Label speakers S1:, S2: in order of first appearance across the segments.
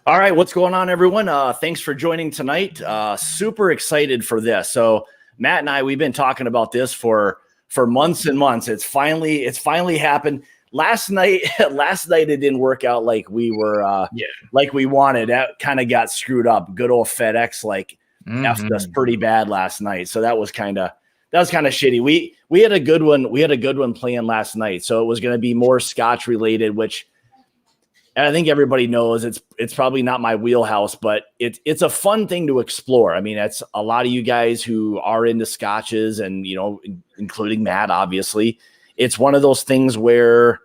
S1: All right, what's going on, everyone? Thanks for joining tonight. Super excited for this. So Matt and I, we've been talking about this for months and months. It's finally happened. Last night it didn't work out like we were like we wanted. That kind of got screwed up. Good old FedEx effed us pretty bad last night. So that was kind of shitty. We had a good one. We had a good one planned last night. So it was going to be more Scotch related, which. And I think everybody knows it's probably not my wheelhouse, but it's a fun thing to explore. I mean, it's a lot of you guys who are into scotches and, including Matt, obviously. It's one of those things where,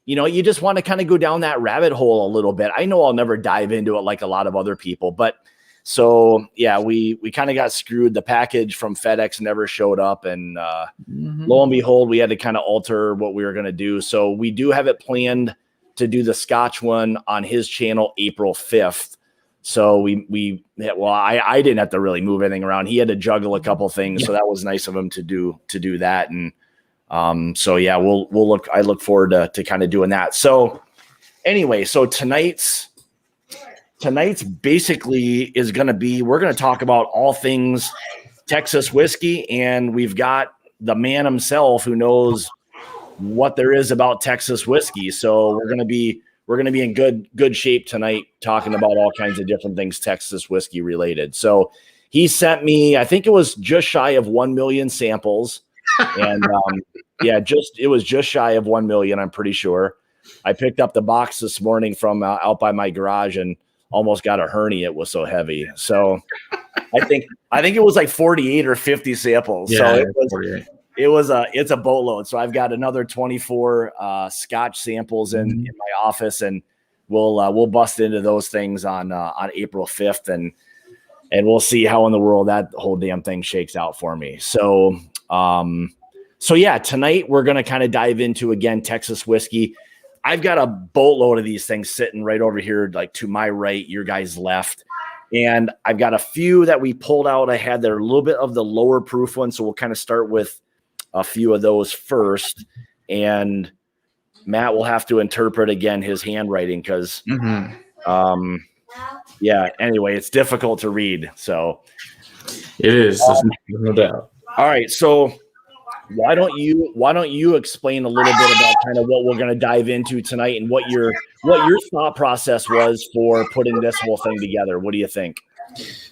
S1: you just want to kind of go down that rabbit hole a little bit. I know I'll never dive into it like a lot of other people, but so, yeah, we kind of got screwed. The package from FedEx never showed up, and lo and behold, we had to kind of alter what we were going to do. So we do have it planned to do the Scotch one on his channel April 5th. So I didn't have to really move anything around. He had to juggle a couple things. So that was nice of him to do that. And so yeah, I look forward to kind of doing that. So anyway, so tonight's basically is going to be, we're going to talk about all things Texas whiskey. And we've got the man himself who knows what there is about Texas whiskey. So we're going to be in good shape tonight, talking about all kinds of different things Texas whiskey related. So he sent me, I think it was just shy of 1 million samples, and it was just shy of 1 million. I'm pretty sure. I picked up the box this morning from out by my garage and almost got a hernia. It was so heavy. So I think it was like 48 or 50 samples.
S2: Yeah,
S1: so it was
S2: 48.
S1: It's a boatload. So I've got another 24 Scotch samples in my office, and we'll bust into those things on April 5th, and we'll see how in the world that whole damn thing shakes out for me. So yeah, tonight we're gonna kind of dive into again Texas whiskey. I've got a boatload of these things sitting right over here, like to my right, your guys' left. And I've got a few that we pulled out. I had there a little bit of the lower proof one, so we'll kind of start with a few of those first, and Matt will have to interpret again his handwriting because, anyway, it's difficult to read. So
S2: it is, no doubt.
S1: All right, so why don't you explain a little bit about kind of what we're going to dive into tonight and what your thought process was for putting this whole thing together? What do you think?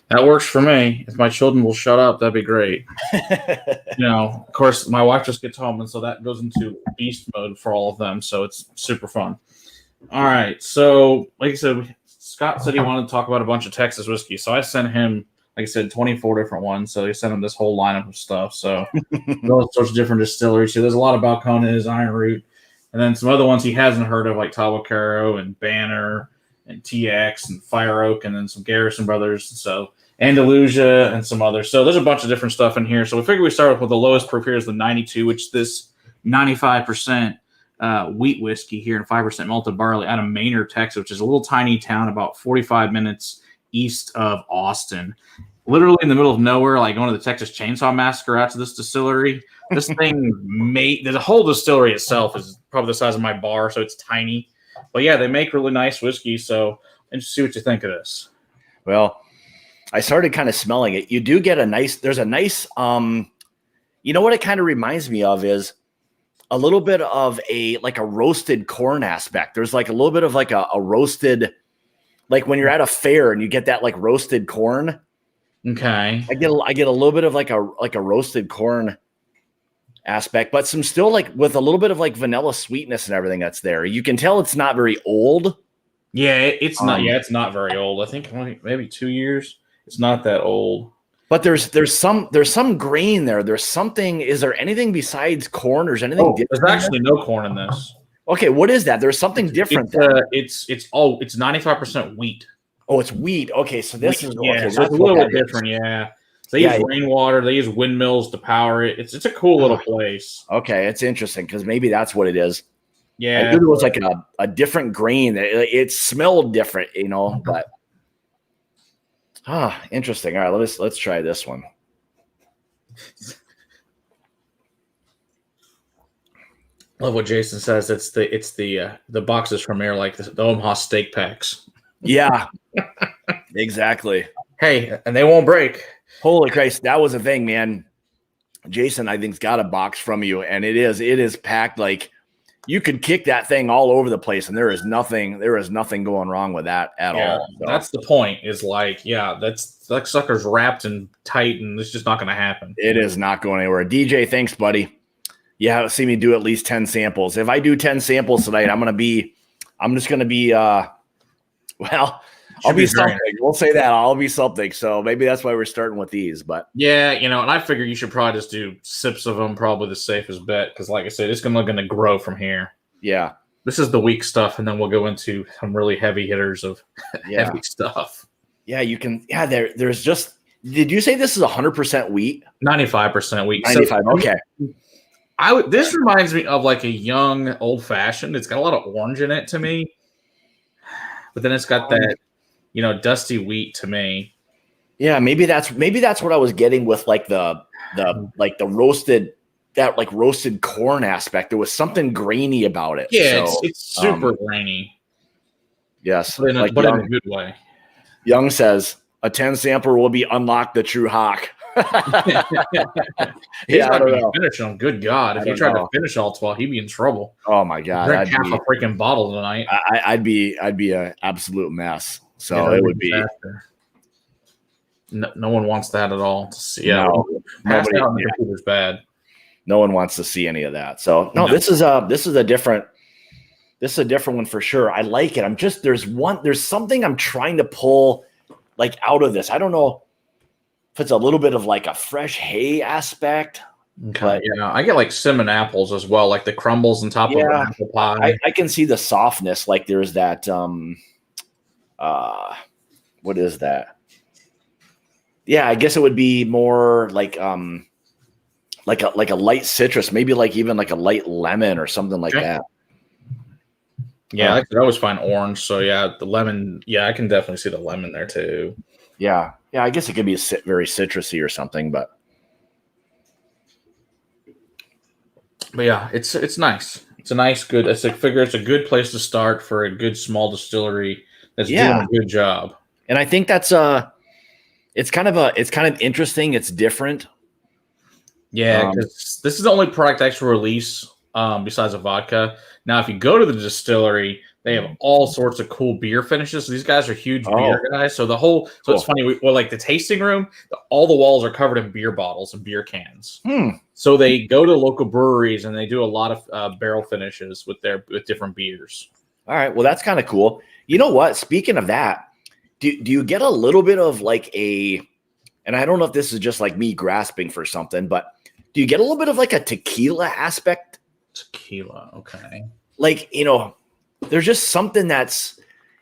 S2: That works for me. If my children will shut up, that'd be great. Of course, my wife just gets home, and so that goes into beast mode for all of them. So it's super fun. All right. So, like I said, Scott said he wanted to talk about a bunch of Texas whiskey. So I sent him, like I said, 24 different ones. So he sent him this whole lineup of stuff. So all sorts of different distilleries. So there's a lot of Balcones, Iron Root, and then some other ones he hasn't heard of, like Tabacaro and Banner and TX and Fire Oak, and then some Garrison Brothers. So Andalusia and some others. So there's a bunch of different stuff in here. So we figured we start with the lowest proof here is the 92, which is this 95% wheat whiskey here and 5% malted barley out of Maynard, Texas, which is a little tiny town about 45 minutes east of Austin. Literally in the middle of nowhere, like going to the Texas Chainsaw Massacre out to this distillery. This thing the whole distillery itself is probably the size of my bar, so it's tiny. But yeah, they make really nice whiskey. So and just see what you think of this.
S1: Well, I started kind of smelling it. You do get there's a nice, what it kind of reminds me of is a little bit of a roasted corn aspect. There's like a little bit of like a roasted, like when you're at a fair and you get that like roasted corn.
S2: Okay.
S1: I get a little bit of like a roasted corn aspect, but some still like with a little bit of like vanilla sweetness and everything that's there. You can tell it's not very old.
S2: Yeah, it's not. Yeah, it's not very old. I think maybe 2 years. It's not that old.
S1: But there's some grain there. There's something. Is there anything besides corn, or is anything different?
S2: There's actually no corn in this.
S1: Okay, what is that? There's something different.
S2: It's 95% wheat.
S1: Oh, it's wheat. Okay, so this is
S2: so it's a little bit different. Yeah, they use rainwater. They use windmills to power it. It's a cool little place.
S1: Okay, it's interesting because maybe that's what it is.
S2: Yeah,
S1: I knew it was like a different grain. It smelled different, but. Interesting. All right, let's try this one.
S2: Love what Jason says. It's the boxes from here, like the Omaha steak packs.
S1: Yeah, exactly.
S2: Hey, and they won't break.
S1: Holy Christ, that was a thing, man. Jason, I think's got a box from you, and it is packed like you could kick that thing all over the place, and there is nothing going wrong with that at all. So.
S2: That's the point. Is like, that sucker's wrapped and tight, and it's just not going to happen.
S1: It is not going anywhere. DJ, thanks, buddy. Yeah, see me do at least 10 samples. If I do 10 samples tonight, I'm just gonna be well. I'll be something. We'll say that. I'll be something. So maybe that's why we're starting with these. But
S2: yeah, and I figure you should probably just do sips of them. Probably the safest bet because, like I said, it's going to grow from here.
S1: Yeah,
S2: this is the weak stuff, and then we'll go into some really heavy hitters of heavy stuff.
S1: Yeah, you can. Yeah, there's just. Did you say this is 100% wheat?
S2: 95% wheat.
S1: 95.
S2: So,
S1: okay.
S2: This reminds me of like a young old fashioned. It's got a lot of orange in it to me, but then it's got that. Dusty wheat to me.
S1: Yeah, maybe that's what I was getting with like the roasted corn aspect. There was something grainy about it.
S2: Yeah, so, it's super grainy.
S1: Yes,
S2: but in a good way.
S1: Young says a 10 sampler will be unlock the true hawk.
S2: He's not going to finish them. Good God, if he tried to finish all 12, he'd be in trouble.
S1: Oh my God,
S2: drink half a freaking bottle tonight.
S1: I'd be an absolute mess. So it would be.
S2: No one wants that at all.
S1: No,
S2: nobody. On the computer's bad.
S1: No one wants to see any of that. So no, this is a different one for sure. I like it. There's something I'm trying to pull like out of this. I don't know if it's a little bit of like a fresh hay aspect.
S2: Okay. But, I get like cinnamon apples as well, like the crumbles on top of an apple pie.
S1: I can see the softness. Like there's that. What is that? Yeah, I guess it would be more like a light citrus, maybe like even like a light lemon or something like that.
S2: Yeah, I could always find orange. So yeah, the lemon. Yeah, I can definitely see the lemon there too.
S1: Yeah, I guess it could be very citrusy or something, but
S2: yeah, it's nice. It's a nice, good. I figure it's a good place to start for a good small distillery. That's doing a good job.
S1: And I think that's it's kind of interesting. It's different.
S2: Yeah, because this is the only product actually release besides a vodka. Now, if you go to the distillery, they have all sorts of cool beer finishes. So these guys are huge beer guys. So it's funny. Like the tasting room, all the walls are covered in beer bottles and beer cans. So they go to local breweries and they do a lot of barrel finishes with different beers.
S1: All right. Well, that's kind of cool. You know what? Speaking of that, do you get a little bit of like and I don't know if this is just like me grasping for something, but do you get a little bit of like a tequila aspect?
S2: Tequila. Okay.
S1: Like, there's just something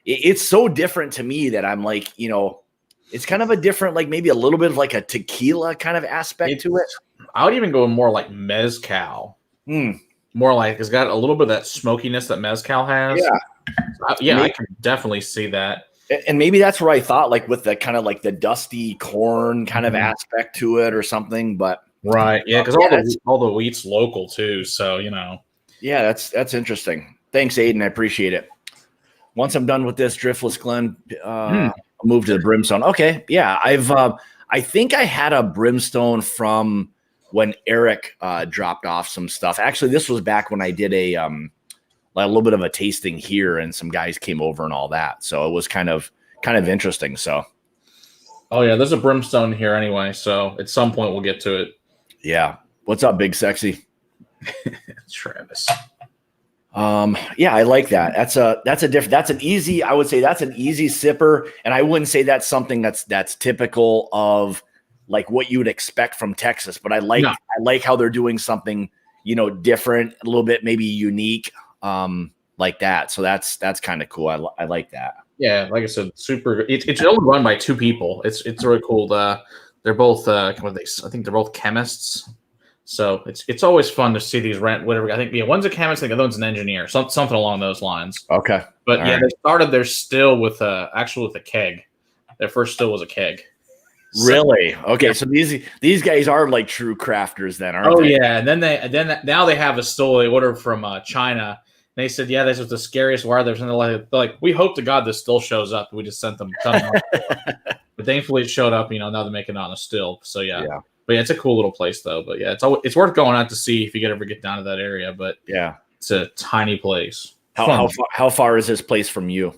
S1: it's so different to me that I'm like, it's kind of a different, like maybe a little bit of like a tequila kind of aspect to it.
S2: I would even go more like mezcal. More like it's got a little bit of that smokiness that mezcal has. Yeah. I can definitely see that.
S1: And maybe that's where I thought like with the kind of like the dusty corn kind of aspect to it or something, but
S2: right. Yeah. Cause all the wheat's local too. So,
S1: yeah, that's interesting. Thanks, Aiden. I appreciate it. Once I'm done with this Driftless Glen, I'll move to the Brimstone. Okay. Yeah. I think I had a Brimstone from when Eric dropped off some stuff. Actually, this was back when I did a little bit of a tasting here and some guys came over and all that. So it was kind of interesting. So.
S2: Oh yeah. There's a Brimstone here anyway. So at some point we'll get to it.
S1: Yeah. What's up, Big Sexy?
S2: Travis.
S1: Yeah, I like that. That's an easy sipper. And I wouldn't say that's something that's typical of like what you would expect from Texas, but I like how they're doing something, different, a little bit, maybe unique, like that. So that's kind of cool. I like that.
S2: Yeah. Like I said, super. It's only run by two people. It's really cool. They're both, I think they're both chemists. So it's always fun to see these whatever. I think one's a chemist, I think the other one's an engineer, something along those lines.
S1: Okay,
S2: but right. They started their still with a keg. Their first still was a keg.
S1: Really? Okay, so these guys are like true crafters then, aren't they?
S2: Oh yeah, and then now they have a still they ordered from China, They said, yeah, this was the scariest wire. There's like, we hope to God this still shows up. We just sent them a ton of money. But thankfully it showed up, now they're making it on a still. So yeah. But yeah, it's a cool little place though. But yeah, it's worth going out to see if you ever get down to that area. But
S1: yeah,
S2: it's a tiny place.
S1: How far is this place from you?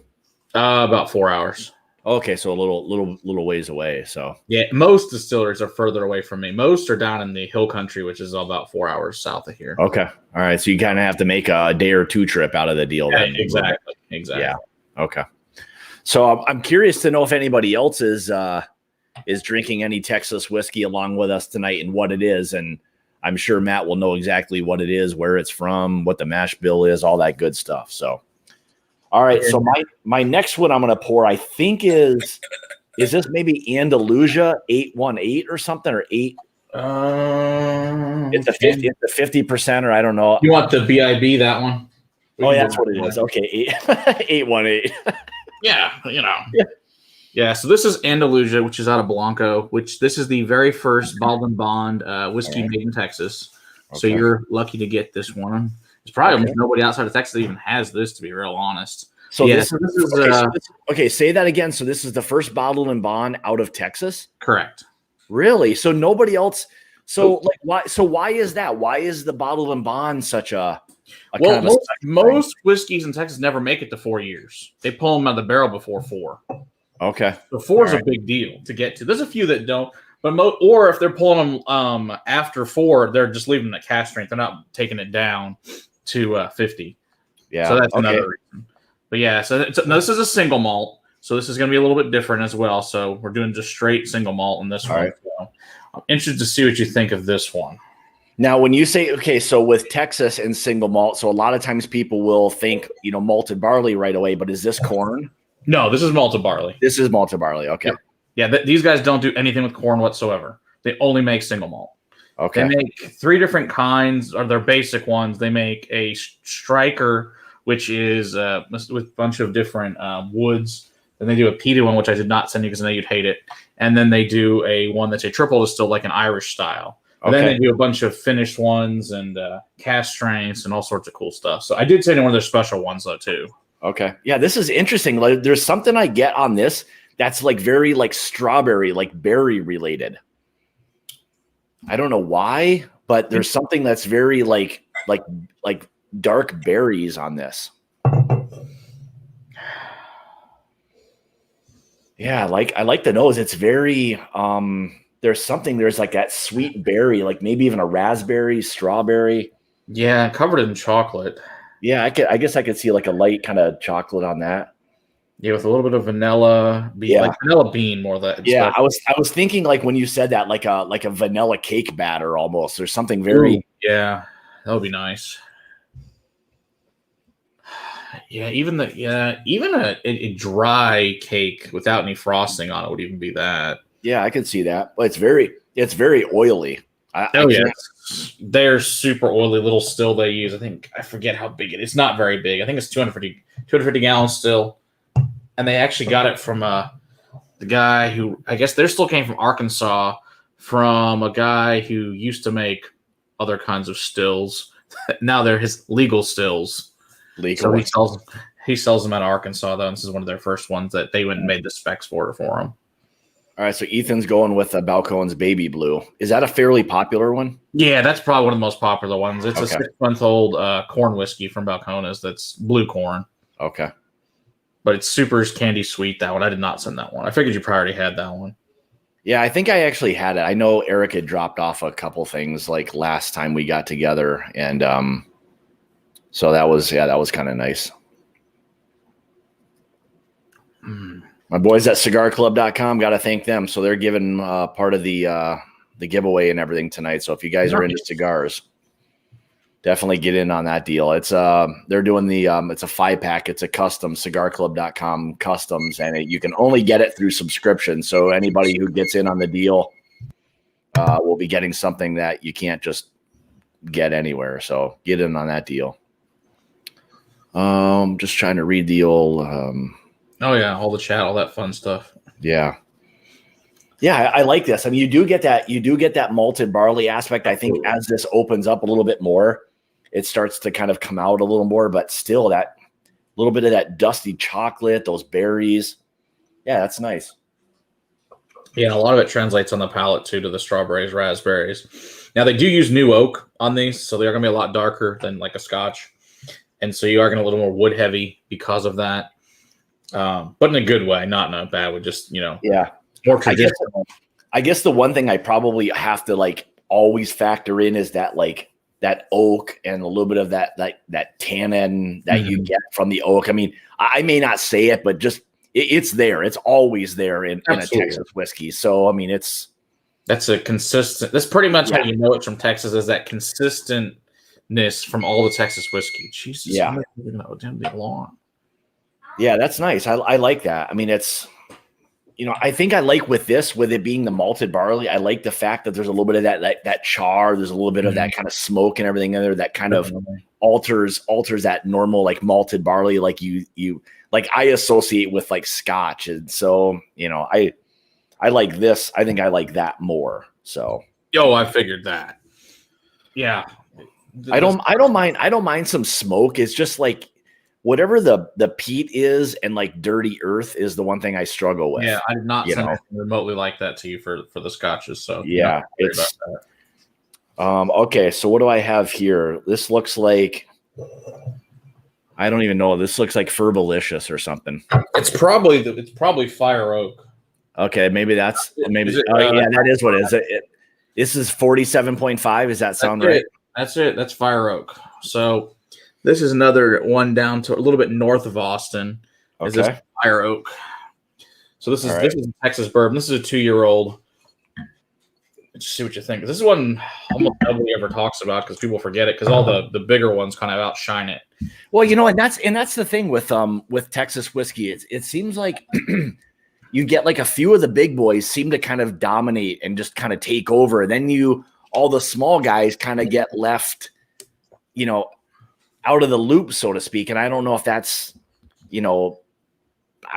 S2: About 4 hours.
S1: Okay, so a little ways away. So
S2: yeah, most distilleries are further away from me. Most are down in the hill country, which is about 4 hours south of here.
S1: Okay, all right. So you kind of have to make a day or two trip out of the deal.
S2: Yeah,
S1: then.
S2: Exactly.
S1: Yeah. Okay. So I'm curious to know if anybody else is drinking any Texas whiskey along with us tonight and what it is. And I'm sure Matt will know exactly what it is, where it's from, what the mash bill is, all that good stuff. So, all right. So my next one I'm going to pour, I think is this maybe Andalusia 818 or something, or 8? It's a 50. It's a 50%, or I don't know.
S2: You want the BIB, that one?
S1: Oh, yeah, that's what it is. Okay, 818.
S2: Yeah, Yeah, so this is Andalusia, which is out of Blanco, this is the very first bottled and bond whiskey made in Texas. Okay. So you're lucky to get this one. There's probably almost nobody outside of Texas that even has this, to be real honest.
S1: So yeah, this is say that again. So this is the first bottled and bond out of Texas?
S2: Correct.
S1: Really? So nobody else. So why? So why is that? Why is the bottled and bond such a
S2: well? Most whiskeys in Texas never make it to 4 years. They pull them out of the barrel before 4.
S1: Okay.
S2: So 4 is a big deal to get to. There's a few that don't, but or if they're pulling them after 4, they're just leaving them at cask strength. They're not taking it down to 50. Yeah. So that's another reason. But yeah, so this is a single malt. So this is going to be a little bit different as well. So we're doing just straight single malt in this one. Right. So I'm interested to see what you think of this one.
S1: Now, when you say, so with Texas and single malt, so a lot of times people will think, malted barley right away, but is this corn?
S2: No, this is malted barley.
S1: This is malted barley. Okay.
S2: Yeah, these guys don't do anything with corn whatsoever. They only make single malt.
S1: Okay.
S2: They make 3 different kinds, or their basic ones. They make a striker, which is with a bunch of different woods. Then they do a peated one, which I did not send you because I know you'd hate it. And then they do a one that's a triple distilled, like an Irish style. And then they do a bunch of finished ones and cask strengths and all sorts of cool stuff. So I did send you one of their special ones, though, too.
S1: Okay. Yeah, this is interesting. Like, there's something I get on this that's like very like strawberry, like berry related. I don't know why, but there's something that's very like dark berries on this. Yeah, I like the nose. It's very there's like that sweet berry, like maybe even a raspberry, strawberry.
S2: Yeah, covered in chocolate.
S1: Yeah, I guess I could see like a light kind of chocolate on that.
S2: Yeah, with a little bit of vanilla bean, like vanilla bean more than.
S1: Yeah, I was thinking like when you said that, like a vanilla cake batter almost. There's something very.
S2: Ooh, yeah, that would be nice. Yeah, even a dry cake without any frosting on it would even be that.
S1: Yeah, I could see that, but it's very oily.
S2: They're super oily little still they use. I forget how big it is. It's not very big. I think it's 250 gallons still. And they actually got it from the guy who, I guess their still came from Arkansas, from a guy who used to make other kinds of stills. Now they're his legal stills. So he sells them out of Arkansas, though. And this is one of their first ones that they went and made the specs for him.
S1: All right, so Ethan's going with the Balcones Baby Blue. Is that a fairly popular one?
S2: Yeah, that's probably one of the most popular ones. It's a 6-month-old corn whiskey from Balcones that's blue corn.
S1: Okay.
S2: But it's super candy sweet, that one. I did not send that one. I figured you probably already had that one.
S1: Yeah, I think I actually had it. I know Eric had dropped off a couple things like last time we got together. And so that was kind of nice. My boys at cigarclub.com, got to thank them. So they're giving part of the giveaway and everything tonight. So if you guys are into cigars, definitely get in on that deal. It's they're doing the it's a 5-pack. It's a custom cigarclub.com customs, and you can only get it through subscription. So anybody who gets in on the deal will be getting something that you can't just get anywhere. So get in on that deal. Just trying to read the old.
S2: Oh yeah, all the chat, all that fun stuff.
S1: Yeah. Yeah, I like this. I mean, you do get that malted barley aspect. I think as this opens up a little bit more, it starts to kind of come out a little more, but still that little bit of that dusty chocolate, those berries. Yeah, that's nice.
S2: Yeah, a lot of it translates on the palate too to the strawberries, raspberries. Now they do use new oak on these, so they're going to be a lot darker than like a Scotch, and so you are going to a little more wood heavy because of that. But in a good way, not in a bad way. Just
S1: yeah,
S2: more traditional.
S1: I guess the one thing I probably have to like always factor in is that like that oak and a little bit of that tannin that you get from the oak. I mean, I may not say it, but just it's there. It's always there in a Texas whiskey. So I mean, that's a consistent. That's pretty much how you know it from Texas, is that consistentness from all the Texas whiskey. Jesus, yeah, yeah, that's nice. I like that. I mean, it's. I think I like with it being the malted barley, I like the fact that there's a little bit of that char. There's a little bit of that kind of smoke and everything in there that kind of alters that normal like malted barley like you like I associate with like Scotch. And so, I like this. I think I like that more. So,
S2: I figured that. Yeah.
S1: I don't mind some smoke. It's just like whatever the peat is and like dirty earth is the one thing I struggle with.
S2: Yeah, I did not send anything remotely like that to you for the Scotches. So
S1: yeah, it's okay. So what do I have here? This looks like I don't even know. This looks like Ferbalicious or something.
S2: It's probably Fire Oak.
S1: Okay, maybe that's yeah, that is what it is. This is 47.5. Does that sound right?
S2: That's it. That's Fire Oak. So. This is another one down to a little bit north of Austin.
S1: Okay.
S2: Is this Fire Oak? So this is a Texas bourbon. This is a 2-year-old. Let's see what you think. This is one almost nobody ever talks about because people forget it because all the bigger ones kind of outshine it.
S1: Well, and that's the thing with Texas whiskey. It seems like you get like a few of the big boys seem to kind of dominate and just kind of take over, and then all the small guys kind of get left, out of the loop, so to speak. And I don't know if that's, I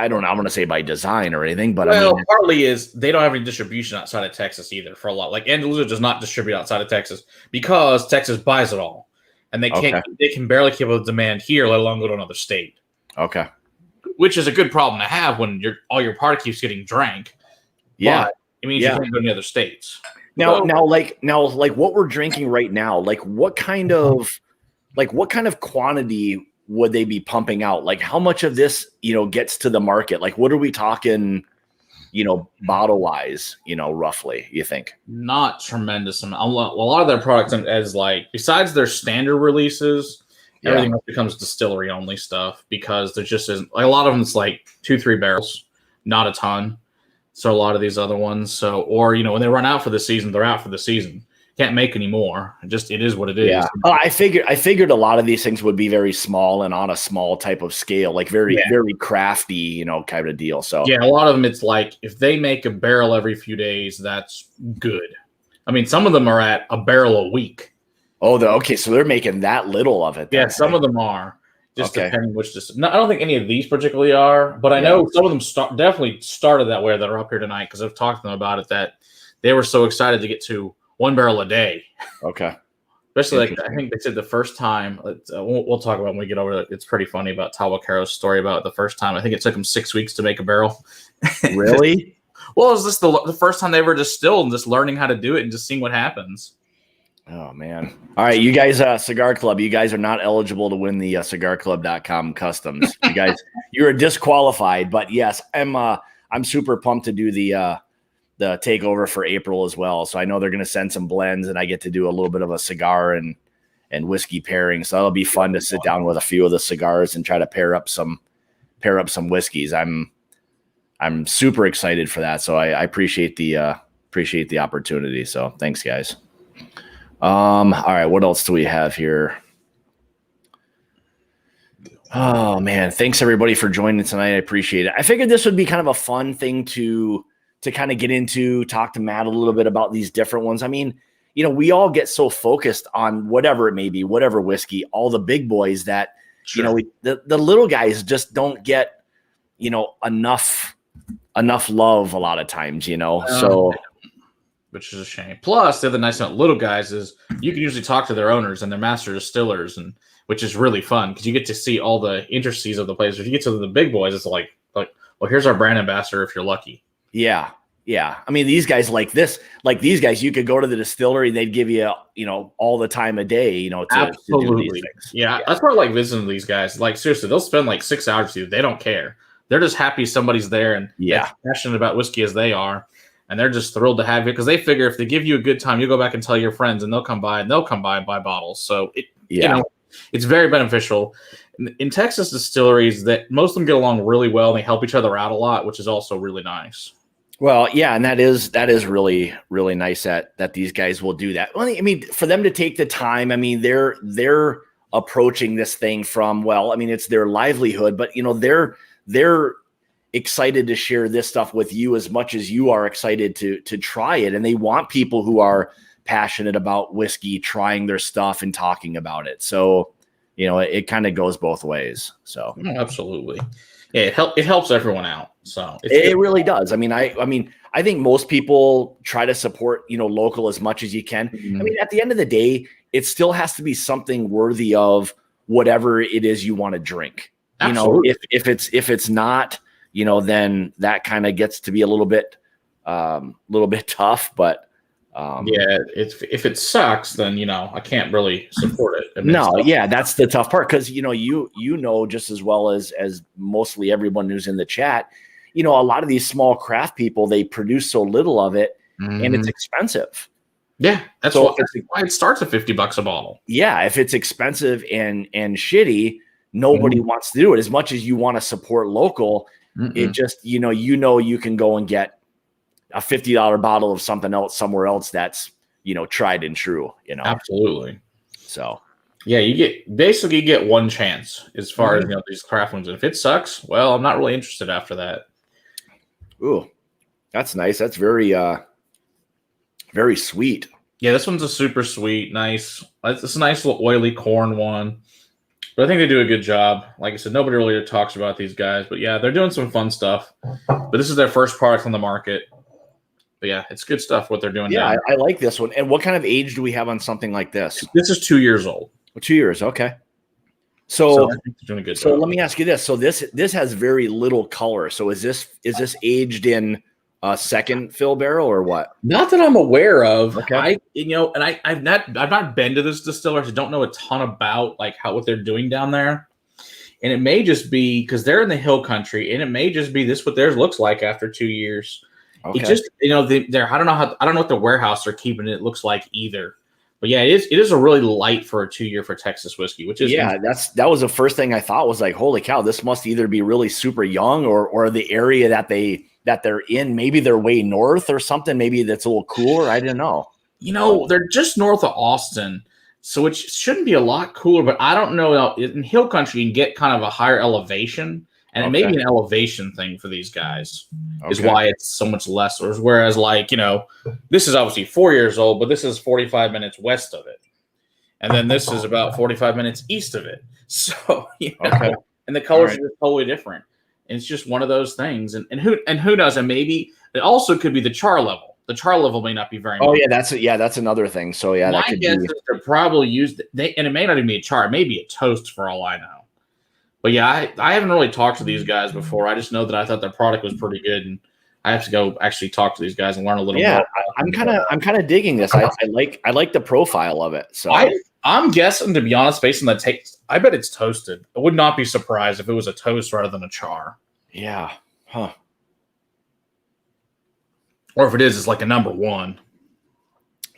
S1: don't know. I'm going to say by design or anything, but
S2: partly is they don't have any distribution outside of Texas either for a lot. Like Andalusia does not distribute outside of Texas because Texas buys it all, and they can barely keep up with demand here, let alone go to another state.
S1: Okay,
S2: which is a good problem to have when all your product keeps getting drank.
S1: Yeah,
S2: but it means you can't go to the other states.
S1: Now, like what we're drinking right now, like what kind of quantity would they be pumping out? Like how much of this, gets to the market? Like what are we talking, bottle wise, roughly, you think? Not
S2: tremendous amount. A lot of their products as like, besides their standard releases, everything else becomes distillery only stuff because there just isn't like a lot of them. It's like 2-3 barrels, not a ton. So a lot of these other ones. So, or, when they run out for the season, they're out for the season. Can't make any more. It is what it is.
S1: Yeah. I figured a lot of these things would be very small and on a small type of scale, like very crafty, kind of deal. So
S2: yeah, a lot of them, it's like if they make a barrel every few days, that's good. I mean, some of them are at a barrel a week.
S1: Oh, okay. So they're making that little of it.
S2: Yeah, some of them are. Just depending which. No, I don't think any of these particularly are, but I know some of them definitely started that way that are up here tonight because I've talked to them about it that they were so excited to get to 1 barrel a day.
S1: Okay.
S2: Especially like I think they said the first time. We'll talk about when we get over it. It's pretty funny about Tawacaro's story about the first time. I think it took them 6 weeks to make a barrel.
S1: Really?
S2: Well, it was just the first time they ever distilled and just learning how to do it and just seeing what happens.
S1: Oh man! All right, you guys, Cigar Club. You guys are not eligible to win the cigarclub.com customs. You guys, you are disqualified. But yes, I'm super pumped to do the takeover for April as well. So I know they're going to send some blends, and I get to do a little bit of a cigar and whiskey pairing. So that'll be fun to sit down with a few of the cigars and try to pair up some whiskeys. I'm super excited for that. So I appreciate the opportunity. So thanks, guys. All right, what else do we have here? Oh man, thanks everybody for joining tonight. I appreciate it. I figured this would be kind of a fun thing to kind of get into, talk to Matt a little bit about these different ones. I mean, we all get so focused on whatever it may be, whatever whiskey, all the big boys that, the little guys just don't get, enough love a lot of times, so
S2: which is a shame. Plus, the other nice thing about little guys is you can usually talk to their owners and their master distillers, and which is really fun because you get to see all the intricacies of the place. If you get to the big boys, it's like, well, here's our brand ambassador if you're lucky.
S1: Yeah. Yeah. I mean, these guys these guys, you could go to the distillery, they'd give you, all the time of day, to do these things.
S2: Yeah. That's why I like visiting these guys. Like, seriously, they'll spend like 6 hours with you. They don't care. They're just happy somebody's there and as passionate about whiskey as they are. And they're just thrilled to have you because they figure if they give you a good time, you go back and tell your friends and they'll come by and buy bottles. So it's very beneficial. In Texas distilleries, that most of them get along really well and they help each other out a lot, which is also really nice.
S1: Well, yeah, and that is really, really nice that these guys will do that. Well, I mean, for them to take the time, I mean, they're approaching this thing from, it's their livelihood, but they're excited to share this stuff with you as much as you are excited to try it. And they want people who are passionate about whiskey trying their stuff and talking about it. So, it kind of goes both ways. So
S2: absolutely. Yeah, it helps everyone out. So
S1: it really does. I mean, I think most people try to support, local as much as you can. Mm-hmm. I mean, at the end of the day, it still has to be something worthy of whatever it is you want to drink.
S2: Absolutely.
S1: If it's not, then that kind of gets to be a little bit tough. But
S2: if it sucks, then I can't really support it.
S1: That's the tough part because you just as well as mostly everyone who's in the chat. A lot of these small craft people, they produce so little of it, and it's expensive.
S2: Yeah, that's why it starts at $50 a bottle.
S1: Yeah, if it's expensive and shitty, nobody wants to do it. As much as you want to support local, it just you can go and get a $50 bottle of something else somewhere else that's tried and true.
S2: Absolutely.
S1: So
S2: yeah, you get one chance as far as these craft ones. And if it sucks, well, I'm not really interested after that.
S1: Ooh, that's nice. That's very very sweet.
S2: Yeah, this one's a super sweet, nice. It's a nice little oily corn one. But I think they do a good job. Like I said, nobody really talks about these guys. But yeah, they're doing some fun stuff. But this is their first product on the market. But yeah, it's good stuff what they're doing.
S1: Yeah, I like this one. And what kind of age do we have on something like this?
S2: This is 2 years old.
S1: 2 years, okay. So
S2: I think they're doing a good
S1: job.
S2: So
S1: let me ask you this. So this has very little color. So is this aged in a second fill barrel or what?
S2: Not that I'm aware of.
S1: Okay.
S2: I've not been to this distiller, so don't know a ton about what they're doing down there. And it may just be because they're in the hill country, and it may just be this what theirs looks like after 2 years. Okay. It just they're I don't know what the warehouse they're keeping it looks like either. But yeah, it is a really light for a 2 year for Texas whiskey, which is
S1: that was the first thing I thought was like, holy cow, this must either be really super young or the area that they're in. Maybe they're way north or something. Maybe that's a little cooler. I don't know.
S2: They're just north of Austin, so it shouldn't be a lot cooler. But I don't know. In hill country, you can get kind of a higher elevation. And it may be an elevation thing for these guys is why it's so much less. Whereas this is obviously 4 years old, but this is 45 minutes west of it. And then this is about 45 minutes east of it. So, and the colors are just totally different. And it's just one of those things. And who knows? And maybe it also could be the char level. The char level may not be very much.
S1: Oh, yeah, that's another thing. So, yeah,
S2: that could be. They're probably used, and it may not even be a char. It may be a toast for all I know. But yeah, I haven't really talked to these guys before. I just know that I thought their product was pretty good, and I have to go actually talk to these guys and learn a little more.
S1: Yeah, I'm kind of digging this. I like the profile of it. So
S2: I'm guessing, to be honest, based on the taste, I bet it's toasted. I would not be surprised if it was a toast rather than a char.
S1: Yeah, huh?
S2: Or if it is, it's like a number one.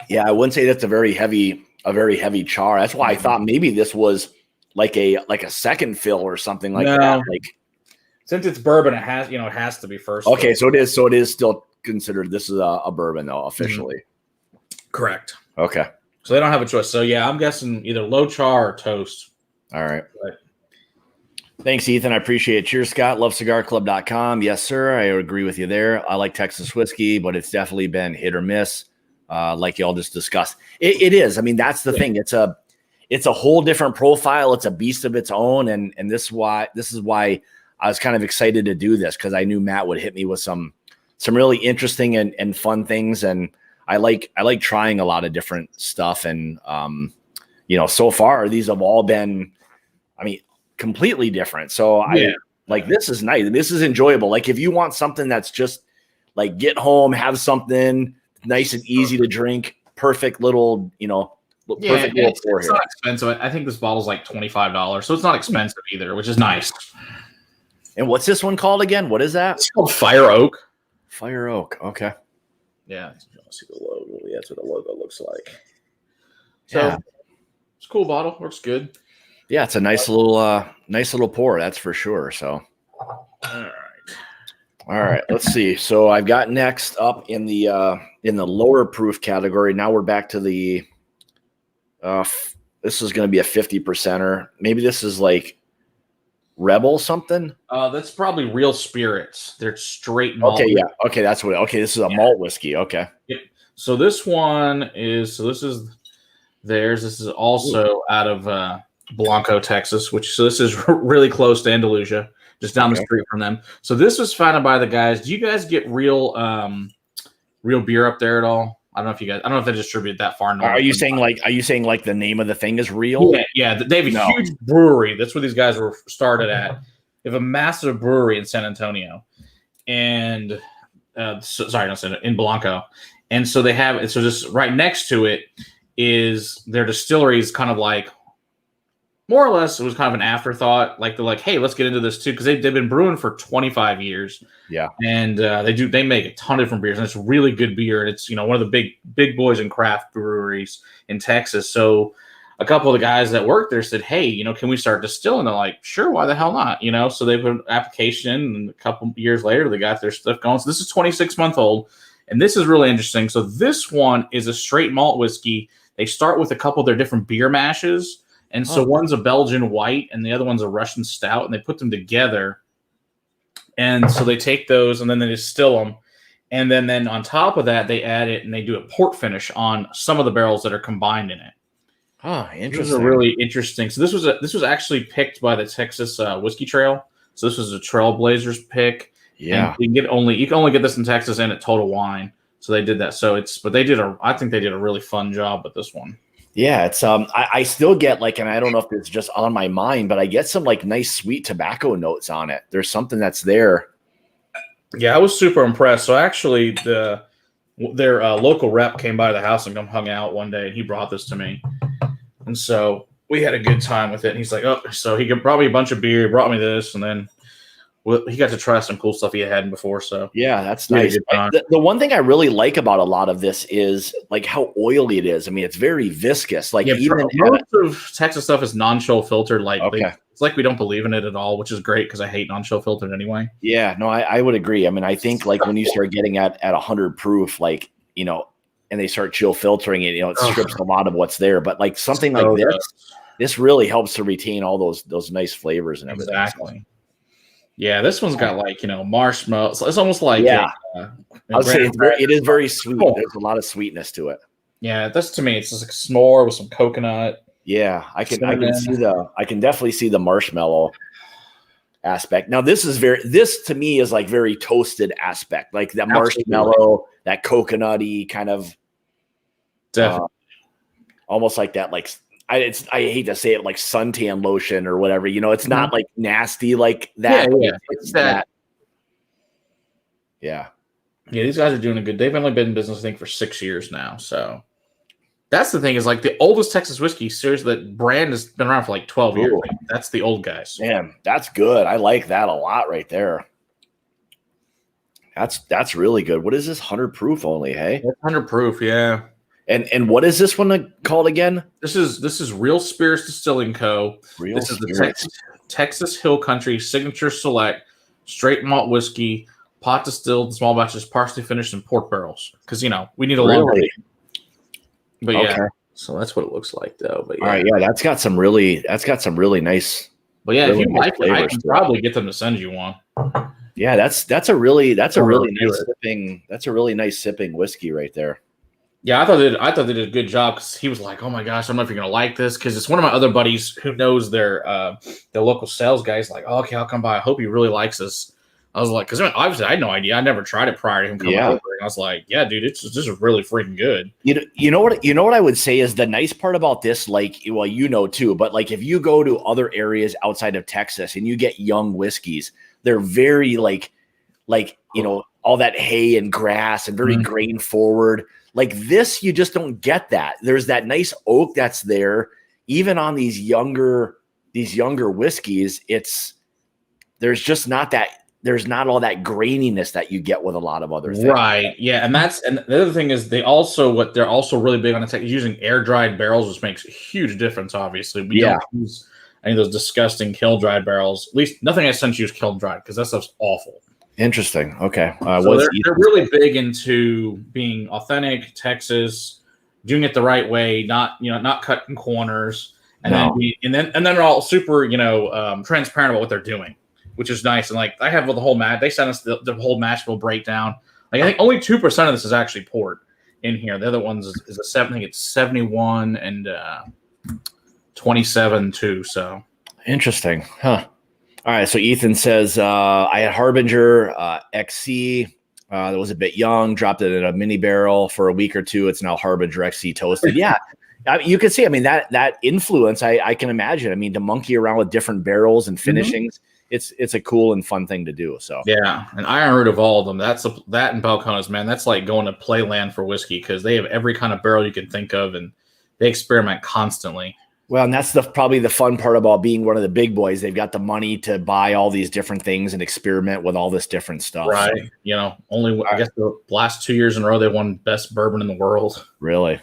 S1: Yeah, I wouldn't say that's a very heavy char. That's why I thought maybe this was like a second fill or something like that.
S2: Since it's bourbon, it has to be first.
S1: Okay, fill. So it is still considered. This is a bourbon though, officially.
S2: Correct.
S1: Okay.
S2: So they don't have a choice. So yeah, I'm guessing either low char or toast.
S1: All right. Thanks, Ethan. I appreciate it. Cheers, Scott. LoveCigarClub.com. Yes, sir. I agree with you there. I like Texas whiskey, but it's definitely been hit or miss, like y'all just discussed. It is. I mean, that's the thing. It's a whole different profile. It's a beast of its own, and this is why I was kind of excited to do this because I knew Matt would hit me with some really interesting and fun things, and I like trying a lot of different stuff, and so far these have all been, I mean, completely different. So this is nice. This is enjoyable. Like if you want something that's just like get home, have something nice and easy to drink, perfect little, perfect little pour
S2: it's
S1: here.
S2: not expensive. I think this bottle's like $25, so it's not expensive either, which is nice.
S1: And what's this one called again? What is that?
S2: It's called Fire Oak.
S1: Fire Oak. Okay.
S2: Yeah, you want to see the logo. Yeah, that's what the logo looks like. So
S1: yeah.
S2: It's a cool bottle. Works good.
S1: Yeah, it's a nice little pour, that's for sure. So all right, let's see. So I've got next up in the lower proof category. Now we're back to the this is going to be a 50%er. Maybe this is like Rebel something.
S2: That's probably Real Spirits. They're straight malt.
S1: Okay, yeah. Okay, that's what. Okay, this is a malt whiskey. Okay.
S2: Yep. So this one is. So this is theirs. This is also out of Blanco, Texas. This is really close to Andalusia, just down the street from them. So this was founded by the guys. Do you guys get real beer up there at all? I don't know if they distribute that far north.
S1: Are you saying like the name of the thing is real?
S2: Yeah. They have a huge brewery. That's where these guys were started at. They have a massive brewery in San Antonio, and in Blanco. And so they have so just right next to it is their distillery is kind of like more or less it was kind of an afterthought. Like they're like, hey, let's get into this too because they've been brewing for 25 years.
S1: Yeah,
S2: and they make a ton of different beers, and it's really good beer. And it's one of the big boys in craft breweries in Texas. So a couple of the guys that work there said, hey, can we start distilling? They're like, sure, why the hell not? So they put an application in, and a couple years later they got their stuff going. So this is 26-month old, and this is really interesting. So this one is a straight malt whiskey. They start with a couple of their different beer mashes. And so one's a Belgian white and the other one's a Russian stout, and they put them together. And so they take those and then they distill them. And then on top of that, they add it and they do a port finish on some of the barrels that are combined in it.
S1: Oh, interesting.
S2: This is really interesting. So this was actually picked by the Texas Whiskey Trail. So this was a Trailblazers pick.
S1: Yeah.
S2: And you can only get this in Texas and at Total Wine. So they did that. I think they did a really fun job with this one.
S1: Yeah, it's I still get and I don't know if it's just on my mind, but I get some nice sweet tobacco notes on it. There's something that's there.
S2: Yeah, I was super impressed. So actually their local rep came by the house and hung out one day, and he brought this to me. And so we had a good time with it. And he's like, oh, so he brought me a bunch of beer, he brought me this, and then he got to try some cool stuff he hadn't before. So
S1: yeah, that's nice. The one thing I really like about a lot of this is how oily it is. I mean, it's very viscous. Even
S2: most of Texas stuff is non-chill filtered. It's like we don't believe in it at all, which is great because I hate non-chill filtered anyway.
S1: Yeah, no, I would agree. I mean, I think when you start getting at 100 proof, and they start chill filtering it, it strips a lot of what's there. But something like this really helps to retain all those nice flavors and everything.
S2: Exactly. Yeah, this one's got marshmallow. It's almost like
S1: I would say it is very sweet. There's a lot of sweetness to it.
S2: Yeah, that's to me. It's just like a s'more with some coconut.
S1: Yeah, I can definitely see the marshmallow aspect. Now this to me is very toasted aspect, like that marshmallow, that coconutty kind of, almost like that I hate to say it suntan lotion or whatever, it's not nasty like that.
S2: Yeah.
S1: It's that. Yeah.
S2: Yeah, these guys are doing a good. They've only been in business, I think, for 6 years now. So that's the thing is the oldest Texas whiskey series, that brand has been around for 12 years. That's the old guys.
S1: Man, that's good. I like that a lot right there. That's really good. What is this? 100 proof only, hey?
S2: 100 proof, yeah.
S1: And what is this one called again?
S2: This is Real Spirits Distilling Co. This is the Texas Hill Country Signature Select Straight Malt Whiskey, pot distilled, small batches, partially finished in port barrels. Because we need a longer. But yeah, so that's what it looks like though. But yeah,
S1: all right, yeah, that's got some really nice.
S2: But yeah, really if you like it, I can probably get them to send you one.
S1: Yeah, that's a really nice sipping. That's a really nice sipping whiskey right there.
S2: Yeah, I thought they did a good job because he was like, "Oh my gosh, I don't know if you're gonna like this," because it's one of my other buddies who knows their local sales guys. Like, oh, okay, I'll come by. I hope he really likes this. I was like, because obviously I had no idea. I never tried it prior to him coming over. And I was like, yeah, dude, this is really freaking good.
S1: You know what I would say is the nice part about this, like, well, too, but like if you go to other areas outside of Texas and you get young whiskeys, they're very like all that hay and grass and very grain forward. Like this, you just don't get that. There's that nice oak that's there, even on these younger whiskeys. There's just not that. There's not all that graininess that you get with a lot of other things.
S2: Right. Yeah. And the other thing is they're also really big on is using air dried barrels, which makes a huge difference. Obviously, we don't use any of those disgusting kiln dried barrels. At least nothing I sent you is kiln dried because that stuff's awful.
S1: Interesting. Okay.
S2: So they're really big into being authentic, Texas, doing it the right way, not cutting corners, and then they're all super, transparent about what they're doing, which is nice. And like I have the whole match, they sent us the whole Mashable breakdown. Like I think only 2% of this is actually port in here. The other ones is I think it's 71 and 27 too. So
S1: interesting, huh? All right. So Ethan says I had Harbinger XC. That was a bit young. Dropped it in a mini barrel for a week or two. It's now Harbinger XC toasted. Yeah. You can see, I mean, that influence, I can imagine. I mean, to monkey around with different barrels and finishings, it's a cool and fun thing to do. So
S2: yeah, and Iron Root of all of them, that and Balcones, man, that's like going to playland for whiskey because they have every kind of barrel you can think of, and they experiment constantly.
S1: Well, and that's probably the fun part about being one of the big boys. They've got the money to buy all these different things and experiment with all this different stuff.
S2: Right. So, I guess the last 2 years in a row they won best bourbon in the world.
S1: Really.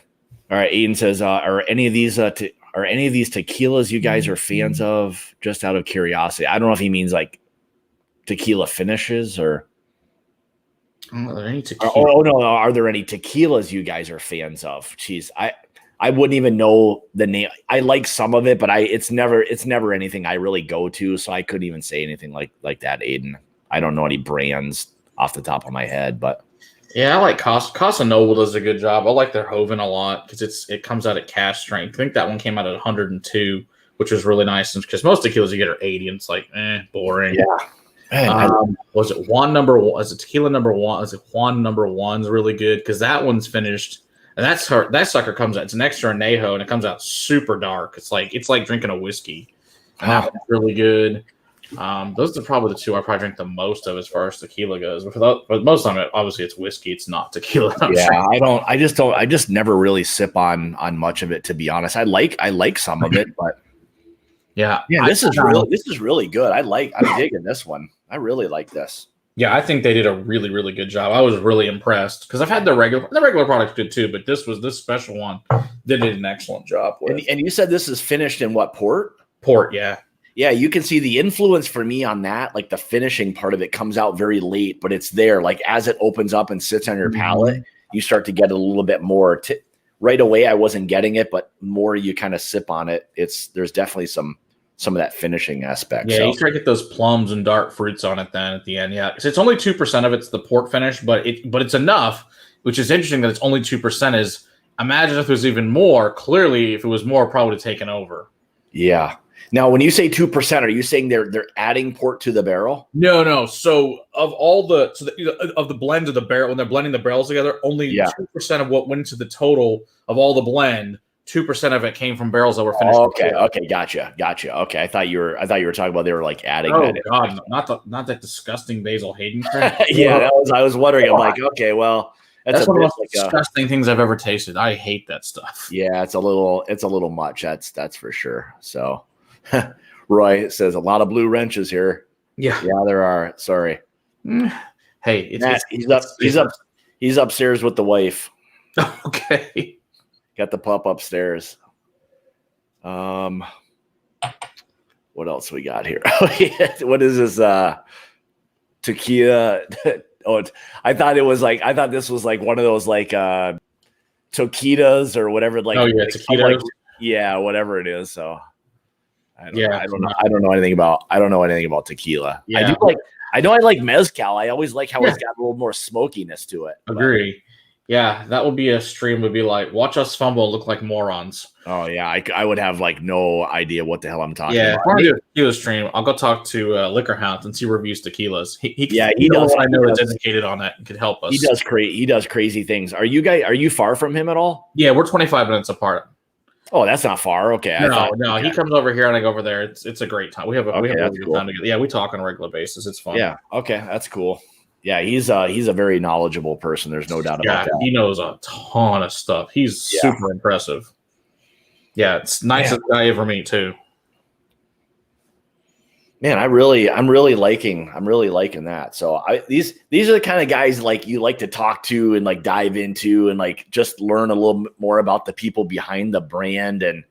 S1: All right. Aiden says, are any of these tequilas you guys are fans of? Just out of curiosity. I don't know if he means like tequila finishes or.
S2: Are there any tequila?
S1: Oh no. Are there any tequilas you guys are fans of? Jeez, I wouldn't even know the name. I like some of it, but it's never anything I really go to. So I couldn't even say anything like that, Aiden. I don't know any brands off the top of my head, but
S2: yeah, I like Casa Noble does a good job. I like their Hoven a lot because it comes out at cask strength. I think that one came out at 102, which was really nice because most tequilas you get are 80, and it's like boring.
S1: Yeah.
S2: Was it Juan number one? Is it tequila number one? Is it Juan number one's really good because that one's finished. And that sucker comes out. It's an extra añejo, and it comes out super dark. It's like drinking a whiskey. And that one's really good. Those are probably the two I probably drink the most of as far as tequila goes. But most of the time, obviously, it's whiskey. It's not tequila.
S1: I just never really sip on much of it, to be honest. I like some of it, but yeah. This is really good. I'm digging this one. I really like this.
S2: Yeah, I think they did a really, really good job. I was really impressed because I've had the regular product's good too, but this special one they did an excellent job with.
S1: And you said this is finished in what port?
S2: Port, yeah.
S1: Yeah, you can see the influence for me on that. Like the finishing part of it comes out very late, but it's there. Like as it opens up and sits on your palate, you start to get a little bit more. Right away, I wasn't getting it, but more you kind of sip on it, there's definitely some of that finishing aspect.
S2: Yeah, you start to get those plums and dark fruits on it then at the end. Yeah, so it's only 2% of it's the port finish, but it's enough, which is interesting that it's only 2%. Is imagine if it was even more. Clearly, if it was more, probably would have taken over.
S1: Yeah. Now, when you say 2%, are you saying they're adding port to the barrel?
S2: No. So of all of the blend of the barrel, when they're blending the barrels together, only 2% of what went into the total of all the blend. 2% of it came from barrels that were finished.
S1: Oh, okay, gotcha. Okay, I thought you were talking about they were like adding.
S2: Oh God, not that disgusting Basil Hayden crap.
S1: Yeah, I was wondering. I'm like, okay, well,
S2: that's one of the most disgusting things I've ever tasted. I hate that stuff.
S1: Yeah, it's a little much. That's for sure. So, Roy says a lot of blue wrenches here. Yeah, there are. Sorry.
S2: Hey,
S1: he's upstairs with the wife.
S2: Okay.
S1: Got the pup upstairs. What else we got here? What is this? Tequila. I thought this was like one of those like toquitas or whatever. Like,
S2: taquitos.
S1: Like, whatever it is. So I don't know anything about tequila. Yeah. I know I like mezcal. I always like how it's got a little more smokiness to it.
S2: Agree. Yeah, that would be a stream. Would be like, watch us fumble and look like morons.
S1: Oh yeah, I would have like no idea what the hell I'm talking
S2: Yeah,
S1: about.
S2: if I do a tequila stream, I'll go talk to Liquor Hounds and see reviews tequilas. He
S1: does.
S2: What I know is educated on that and could help us.
S1: He does crazy things. Are you far from him at all?
S2: Yeah, we're 25 minutes apart.
S1: Oh, that's not far. Okay.
S2: No. He comes over here and I go over there. It's a great time. We have a really good time together. Yeah, we talk on a regular basis. It's fun.
S1: Yeah. Okay, that's cool. Yeah, he's a very knowledgeable person. There's no doubt about that.
S2: He knows a ton of stuff. He's super impressive. Yeah, it's nicest guy I ever meet too.
S1: Man, I'm really liking that. So these are the kind of guys like you like to talk to and like dive into and like just learn a little bit more about the people behind the brand, and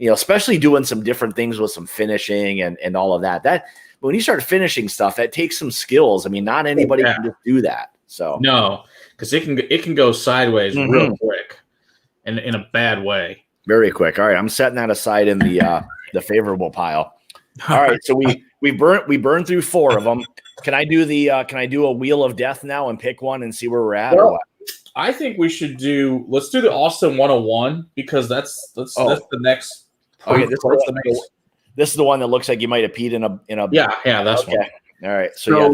S1: especially doing some different things with some finishing and all of that. That when you start finishing stuff, that takes some skills. I mean, not anybody can just do that. So
S2: no, because it can go sideways real quick, and in a bad way.
S1: Very quick. All right, I'm setting that aside in the favorable pile. All right, so we burned through 4 of them. Can I do a wheel of death now and pick one and see where we're at?
S2: Well, I think we should let's do the Austin 101 because that's the next.
S1: Okay, this is the one that looks like you might have peed in a.
S2: Yeah, that's one.
S1: All right, so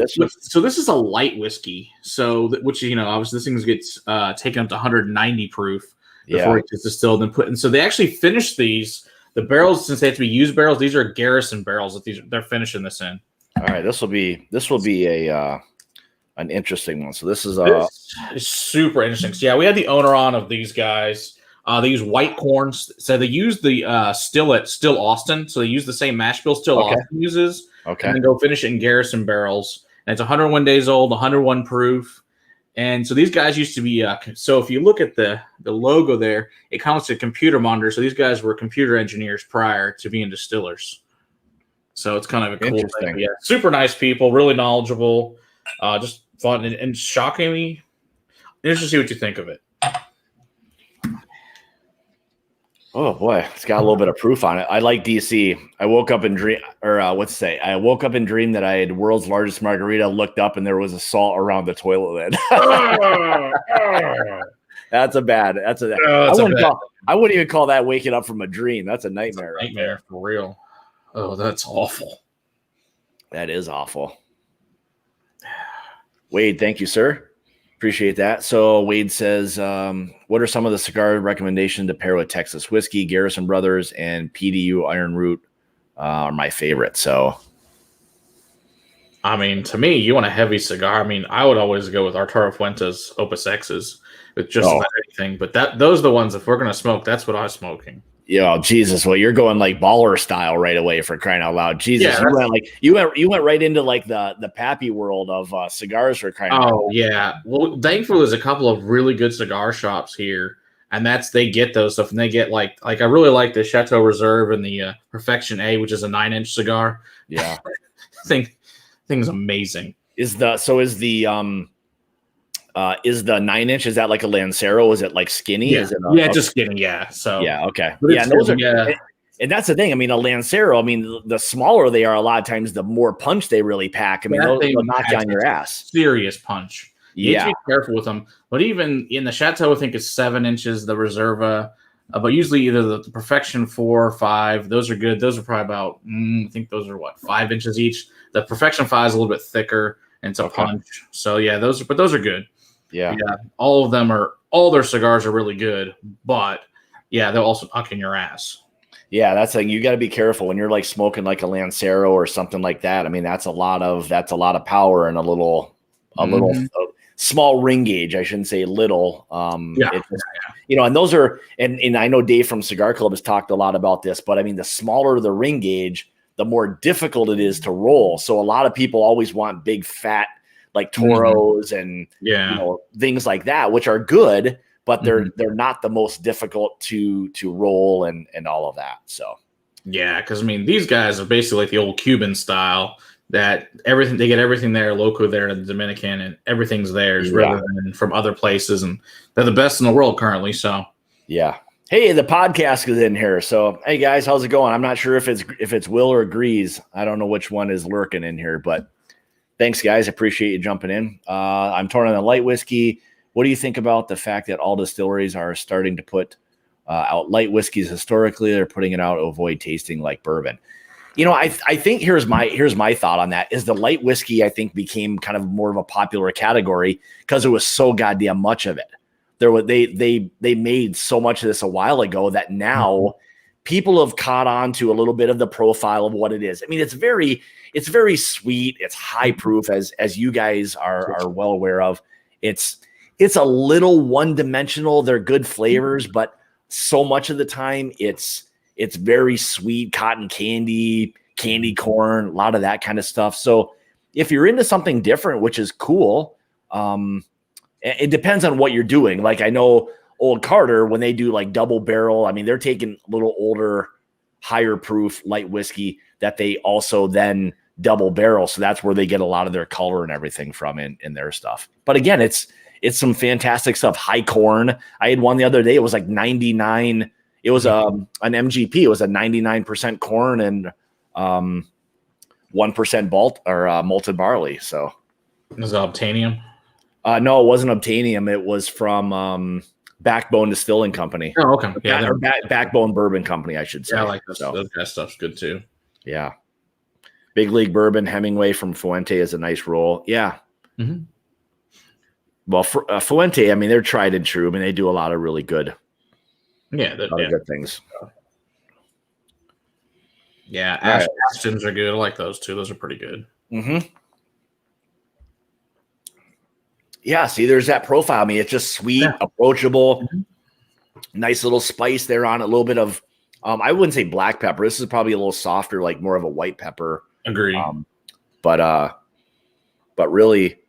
S2: this is a light whiskey. So which obviously this thing gets taken up to 190 proof before it gets distilled and put. And so they actually finish these. The barrels, since they have to be used barrels, these are Garrison barrels that they're finishing this in.
S1: All right, this will be an interesting one. So this is
S2: super interesting. So we had the owner on of these guys. They use white corns. So they use the Still Austin. So they use the same mash bill Still Austin uses.
S1: Okay.
S2: And then go finish it in Garrison barrels. And it's 101 days old, 101 proof. And so these guys used to be, so if you look at the logo there, it counts to computer monitor. So these guys were computer engineers prior to being distillers. So it's kind of a cool thing. Yeah, super nice people, really knowledgeable, just fun and shockingly interesting to see what you think of it.
S1: Oh boy, it's got a little bit of proof on it. I like DC. I woke up and dreamed that I had world's largest margarita, looked up and there was a salt around the toilet lid. I wouldn't even call that waking up from a dream. That's a nightmare.
S2: That's a nightmare for real. Oh, that's awful.
S1: That is awful. Wade, thank you, sir. Appreciate that. So Wade says, what are some of the cigar recommendations to pair with Texas whiskey? Garrison Brothers and PDU Iron Root are my favorite. So,
S2: I mean, to me, you want a heavy cigar. I mean, I would always go with Arturo Fuentes Opus X's with just about anything. But those are the ones, if we're going to smoke, that's what I'm smoking.
S1: Yeah, Jesus. Well, you're going like baller style right away, for crying out loud. Jesus, you went right into like the pappy world of cigars, for crying out loud.
S2: Oh yeah. Well, thankfully there's a couple of really good cigar shops here, and they get those stuff, and they get like I really like the Chateau Reserve and the Perfection A, which is a 9-inch cigar.
S1: Yeah,
S2: thing's amazing.
S1: Is the 9-inch? Is that like a Lancero? Is it like skinny?
S2: Yeah,
S1: is it
S2: just skinny. Yeah. So
S1: okay. Yeah, and that's the thing. I mean, a Lancero. I mean, the smaller they are, a lot of times, the more punch they really pack. I mean, they'll knock you on your ass.
S2: Serious punch. You have to be careful with them. But even in the Chateau, I think it's 7 inches. The Reserva, but usually either the Perfection 4 or 5. Those are good. Those are probably about. I think those are 5 inches each. The Perfection 5 is a little bit thicker, and it's a punch. So yeah, those are good.
S1: Yeah,
S2: all their cigars are really good, but yeah, they'll also knock in your ass.
S1: Yeah, that's like, you got to be careful when you're like smoking like a Lancero or something like that. I mean, that's a lot of power and a little small ring gauge. I shouldn't say little. And those are, and I know Dave from Cigar Club has talked a lot about this, but I mean, the smaller the ring gauge, the more difficult it is to roll. So a lot of people always want big fat, like Toros and things like that, which are good, but they're not the most difficult to roll and all of that. So
S2: because I mean, these guys are basically like the old Cuban style, that they get everything there, local there in the Dominican, and everything's theirs rather than from other places, and they're the best in the world currently. So
S1: hey, the podcast is in here. So hey guys, how's it going? I'm not sure if it's Will or Grease. I don't know which one is lurking in here, but thanks, guys. Appreciate you jumping in. I'm torn on the light whiskey. What do you think about the fact that all distilleries are starting to put out light whiskeys? Historically, they're putting it out to avoid tasting like bourbon. I think here's my thought on that is the light whiskey, I think, became kind of more of a popular category because it was so goddamn much of it. They made so much of this a while ago that now people have caught on to a little bit of the profile of what it is. I mean, it's very sweet. It's high proof, as you guys are well aware of. It's a little one-dimensional. They're good flavors, but so much of the time it's very sweet, cotton candy corn, a lot of that kind of stuff. So if you're into something different, which is cool, it depends on what you're doing. Like I know Old Carter, when they do like double barrel, I mean, they're taking a little older, higher proof light whiskey that they also then double barrel. So that's where they get a lot of their color and everything from in their stuff. But again, it's some fantastic stuff. High corn. I had one the other day. It was like 99. It was an MGP. It was a 99% corn and 1% malted barley. So
S2: is it Obtanium?
S1: No, it wasn't Obtanium. It was from Backbone Distilling Company.
S2: Oh, okay. Yeah,
S1: or Backbone Bourbon Company, I should say.
S2: Yeah, I like those. So, that stuff's good too.
S1: Yeah. Big League Bourbon, Hemingway from Fuente is a nice roll. Yeah. Mm-hmm. Well, Fuente, I mean, they're tried and true. I mean, they do a lot of really good.
S2: Yeah,
S1: good things.
S2: Yeah, Astons are good. I like those too. Those are pretty good.
S1: Mm-hmm. Yeah, see, there's that profile. I mean, it's just sweet, approachable, nice little spice there on it. A little bit of, I wouldn't say black pepper. This is probably a little softer, like more of a white pepper.
S2: Agree.
S1: But really,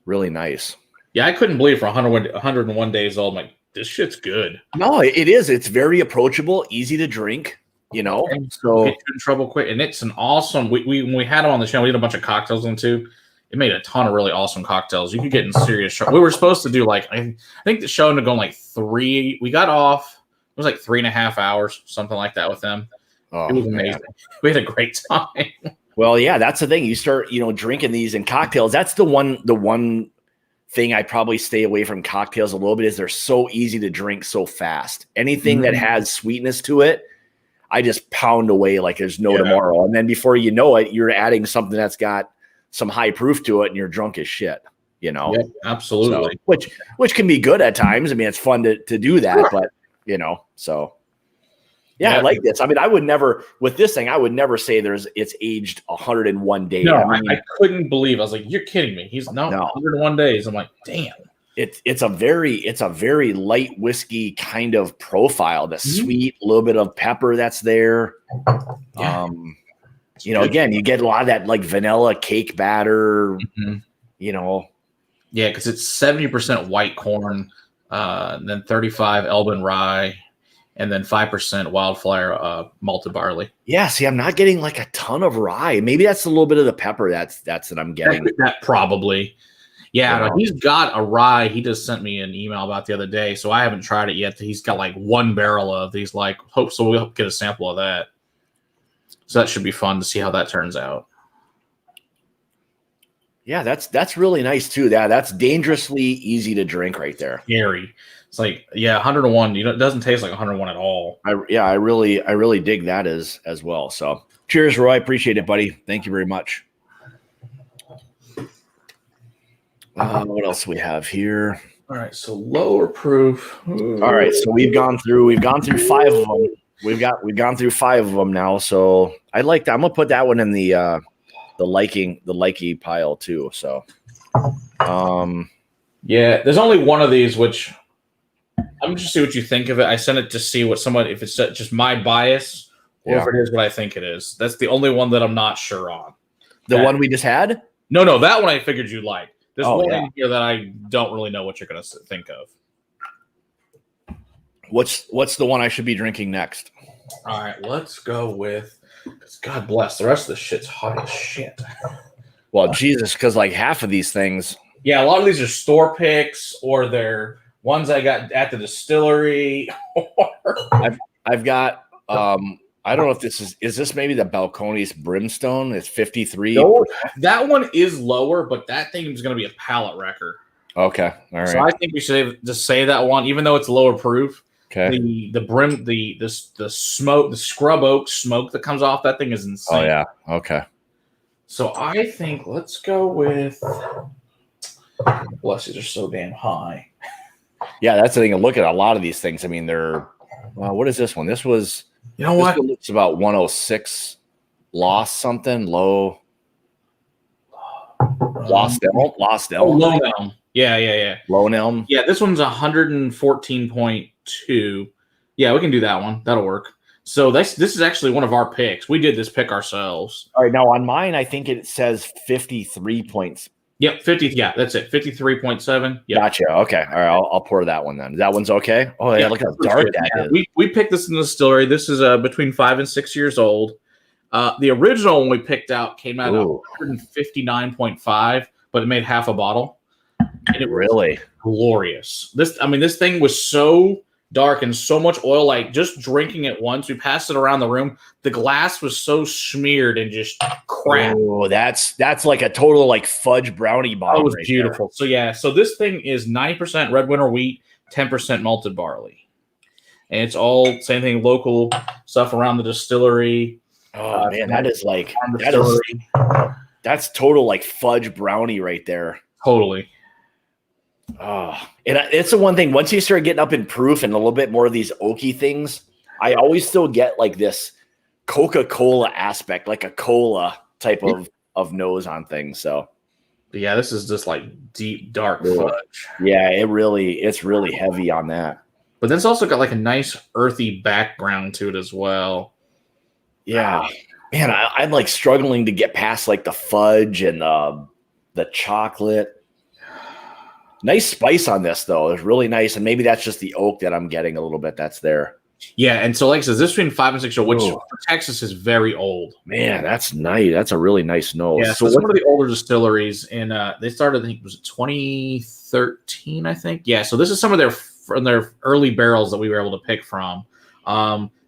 S1: really nice.
S2: Yeah, I couldn't believe for 101 days old. I'm like, this shit's good.
S1: No, it is. It's very approachable, easy to drink. So
S2: get you in trouble quick, and it's an awesome. We when we had him on the channel, we did a bunch of cocktails in too. It made a ton of really awesome cocktails. You could get in serious trouble. We were supposed to do I think the show ended up going like 3. We got off. It was like 3.5 hours, something like that with them.
S1: Oh,
S2: it was amazing. Man. We had a great time.
S1: Well, yeah, that's the thing. You start, drinking these in cocktails. That's the one thing I probably stay away from cocktails a little bit is they're so easy to drink so fast. Anything that has sweetness to it, I just pound away like there's no tomorrow. And then before you know it, you're adding something that's got some high proof to it and you're drunk as shit,
S2: Yeah, absolutely.
S1: So, which can be good at times. I mean, it's fun to do that, but so yeah, I like this. I mean, I would never with this thing, I would never say it's aged 101 days.
S2: No, I couldn't believe. I was like, you're kidding me. He's no 101 days. I'm like, damn.
S1: It's a very light whiskey kind of profile. The sweet, little bit of pepper that's there. Yeah. Again, you get a lot of that like vanilla cake batter.
S2: Yeah, because it's 70% white corn, then 35 Elbin rye, and then 5% wildflower malted barley.
S1: Yeah, see, I'm not getting like a ton of rye. Maybe that's a little bit of the pepper that's that I'm getting.
S2: That probably. Yeah, he's got a rye. He just sent me an email about the other day, so I haven't tried it yet. He's got like 1 barrel of these. So we'll get a sample of that. So that should be fun to see how that turns out.
S1: Yeah, that's really nice too. That's dangerously easy to drink right there.
S2: Scary. It's like 101. It doesn't taste like 101 at all.
S1: I really dig that as well. So cheers, Roy. Appreciate it, buddy. Thank you very much. What else we have here?
S2: All right, so lower proof.
S1: Ooh. All right, so we've gone through 5 of them. We've gone through 5 of them now. So I like that. I'm gonna put that one in the likey pile too. So
S2: yeah, there's only one of these which I'm just see what you think of it. I sent it to see if it's just my bias or if it is what I think it is. That's the only one that I'm not sure on.
S1: The one we just had?
S2: No, that one I figured you'd like. There's one in here that I don't really know what you're going to think of.
S1: What's the one I should be drinking next?
S2: All right, let's go with. God bless. The rest of the shit's hot as shit.
S1: Well, Jesus, because like half of these things.
S2: Yeah, a lot of these are store picks or they're ones I got at the distillery.
S1: I've got. I don't know if this is this maybe the Balcones Brimstone? It's 53.
S2: No, that one is lower, but that thing is going to be a palate wrecker.
S1: Okay. All right.
S2: So I think we should just say that one, even though it's lower proof.
S1: Okay.
S2: The smoke, the scrub oak smoke that comes off that thing is insane.
S1: Oh yeah. Okay.
S2: So I think let's go with. Bless these are so damn high.
S1: Yeah, that's the thing. Look at a lot of these things. I mean, they're. What is this one? This was.
S2: You know what?
S1: It's about 106. Lost something low. Lost elm.
S2: Low elm. Yeah.
S1: Low elm.
S2: Yeah, this one's 114.2. Yeah, we can do that one. That'll work. So this is actually one of our picks. We did this pick ourselves.
S1: All right, now on mine, I think it says 53 points.
S2: Yep, 50. Yeah, that's it. 53.7. Yep.
S1: Gotcha. Okay. All right, I'll pour that one then. That one's okay. Oh yeah, look how dark that is.
S2: We picked this in the distillery. This is between 5 and 6 years old. The original one we picked out came out at 159.5, but it made half a bottle. And it
S1: really
S2: glorious. This thing was so dark and so much oil. Like just drinking it once, we passed it around the room. The glass was so smeared and just crap.
S1: Oh, that's like a total like fudge brownie bottle.
S2: That was beautiful. There. So yeah, so this thing is 9% red winter wheat, 10% malted barley, and it's all same thing, local stuff around the distillery.
S1: Oh man, that's total like fudge brownie right there.
S2: Totally.
S1: Oh, and it's the one thing. Once you start getting up in proof and a little bit more of these oaky things, I always still get like this Coca-Cola aspect, like a cola type of nose on things. So,
S2: yeah, this is just like deep dark fudge.
S1: Yeah, it's really heavy on that.
S2: But then it's also got like a nice earthy background to it as well.
S1: Yeah, man, I'm like struggling to get past like the fudge and the chocolate. Nice spice on this, though. It's really nice. And maybe that's just the oak that I'm getting a little bit that's there.
S2: Yeah. And so, like I said, this is between 5 and 6 years old, which for Texas is very old.
S1: Man, that's nice. That's a really nice nose.
S2: Yeah. So it's one of the older distilleries. And they started, I think, was it 2013, I think? Yeah. So this is some of their early barrels that we were able to pick from.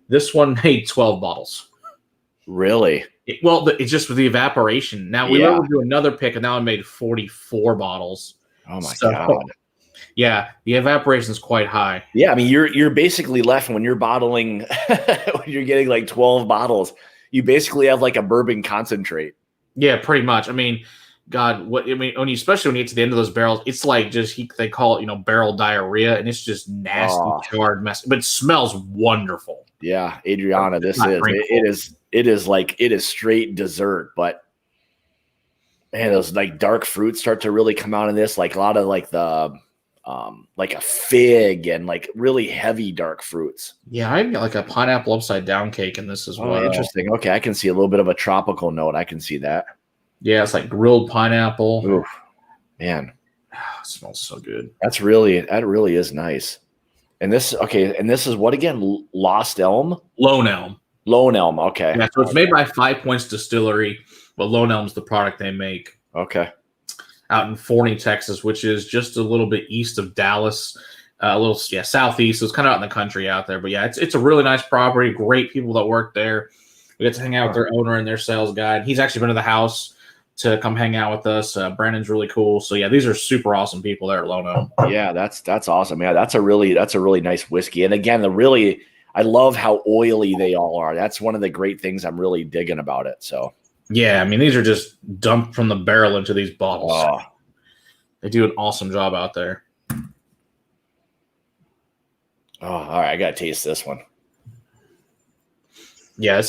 S2: This one made 12 bottles.
S1: Really?
S2: It's just with the evaporation. Now, we were able to do another pick, and now I made 44 bottles.
S1: Oh my God.
S2: Yeah, the evaporation is quite high.
S1: Yeah, I mean you're basically left when you're bottling when you're getting like 12 bottles, you basically have like a bourbon concentrate.
S2: Yeah, pretty much. I mean, God, especially when you get to the end of those barrels, it's like they call it, barrel diarrhea, and it's just nasty, charred mess. But it smells wonderful.
S1: Yeah, Adriana, it is straight dessert, but man, those like dark fruits start to really come out in this, like a lot of like the like a fig and like really heavy dark fruits.
S2: Yeah, I got like a pineapple upside down cake in this as well.
S1: Interesting. Okay, I can see a little bit of a tropical note. I can see that.
S2: Yeah, it's like grilled pineapple.
S1: Oof, man,
S2: it smells so good.
S1: That really is nice. And this is what again? Lost Elm?
S2: Lone Elm.
S1: Lone Elm. Okay.
S2: Yeah, so it's made by 5 Points Distillery. But Lone Elm's the product they make.
S1: Okay.
S2: Out in Forney, Texas, which is just a little bit east of Dallas, southeast. So it's kind of out in the country out there. But yeah, it's a really nice property. Great people that work there. We get to hang out with their owner and their sales guy. And he's actually been to the house to come hang out with us. Brandon's really cool. So yeah, these are super awesome people there at Lone Elm.
S1: Yeah, that's awesome. Yeah, that's a really nice whiskey. And again, I love how oily they all are. That's one of the great things I'm really digging about it. So.
S2: Yeah, I mean, these are just dumped from the barrel into these bottles.
S1: Oh.
S2: They do an awesome job out there.
S1: Oh, all right. I got to taste this one.
S2: Yeah, it's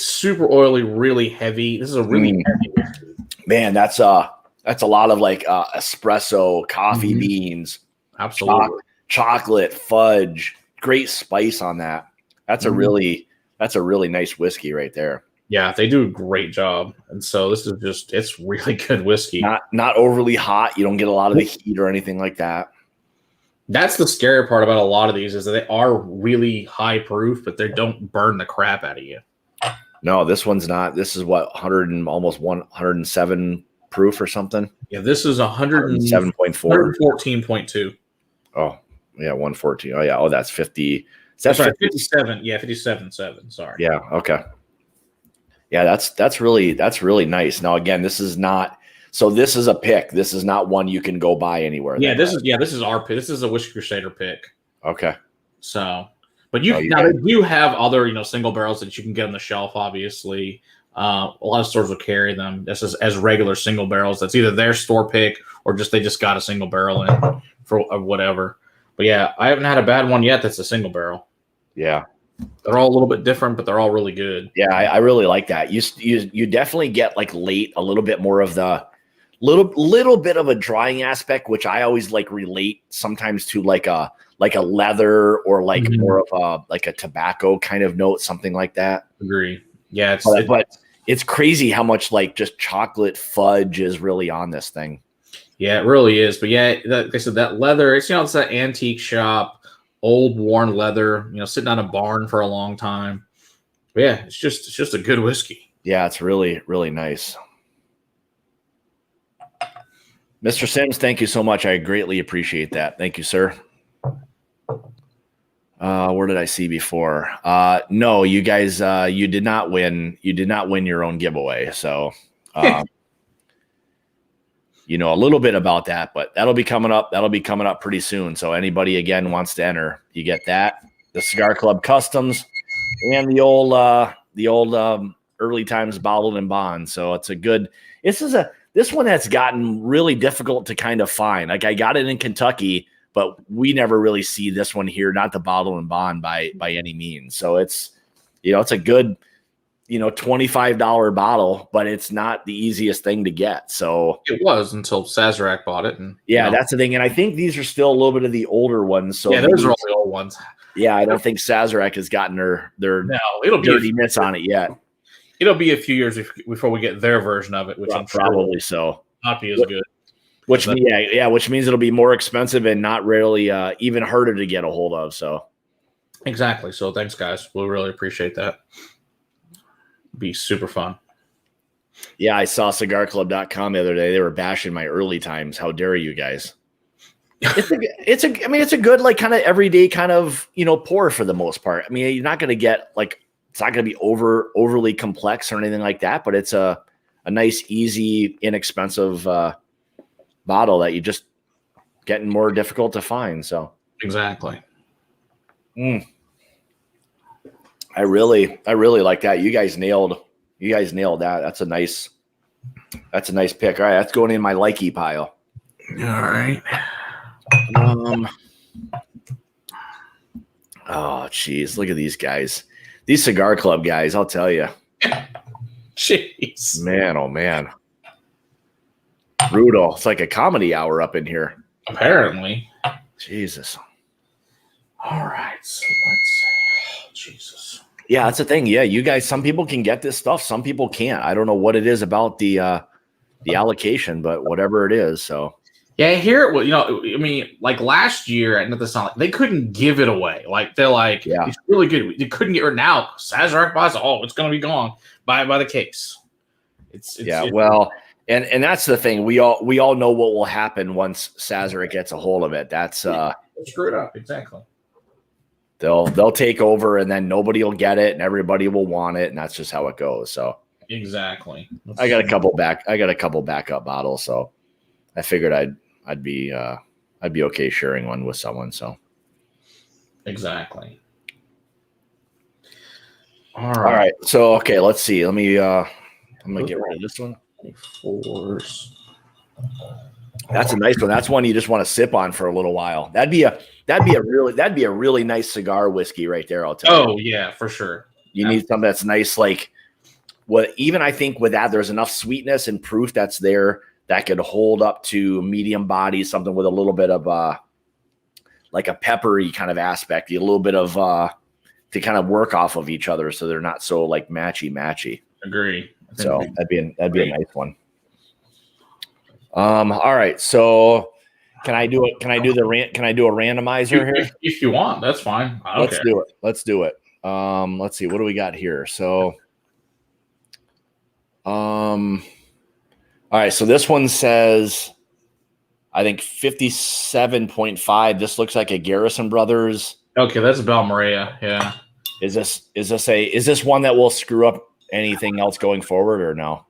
S2: super oily, really heavy. This is a really heavy whiskey.
S1: Man, that's a lot of like espresso, coffee beans.
S2: Absolutely.
S1: Chocolate, fudge, great spice on that. That's a really nice whiskey right there.
S2: Yeah, they do a great job. And so this is it's really good whiskey.
S1: Not overly hot. You don't get a lot of the heat or anything like that.
S2: That's the scary part about a lot of these is that they are really high proof, but they don't burn the crap out of you.
S1: No, this one's not. This is what 107 proof or something.
S2: Yeah, this is
S1: 107.4.
S2: 114.2.
S1: Oh, yeah, 114. Oh yeah. Oh, that's 50.
S2: That's right, 57. Yeah, 57.7. Sorry.
S1: Yeah. Okay. Yeah, that's really nice. Now again, this is not So this is a pick. This is not one you can go buy anywhere.
S2: Yeah, this is our pick. This is a Whiskey Crusader pick.
S1: Okay.
S2: So, but they do have other, single barrels that you can get on the shelf, obviously. A lot of stores will carry them just as regular single barrels. That's either their store pick or they just got a single barrel in for whatever. But yeah, I haven't had a bad one yet that's a single barrel.
S1: Yeah.
S2: They're all a little bit different, but they're all really good.
S1: Yeah, I really like that. You definitely get like late a little bit more of the little bit of a drying aspect, which I always like relate sometimes to like a leather or like more of a tobacco kind of note, something like that.
S2: Agree. Yeah,
S1: but it's crazy how much like just chocolate fudge is really on this thing.
S2: Yeah, it really is. But yeah, like I said, that leather, it's it's that antique shop, old worn leather, sitting on a barn for a long time. But yeah, it's just a good whiskey.
S1: Yeah, it's really, really nice. Mr. Sims, thank you so much. I greatly appreciate that. Thank you, sir. Where did I see before? No, you guys, you did not win. You did not win your own giveaway. So, a little bit about that, but that'll be coming up. That'll be coming up pretty soon. So anybody again wants to enter, you get that. The Cigar Club Customs and the old early times bottled and bond. So it's a good. This one has gotten really difficult to kind of find. Like I got it in Kentucky, but we never really see this one here, not the bottle and bond by any means. So it's a good, $25 bottle, but it's not the easiest thing to get. So
S2: it was until Sazerac bought it. And
S1: that's the thing. And I think these are still a little bit of the older ones. So
S2: yeah, those are all the old ones.
S1: Yeah, I don't think Sazerac has gotten their dirty mitts on it yet.
S2: It'll be a few years before we get their version of it, which I'm sure
S1: probably so
S2: not be as good.
S1: Which means it'll be more expensive and not really even harder to get a hold of. So
S2: exactly. So thanks, guys. We'll really appreciate that. Be super fun.
S1: Yeah, I saw cigarclub.com the other day. They were bashing my early times. How dare you guys? It's a good like kind of everyday kind of pour for the most part. I mean, you're not going to get like it's not going to be overly complex or anything like that, but it's a nice, easy, inexpensive bottle that you just getting more difficult to find. So
S2: exactly.
S1: I really like that. You guys nailed that. That's a nice pick. All right, that's going in my likey pile.
S2: All right.
S1: Oh geez, look at these guys. These Cigar Club guys, I'll tell you.
S2: Jeez.
S1: Man, oh man. Brutal. It's like a comedy hour up in here.
S2: Apparently.
S1: Jesus.
S2: All right. So let's see. Oh, Jesus.
S1: Yeah, that's the thing. Yeah, you guys, some people can get this stuff. Some people can't. I don't know what it is about the allocation, but whatever it is. So
S2: yeah, here, like last year at the Sonic, they couldn't give it away. Like they're like, it's really good. You couldn't get it now. Sazerac buys it. Oh, it's going to be gone by the case.
S1: Well, and that's the thing. We all know what will happen once Sazerac gets a hold of it. That's
S2: screw it up. Exactly.
S1: They'll take over, and then nobody will get it, and everybody will want it, and that's just how it goes. So
S2: exactly.
S1: I got a couple backup bottles, so I figured I'd be okay sharing one with someone. So
S2: exactly.
S1: All right. So okay, let's see. I'm gonna get rid of this one. That's a nice one. That's one you just want to sip on for a little while. That'd be a really nice cigar whiskey right there. I'll tell you.
S2: Oh yeah, for sure.
S1: You need something that's nice, like even I think with that, there's enough sweetness and proof that's there that could hold up to medium body, something with a little bit of like a peppery kind of aspect, a little bit of to kind of work off of each other, so they're not so like matchy.
S2: Agree.
S1: So that'd be a nice one. All right. So can I do a randomizer here?
S2: If you want, that's fine.
S1: Let's do it. Let's see. What do we got here? So, all right. So this one says, I think 57.5. This looks like a Garrison Brothers.
S2: Okay, that's Balmorea. Yeah.
S1: Is this one that will screw up anything else going forward or no?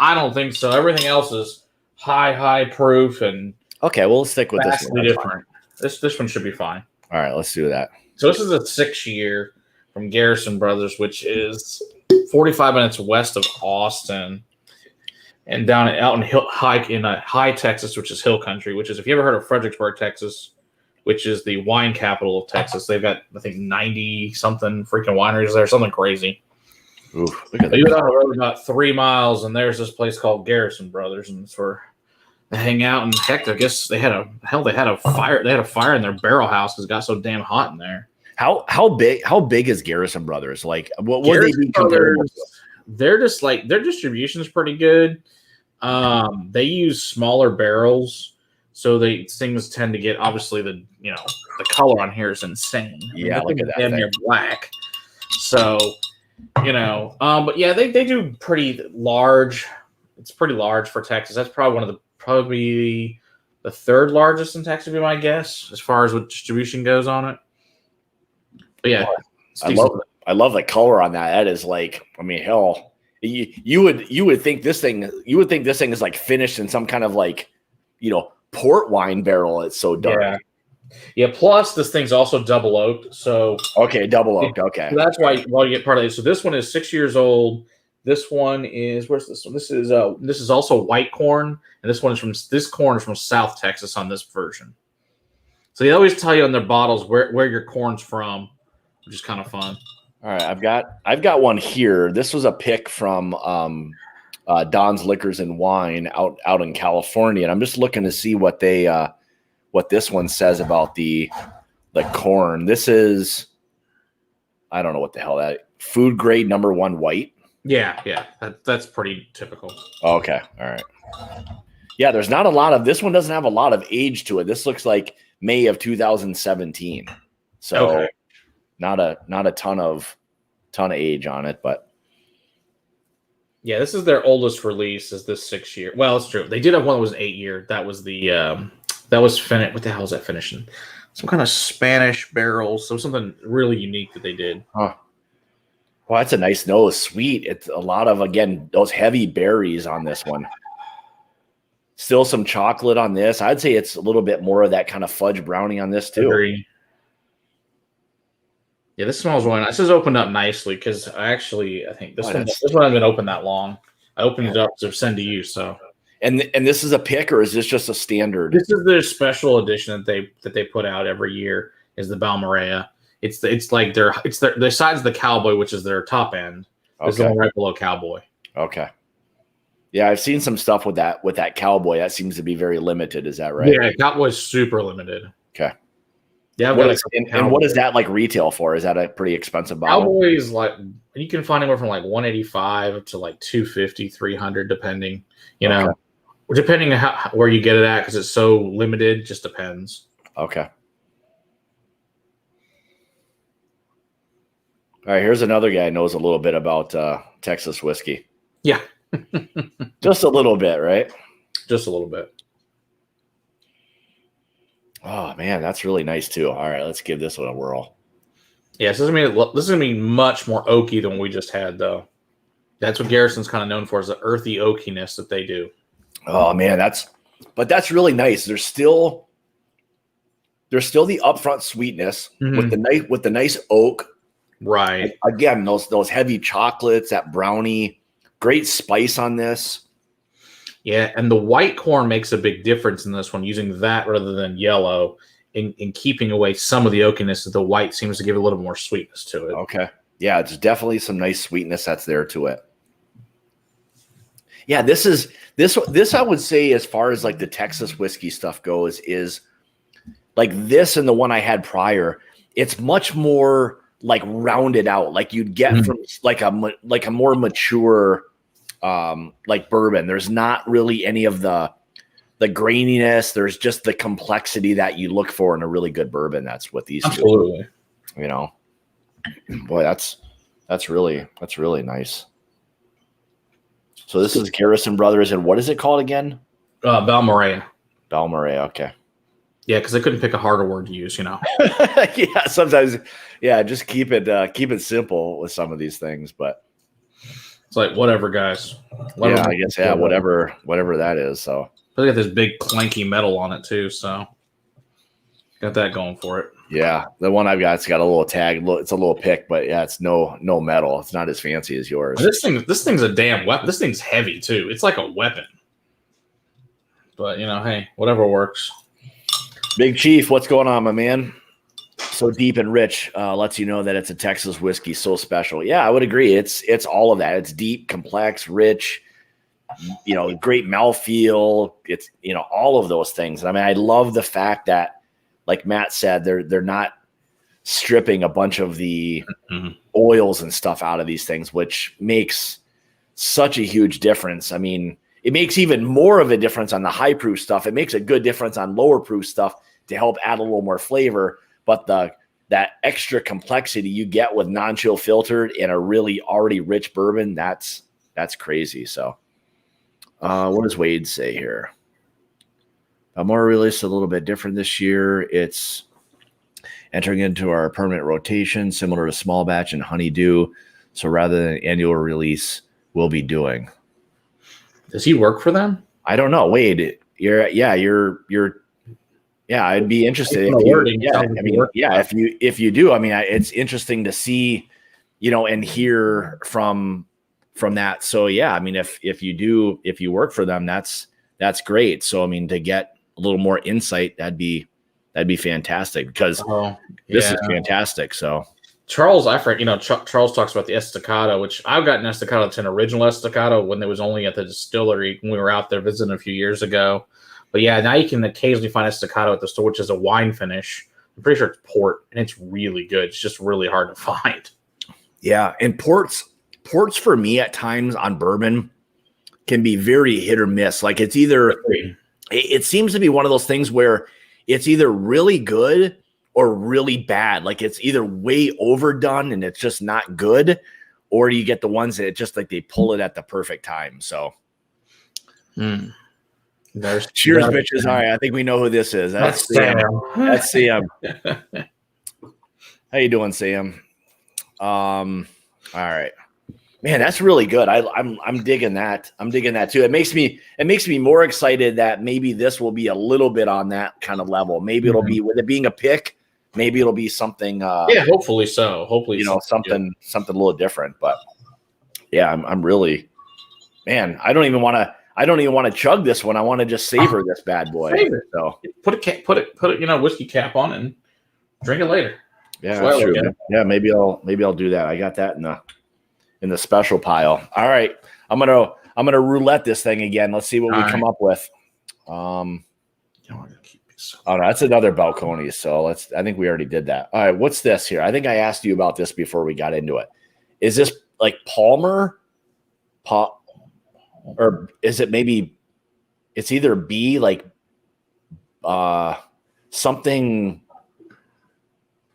S2: I don't think so. Everything else is high proof and
S1: Okay, well, let's stick with this one.
S2: vastly different. This one should be fine.
S1: All right, let's do that.
S2: So this is a 6-year from Garrison Brothers, which is 45 minutes west of Austin, and out in high Texas, which is hill country. Which is, if you ever heard of Fredericksburg, Texas, which is the wine capital of Texas, they've got, I think, 90 something freaking wineries there, something crazy.
S1: Oof, look at that.
S2: You get on the road about 3 miles, and there's this place called Garrison Brothers, and it's where they hang out. And heck, I guess they had a fire. They had a fire in their barrel house because it got so damn hot in there.
S1: How big is Garrison Brothers? Like, what would they be compared to?
S2: They're just like, their distribution is pretty good. They use smaller barrels, so things tend to get, obviously, the color on here is insane.
S1: Yeah, look at that.
S2: Damn near black. So, but yeah, they do pretty large. It's pretty large for Texas. That's probably the third largest in Texas, would be my guess, as far as what distribution goes on it. But yeah,
S1: I love the color on that. That is like, I mean, hell, you would think this thing is like finished in some kind of like, port wine barrel. It's so dark.
S2: Yeah. Plus, this thing's also double oaked. So
S1: okay, double oaked. Okay,
S2: so that's why you get part of it. So this one is 6 years old. This one is, where's this one? This is also white corn, and this corn is from South Texas on this version. So they always tell you on their bottles where your corn's from, which is kind of fun.
S1: All right, I've got one here. This was a pick from Don's Liquors and Wine out in California, and I'm just looking to see what this one says about the corn. This is, I don't know what the hell that, food grade #1 white.
S2: Yeah, that's pretty typical.
S1: Okay, all right. Yeah, there's not a lot of, this one doesn't have a lot of age to it. This looks like May of 2017. So okay. Not a ton of age on it, but
S2: yeah, this is their oldest release, is this 6 year. Well, it's true. They did have one that was 8 year. That was finished. What the hell is that finishing? Some kind of Spanish barrels. So something really unique that they did.
S1: Huh. Well, that's a nice nose. Sweet. It's a lot of, again, those heavy berries on this one. Still some chocolate on this. I'd say it's a little bit more of that kind of fudge brownie on this too.
S2: Agree. Yeah, this smells really nice. This is opened up nicely because I think this one hasn't been open that long. I opened it up to send to you. So,
S1: and this is a pick, or is this just a standard?
S2: This is their special edition that they put out every year. Is the Balmorea. It's like their besides the Cowboy, which is their top end. This is the one right below Cowboy.
S1: Okay. Yeah, I've seen some stuff with that Cowboy. That seems to be very limited. Is that right?
S2: Yeah, Cowboy's super limited.
S1: Okay.
S2: Yeah,
S1: and what is that like retail for? Is that a pretty expensive bottle?
S2: Cowboy's like, you can find anywhere from like $185 to like $250, $300, depending. Depending on where you get it at, because it's so limited. Just depends.
S1: Okay. All right, here's another guy who knows a little bit about Texas whiskey.
S2: Yeah.
S1: Just a little bit, right?
S2: Just a little bit.
S1: Oh, man, that's really nice, too. All right, let's give this one a whirl.
S2: Yeah, so this is going to be much more oaky than what we just had, though. That's what Garrison's kind of known for, is the earthy oakiness that they do.
S1: Oh, man, that's really nice. There's still the upfront sweetness with the nice oak.
S2: Right.
S1: Again, those heavy chocolates, that brownie, great spice on this.
S2: Yeah, and the white corn makes a big difference in this one, using that rather than yellow, in keeping away some of the oakiness that the white seems to give a little more sweetness to it.
S1: Okay. Yeah, it's definitely some nice sweetness that's there to it. Yeah, this I would say, as far as like the Texas whiskey stuff goes, is like this and the one I had prior, it's much more like rounded out, like you'd get from like a more mature like bourbon. There's not really any of the graininess. There's just the complexity that you look for in a really good bourbon. That's what these
S2: absolutely
S1: do. Boy, that's really nice. So this is Garrison Brothers, and what is it called again?
S2: Balmorea.
S1: Okay.
S2: Yeah, because I couldn't pick a harder word to use,
S1: Yeah, sometimes, just keep it simple with some of these things. But
S2: It's like, whatever, guys.
S1: Yeah, I guess, yeah, whatever that is. So
S2: I got this big clanky metal on it too, so got that going for it.
S1: Yeah, the one I've got, it's got a little tag. It's a little pick, but yeah, it's no metal. It's not as fancy as yours.
S2: This thing's a damn weapon. This thing's heavy too. It's like a weapon. But hey, whatever works.
S1: Big Chief, what's going on, my man? So deep and rich lets you know that it's a Texas whiskey, so special. Yeah, I would agree. It's all of that. It's deep, complex, rich. Great mouthfeel. It's all of those things. I mean, I love the fact that, like Matt said, they're not stripping a bunch of the oils and stuff out of these things, which makes such a huge difference. I mean, it makes even more of a difference on the high proof stuff. It makes a good difference on lower proof stuff to help add a little more flavor. But that extra complexity you get with non-chill filtered in a really already rich bourbon, that's crazy. So what does Wade say here? More release a little bit different this year. It's entering into our permanent rotation, similar to small batch and Honeydew. So rather than annual release, we'll be doing.
S2: Does he work for them?
S1: I don't know. Wade, I'd be interested. If you do, I mean, it's interesting to see, and hear from that. So yeah, I mean, if you work for them, that's great. So I mean, to get a little more insight, that'd be fantastic, because this is fantastic. So
S2: Charles Charles talks about the Estacada, which I've gotten Estacada. It's an original Estacada when it was only at the distillery when we were out there visiting a few years ago. But yeah, now you can occasionally find Estacada at the store, which is a wine finish. I'm pretty sure it's port, and it's really good. It's just really hard to find.
S1: Yeah, and ports for me at times on bourbon can be very hit or miss. Like it's either it seems to be one of those things where it's either really good or really bad. Like it's either way overdone and it's just not good, or you get the ones that just like they pull it at the perfect time. So cheers, bitches. All right, I think we know who this is. That's Sam. That's Sam. How you doing, Sam? All right. Man, that's really good. I'm digging that. I'm digging that too. It makes me more excited that maybe this will be a little bit on that kind of level. Maybe it'll be, with it being a pick, maybe it'll be something
S2: hopefully so. Hopefully
S1: something a little different. But yeah, I'm really, man, I don't even want to chug this one. I want to just savor this bad boy. So
S2: put it, whiskey cap on and drink it later.
S1: Yeah, that's true. Yeah, maybe I'll do that. I got that in the special pile. All right. I'm gonna roulette this thing again. Let's see what we come up with. Oh no, that's another Balcones. So I think we already did that. All right, what's this here? I think I asked you about this before we got into it. Is this like Palmer? Or is it maybe it's either B, like something?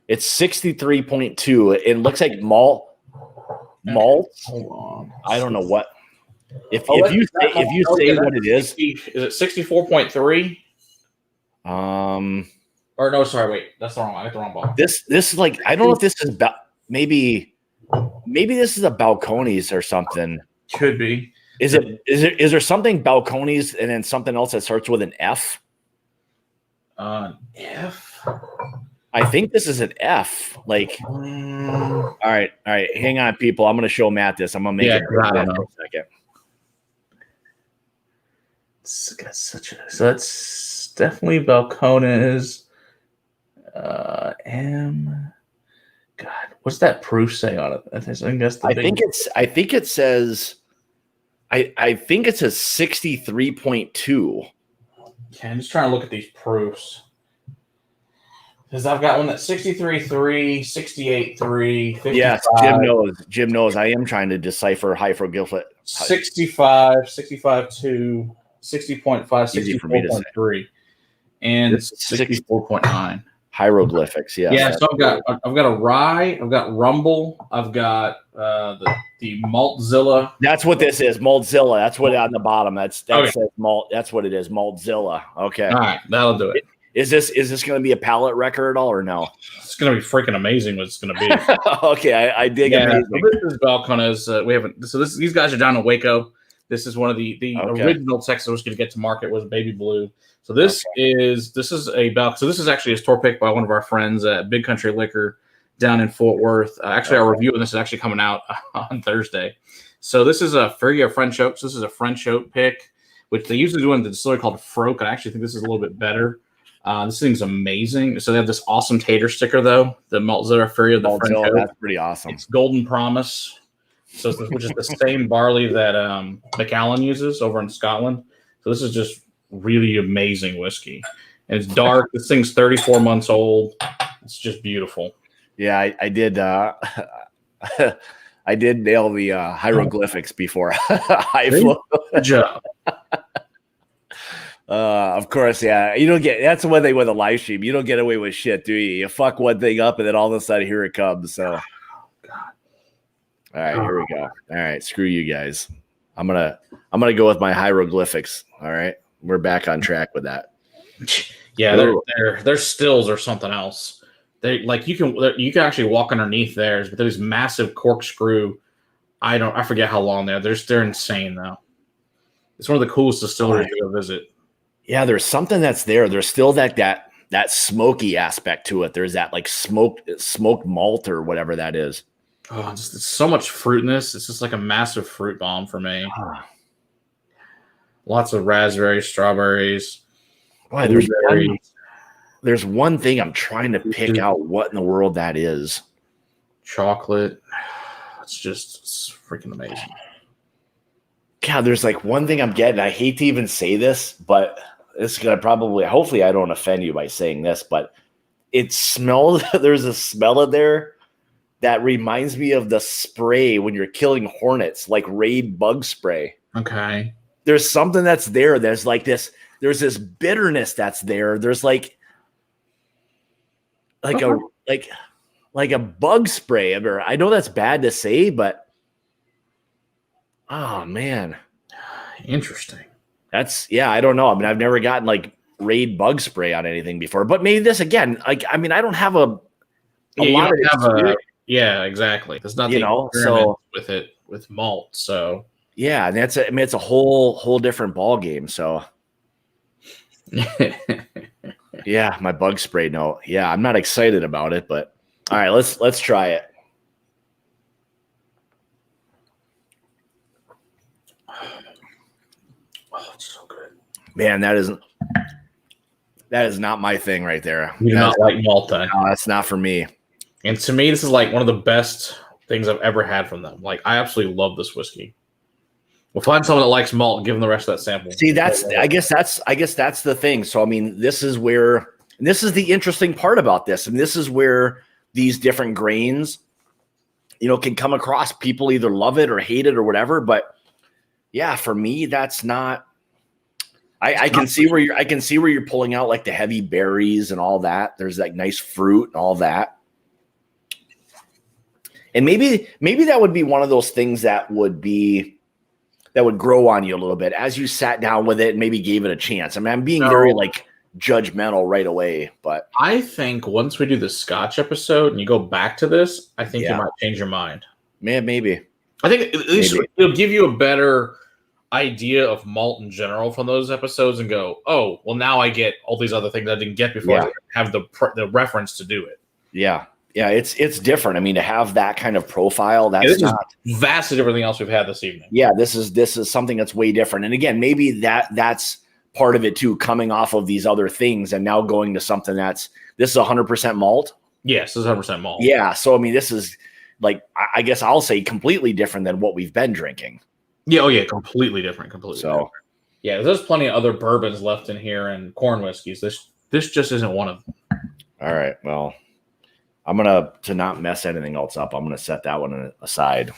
S1: It's 63.2. It looks like malt. Hold on. I don't know what. If you say what it is
S2: it 64.3? Or no, sorry, wait, that's the wrong one. I got the wrong bottle.
S1: This is like, I don't know if this is maybe this is a Balcones or something.
S2: Could be.
S1: Is there something Balcones and then something else that starts with an F?
S2: F.
S1: I think this is an F. Like, all right. Hang on, people. I'm going to show Matt this. I'm going to make it for a second.
S2: It's got so that's definitely Balcones. God, what's that proof say on it? I think
S1: it says 63.2.
S2: Okay, I'm just trying to look at these proofs. Because I've got one that's 63.3, 68.3, 55.
S1: Yes, Jim knows. I am trying to decipher hieroglyphic.
S2: 65, 65.2, 60.5, 64.3, and 64.9.
S1: Hieroglyphics, yeah.
S2: Yeah, so I've got a rye, I've got rumble, I've got the Maltzilla.
S1: That's what this is, Maltzilla. That's what on the bottom. That says malt. That's what it is, Maltzilla. Okay.
S2: All right, that'll do it.
S1: Is this going to be a palate wrecker at all or no?
S2: It's going to be freaking amazing what it's going to be.
S1: Okay, I dig amazing.
S2: So this is Balcones. We haven't. So these guys are down in Waco. This is one of the original Texas whiskey to get to market was Baby Blue. So this is a Balcones. So this is actually a store pick by one of our friends at Big Country Liquor down in Fort Worth. Actually, our review of this is actually coming out on Thursday. So this is a French oak. So this is a French oak pick, which they usually do in the distillery called Froke. I actually think this is a little bit better. This thing's amazing. So they have this awesome tater sticker, though. The Maltzera Fury of the French oak.
S1: That's pretty awesome.
S2: It's Golden Promise, which is the same barley that Macallan uses over in Scotland. So this is just really amazing whiskey. And it's dark. This thing's 34 months old. It's just beautiful.
S1: Yeah, I did. I did nail the hieroglyphics before.
S2: Good job.
S1: Of course, yeah. You don't get that's the one thing with a live stream. You don't get away with shit, do you? You fuck one thing up, and then all of a sudden, here it comes. So, all right, here we go. All right, screw you guys. I'm gonna go with my hieroglyphics. All right, we're back on track with that.
S2: Yeah, their stills or something else. They like you can actually walk underneath theirs, but there's massive corkscrew. I forget how long they're insane though. It's one of the coolest distilleries to go visit.
S1: Yeah, there's something that's there. There's still that smoky aspect to it. There's that like smoked malt or whatever that is.
S2: Oh, it's so much fruit in this. It's just like a massive fruit bomb for me. Lots of raspberries, strawberries.
S1: Boy, there's one thing I'm trying to pick out what in the world that is.
S2: Chocolate. It's freaking amazing.
S1: God, there's like one thing I'm getting. I hate to even say this, but it's going to hopefully I don't offend you by saying this, but it smells, there's a smell in there that reminds me of the spray when you're killing hornets, like Raid bug spray.
S2: Okay.
S1: There's something that's there. There's this bitterness that's there. There's like a bug spray. I know that's bad to say, but oh man.
S2: Interesting.
S1: I don't know. I mean, I've never gotten like Raid bug spray on anything before, but maybe this again, I don't have a lot of
S2: yeah, exactly. There's nothing with malt. So
S1: yeah, and it's a whole different ball game. So yeah, my bug spray note. Yeah, I'm not excited about it, but all right, let's try it.
S2: Oh, it's so good.
S1: Man, that is not my thing right there.
S2: You do not like malt, then?
S1: No, that's not for me.
S2: And to me, this is like one of the best things I've ever had from them. Like, I absolutely love this whiskey. We'll find someone that likes malt and give them the rest of that sample.
S1: See, I guess that's the thing. So, I mean, this is the interesting part about this. And this is where these different grains, can come across. People either love it or hate it or whatever. But yeah, for me, that's not, I can see where you're pulling out like the heavy berries and all that. There's like nice fruit and all that. And maybe that would be one of those things that would grow on you a little bit as you sat down with it and maybe gave it a chance. I mean, I'm being very like judgmental right away, but
S2: I think once we do the Scotch episode and you go back to this, I think you might change your mind.
S1: Man, maybe.
S2: I think at least it'll give you a better idea of malt in general from those episodes and go, oh, well, now I get all these other things I didn't get before. I have the reference to do it.
S1: Yeah. Yeah, it's different. I mean, to have that kind of profile, that's not
S2: vastly different than else we've had this evening.
S1: Yeah, this is something that's way different. And again, maybe that's part of it too, coming off of these other things and now going to something this is 100% malt.
S2: Yes, this is 100% malt.
S1: Yeah, so I mean, this is like, I guess I'll say completely different than what we've been drinking.
S2: Yeah, oh yeah, completely different.
S1: So
S2: yeah, there's plenty of other bourbons left in here and corn whiskeys. This just isn't one of them.
S1: All right, well, I'm to not mess anything else up, I'm gonna set that one aside.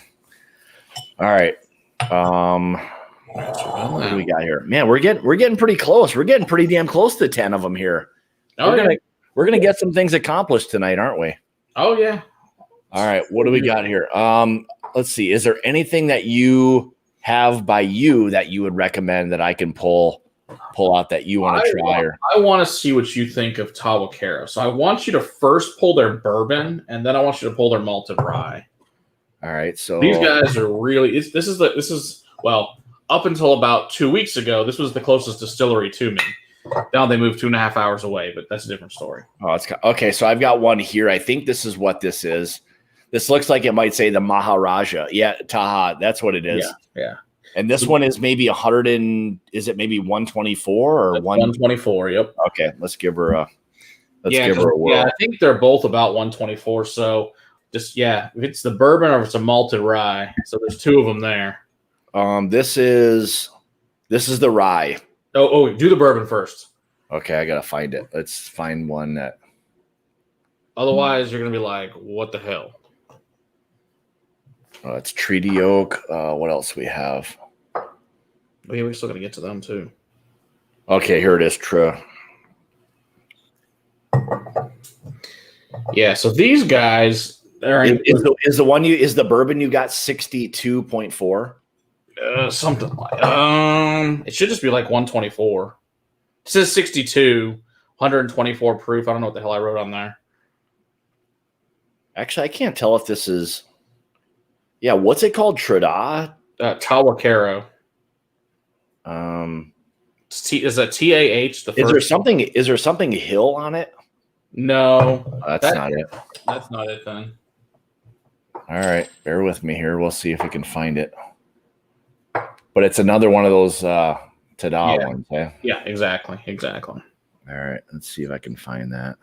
S1: All right. What do we got here? Man, we're getting pretty close. We're getting pretty damn close to 10 of them here. We're gonna get some things accomplished tonight, aren't we?
S2: Oh yeah.
S1: All right. What do we got here? Let's see. Is there anything that you have by you that you would recommend that I can pull pull out that you want to try?
S2: I want to see what you think of Tawakero. So I want you to first pull their bourbon, and then I want you to pull their malted rye.
S1: All right. So
S2: these guys are really. This is up until about 2 weeks ago, this was the closest distillery to me. Now they moved 2.5 hours away, but that's a different story.
S1: Oh, it's okay. So I've got one here. I think this is what this is. This looks like it might say the Maharaja. Yeah, Taha. That's what it is.
S2: Yeah.
S1: And this one is maybe 100 and is it maybe 124 or
S2: 124? Yep.
S1: Okay, let's give her a whirl.
S2: Yeah, I think they're both about 124. So just if it's the bourbon or if it's a malted rye. So there's two of them there.
S1: This is the rye.
S2: Oh, do the bourbon first.
S1: Okay, I gotta find it. Let's find one that.
S2: Otherwise, you're gonna be like, "What the hell?"
S1: It's Treaty Oak. What else we have?
S2: Oh, yeah, we're still gonna get to them too.
S1: Okay, here it is. True.
S2: Yeah. So these guys are
S1: is the bourbon you got 62.4?
S2: Something like it should just be like 124. It says 62, 124 proof. I don't know what the hell I wrote on there.
S1: Actually, I can't tell if this is. Yeah, what's it called? Tawakero.
S2: Is that TAH?
S1: Is there something Hill on it?
S2: No,
S1: that's not it.
S2: That's not it then.
S1: All right, bear with me here. We'll see if we can find it. But it's another one of those Tada ones, yeah?
S2: Yeah, exactly.
S1: All right, let's see if I can find that.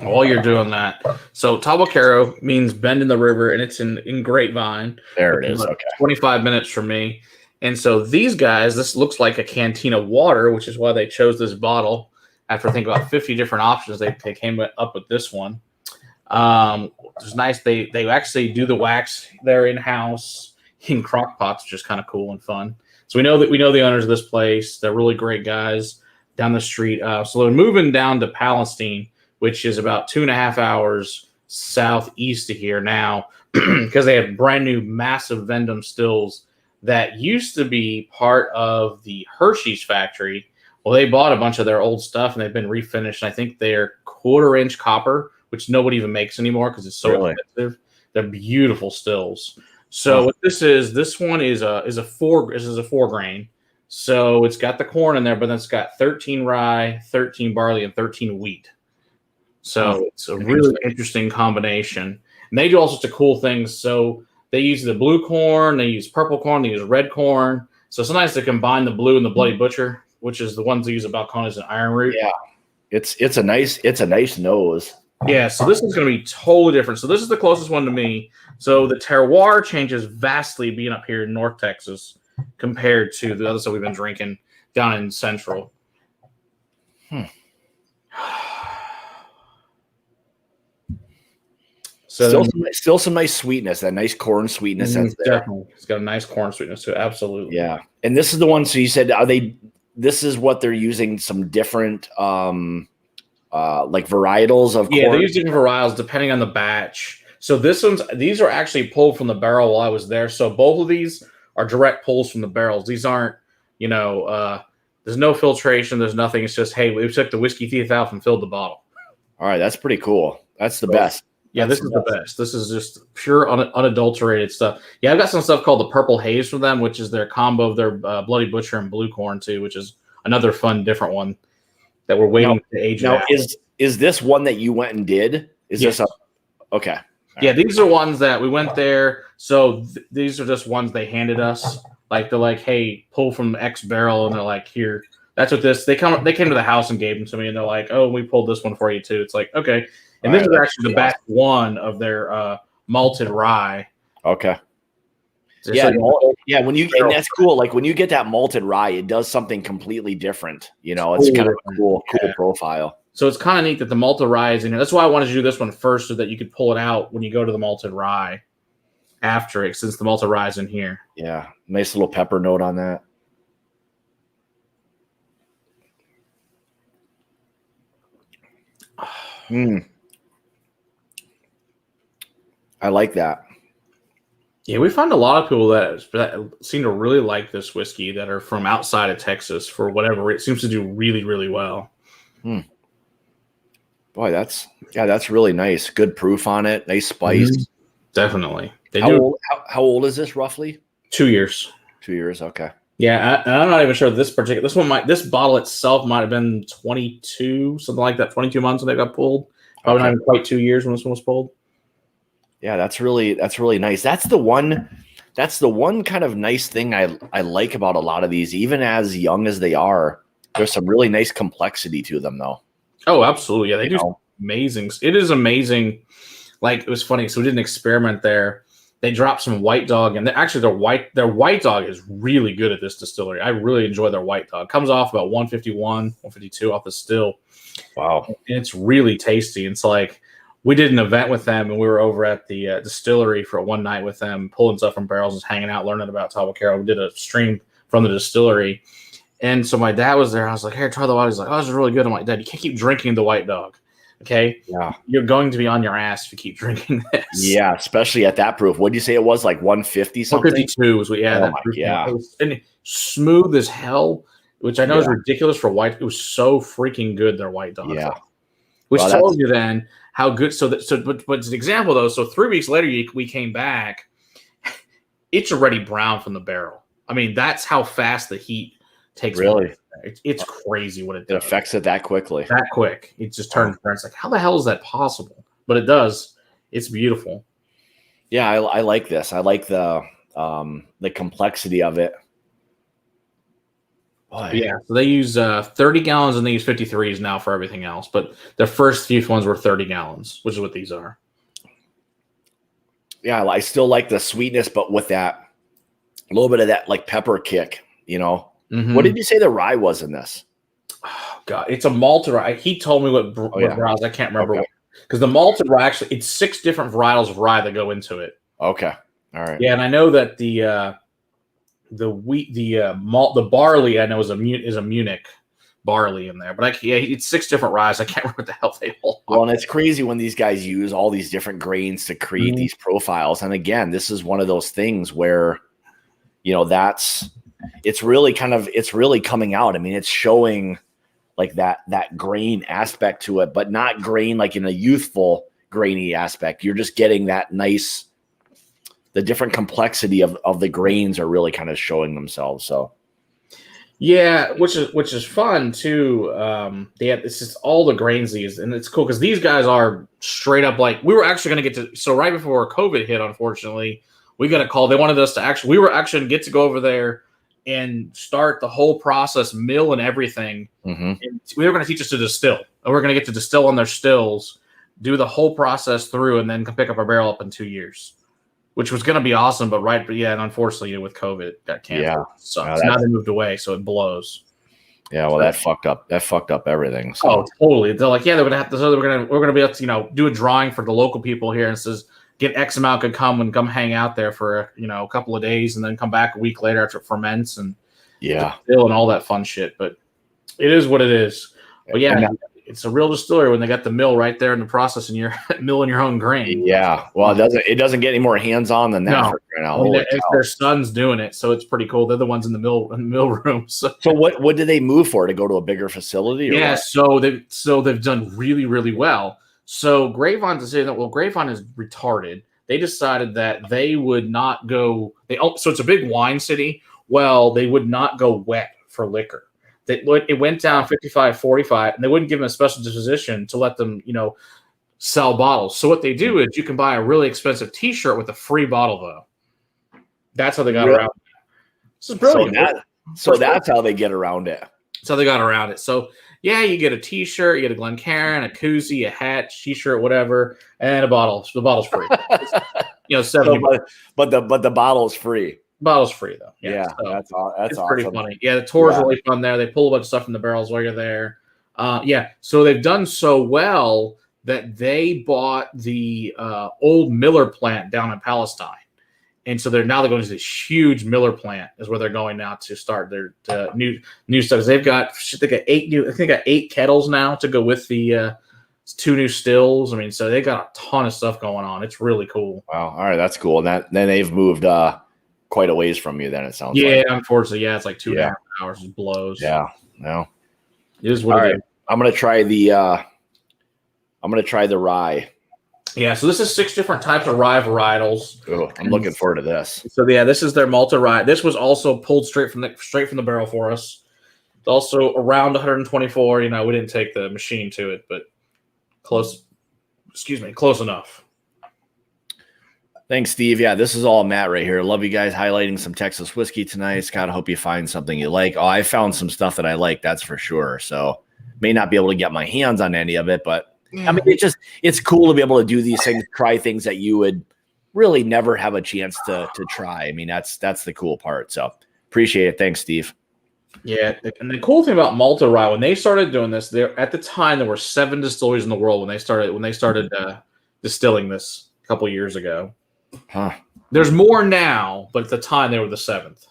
S2: While you're doing that, so Tawakero means bend in the river, and it's in Grapevine.
S1: There it is. Okay,
S2: 25 minutes from me. And so these guys, this looks like a canteen of water, which is why they chose this bottle. After thinking about 50 different options, they came up with this one. It's nice. They actually do the wax there in house in crock pots, which is kind of cool and fun. So we know the owners of this place. They're really great guys down the street. So they're moving down to Palestine, which is about 2.5 hours southeast of here now, because they have brand new massive Vendome stills that used to be part of the Hershey's factory. Well, they bought a bunch of their old stuff and they've been refinished. I think they're 1/4-inch copper, which nobody even makes anymore because it's so expensive. They're beautiful stills. So what this one is a 4 grain. So it's got the corn in there, but then it's got 13 rye, 13 barley, and 13 wheat. So it's a really interesting combination. And they do all sorts of cool things. So they use the blue corn, they use purple corn, they use red corn. So sometimes they combine the blue and the Bloody Butcher, which is the ones they use at Balcones and Iron Root.
S1: Yeah, it's a nice nose.
S2: Yeah, so this is going to be totally different. So this is the closest one to me. So the terroir changes vastly being up here in North Texas compared to the other stuff we've been drinking down in Central. So
S1: still some nice sweetness, that nice corn sweetness that's there.
S2: Definitely. It's got a nice corn sweetness to it. Absolutely.
S1: Yeah. And this is the one, so you said, this is what they're using some different like varietals of corn?
S2: Yeah, they're using varietals depending on the batch. So these are actually pulled from the barrel while I was there. So both of these are direct pulls from the barrels. These aren't, there's no filtration. There's nothing. It's just, hey, we took the whiskey teeth out and filled the bottle.
S1: All right. That's pretty cool. That's the best.
S2: Yeah, this is the best. This is just pure unadulterated stuff. Yeah, I've got some stuff called the Purple Haze from them, which is their combo of their Bloody Butcher and Blue Corn too, which is another fun, different one that we're waiting to age out.
S1: Is this one that you went and did? This okay?
S2: Yeah, these are ones that we went there. So these are just ones they handed us. Like they're like, hey, pull from X barrel, and they're like, here. That's what this. They came to the house and gave them to me, and they're like, oh, we pulled this one for you too. It's like, okay. And this is actually the batch one of their malted rye.
S1: Okay. When and that's cool. Like when you get that malted rye, it does something completely different. It's kind of a cool profile.
S2: So it's kind of neat that the malted rye is in here. That's why I wanted to do this one first, so that you could pull it out when you go to the malted rye after it, since the malted rye is in here.
S1: Yeah, nice little pepper note on that. I like that.
S2: Yeah, we find a lot of people that seem to really like this whiskey that are from outside of Texas for whatever. It seems to do really, really well.
S1: Boy, that's really nice. Good proof on it. Nice spice.
S2: Mm-hmm. Definitely.
S1: How old is this roughly?
S2: 2 years.
S1: 2 years. Okay.
S2: Yeah, I'm not even sure this bottle itself might have been 22, something like that, 22 months when they got pulled. Probably not even quite 2 years when this one was pulled.
S1: Yeah, that's really nice. That's the one kind of nice thing I like about a lot of these, even as young as they are. There's some really nice complexity to them, though.
S2: Oh, absolutely. Yeah, they do amazing. It is amazing. Like, it was funny. So we did an experiment there. They dropped some White Dog, and their White Dog is really good at this distillery. I really enjoy their White Dog. Comes off about 151, 152 off the still.
S1: Wow.
S2: And it's really tasty. It's like, we did an event with them, and we were over at the distillery for one night with them, pulling stuff from barrels, just hanging out, learning about Tabacaro. We did a stream from the distillery. And so my dad was there. I was like, "Here, try the White." He's like, "Oh, this is really good." I'm like, "Dad, you can't keep drinking the White Dog. Okay?
S1: Yeah.
S2: You're going to be on your ass if you keep drinking this."
S1: Yeah, especially at that proof. What did you say it was? Like 150 something?
S2: 152 was what, yeah.
S1: Yeah.
S2: And smooth as hell, which I know is ridiculous for white. It was so freaking good, their White Dog.
S1: Yeah.
S2: Which tells you then how good. But it's an example, though. So 3 weeks later, we came back. It's already brown from the barrel. I mean, that's how fast the heat takes.
S1: Really?
S2: It's crazy what it does.
S1: It affects it that quickly.
S2: That quick. It just turns brown. It's like, how the hell is that possible? But it does. It's beautiful.
S1: Yeah, I like this. I like the complexity of it. Boy.
S2: Yeah, so they use 30 gallons and they use 53s now for everything else. But the first few ones were 30 gallons, which is what these are.
S1: Yeah, I still like the sweetness, but with that a little bit of that like pepper kick, you know.
S2: Mm-hmm.
S1: What did you say the rye was in this?
S2: Oh, God, it's a malted rye. He told me what varietals. I can't remember because the malted rye actually, it's 6 different varietals of rye that go into it.
S1: Okay, all right.
S2: Yeah, and I know that the malt, the barley, I know is a Munich barley in there, but it's 6 different ryes. I can't remember what the hell they all are.
S1: Well, and it's crazy when these guys use all these different grains to create these profiles. And again, this is one of those things where, you know, it's really coming out. I mean, it's showing like that grain aspect to it, but not grain like in a youthful grainy aspect. You're just getting that nice, the different complexity of the grains are really kind of showing themselves. So
S2: yeah, which is fun too. It's just all the grains and it's cool because these guys are straight up like, we were actually going to get to, so right before COVID hit, unfortunately, we got a call. They wanted us to we were actually going to get to go over there and start the whole process, mill and everything. Mm-hmm. And we were going to teach us to distill. And we're going to get to distill on their stills, do the whole process through, and then come pick up our barrel up in 2 years, which was going to be awesome. But and unfortunately, with COVID, it got canceled.
S1: Yeah.
S2: So now they moved away, so it blows.
S1: Yeah, well, that fucked up everything. So.
S2: Oh, totally. They're like, yeah, they're gonna have to. So we're gonna be able to, do a drawing for the local people here, and says get X amount could come hang out there for a couple of days, and then come back a week later after it ferments and distill and all that fun shit. But it is what it is. But yeah, it's a real distillery when they got the mill right there in the process, and you're milling your own grain.
S1: Yeah, well, it doesn't get any more hands on than that.
S2: No. It's their son's doing it, so it's pretty cool. They're the ones in the mill room. So
S1: what did they move for, to go to a bigger facility? Or
S2: what? So they've done really, really well. So Grapevine decided that Grapevine is retarded. They decided that they would not go. So it's a big wine city. Well, they would not go wet for liquor. It went down 55-45, and they wouldn't give them a special disposition to let them, sell bottles. So what they do is you can buy a really expensive T-shirt with a free bottle, though. That's how they got around it. This is brilliant.
S1: So that's how they get around it.
S2: That's how they got around it. So yeah, you get a T-shirt, you get a Glencairn, a koozie, a hat, T-shirt, whatever, and a bottle. So the bottle's free. 70.
S1: But the bottle's free.
S2: Bottle's free though.
S1: Yeah, so that's awesome.
S2: Pretty funny. Yeah, the tour's really fun there. They pull a bunch of stuff from the barrels while you're there. So they've done so well that they bought the old Miller plant down in Palestine, and so they're going to this huge Miller plant is where they're going now to start their new stuff. They've got 8 kettles now to go with the 2 new stills. I mean, so they got a ton of stuff going on. It's really cool.
S1: Wow. All right, that's cool. And then they've moved quite a ways from you. Then it sounds
S2: Yeah,
S1: like.
S2: unfortunately, yeah, it's like 2.5 hours. It blows.
S1: Yeah. No.
S2: It is what it is.
S1: I'm gonna try the rye.
S2: Yeah, so this is 6 different types of rye varietals.
S1: Oh, I'm looking forward to this.
S2: So yeah, this is their Malted Rye. This was also pulled straight from the barrel for us. It's also around 124. You know, we didn't take the machine to it, but close. Excuse me, close enough.
S1: Thanks, Steve. Yeah, this is all Matt right here. Love you guys highlighting some Texas whiskey tonight. Scott, I hope you find something you like. Oh, I found some stuff that I like, that's for sure. So may not be able to get my hands on any of it, but I mean, it's cool to be able to do these things, try things that you would really never have a chance to try. I mean, that's the cool part. So appreciate it. Thanks, Steve.
S2: Yeah, and the cool thing about Malted Rye, when they started doing this, at the time there were 7 distilleries in the world when they started distilling this a couple years ago.
S1: Huh.
S2: There's more now, but at the time they were the 7th,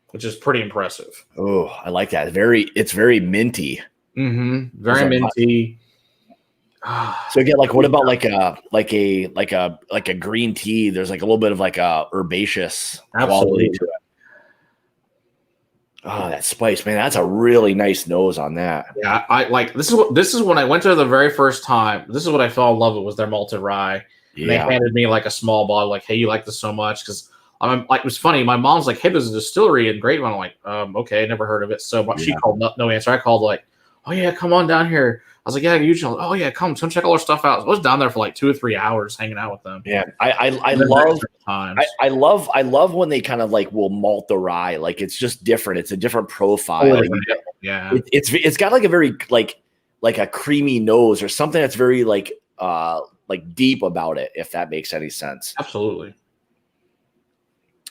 S2: which is pretty impressive.
S1: Oh, I like that. It's very minty.
S2: Mm-hmm. Very minty.
S1: So again, like, what about like a green tea? There's like a little bit of like a herbaceous quality to it. Oh, that spice, man! That's a really nice nose on that.
S2: Yeah, I like this is when I went to the very first time. This is what I fell in love with, was their Malted Rye. Yeah. They handed me like a small bottle, like, "Hey, you like this so much?" Because I'm like, it was funny. My mom's like, "Hey, there's a distillery in Grapevine." I'm like, okay, never heard of it. So she called, no answer. I called like, "Oh yeah, come on down here." I was like, "Yeah, usually." "Oh yeah, come check all our stuff out." I was down there for like 2 or 3 hours hanging out with them.
S1: Yeah, I love when they kind of like will malt the rye. Like, it's just different. It's a different profile.
S2: Yeah,
S1: it's got like a very like a creamy nose or something that's very like deep about it, if that makes any sense.
S2: Absolutely.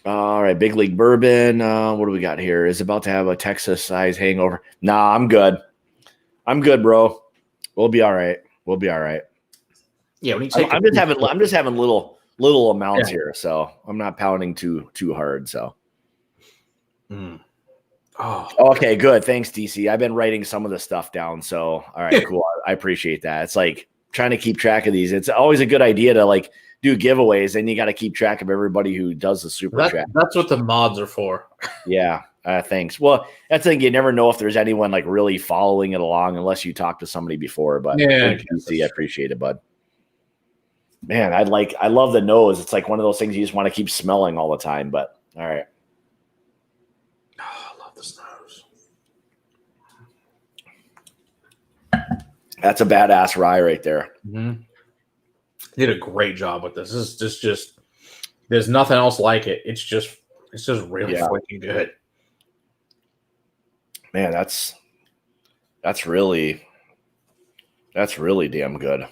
S1: All right, Big League Bourbon. What do we got here? Is about to have a Texas size hangover. Nah, I'm good. I'm good, bro. We'll be all right.
S2: Yeah, when you take
S1: I'm just having little amounts here, so I'm not pounding too hard. So. Oh. Okay, good. Thanks, DC. I've been writing some of the stuff down. So, all right, cool. I appreciate that. It's like trying to keep track of these. It's always a good idea to like do giveaways, and you got to keep track of everybody who does the super chat.
S2: That's what the mods are for.
S1: Yeah. Thanks. Well, that's the thing. You never know if there's anyone like really following it along unless you talk to somebody before. But
S2: yeah,
S1: I appreciate it, bud. Man, I love the nose. It's like one of those things you just want to keep smelling all the time. But all right.
S2: Oh, I love this nose.
S1: That's a badass rye right there.
S2: Mm-hmm. Did a great job with this. This is just there's nothing else like it. It's just really freaking good.
S1: Man, that's really damn good.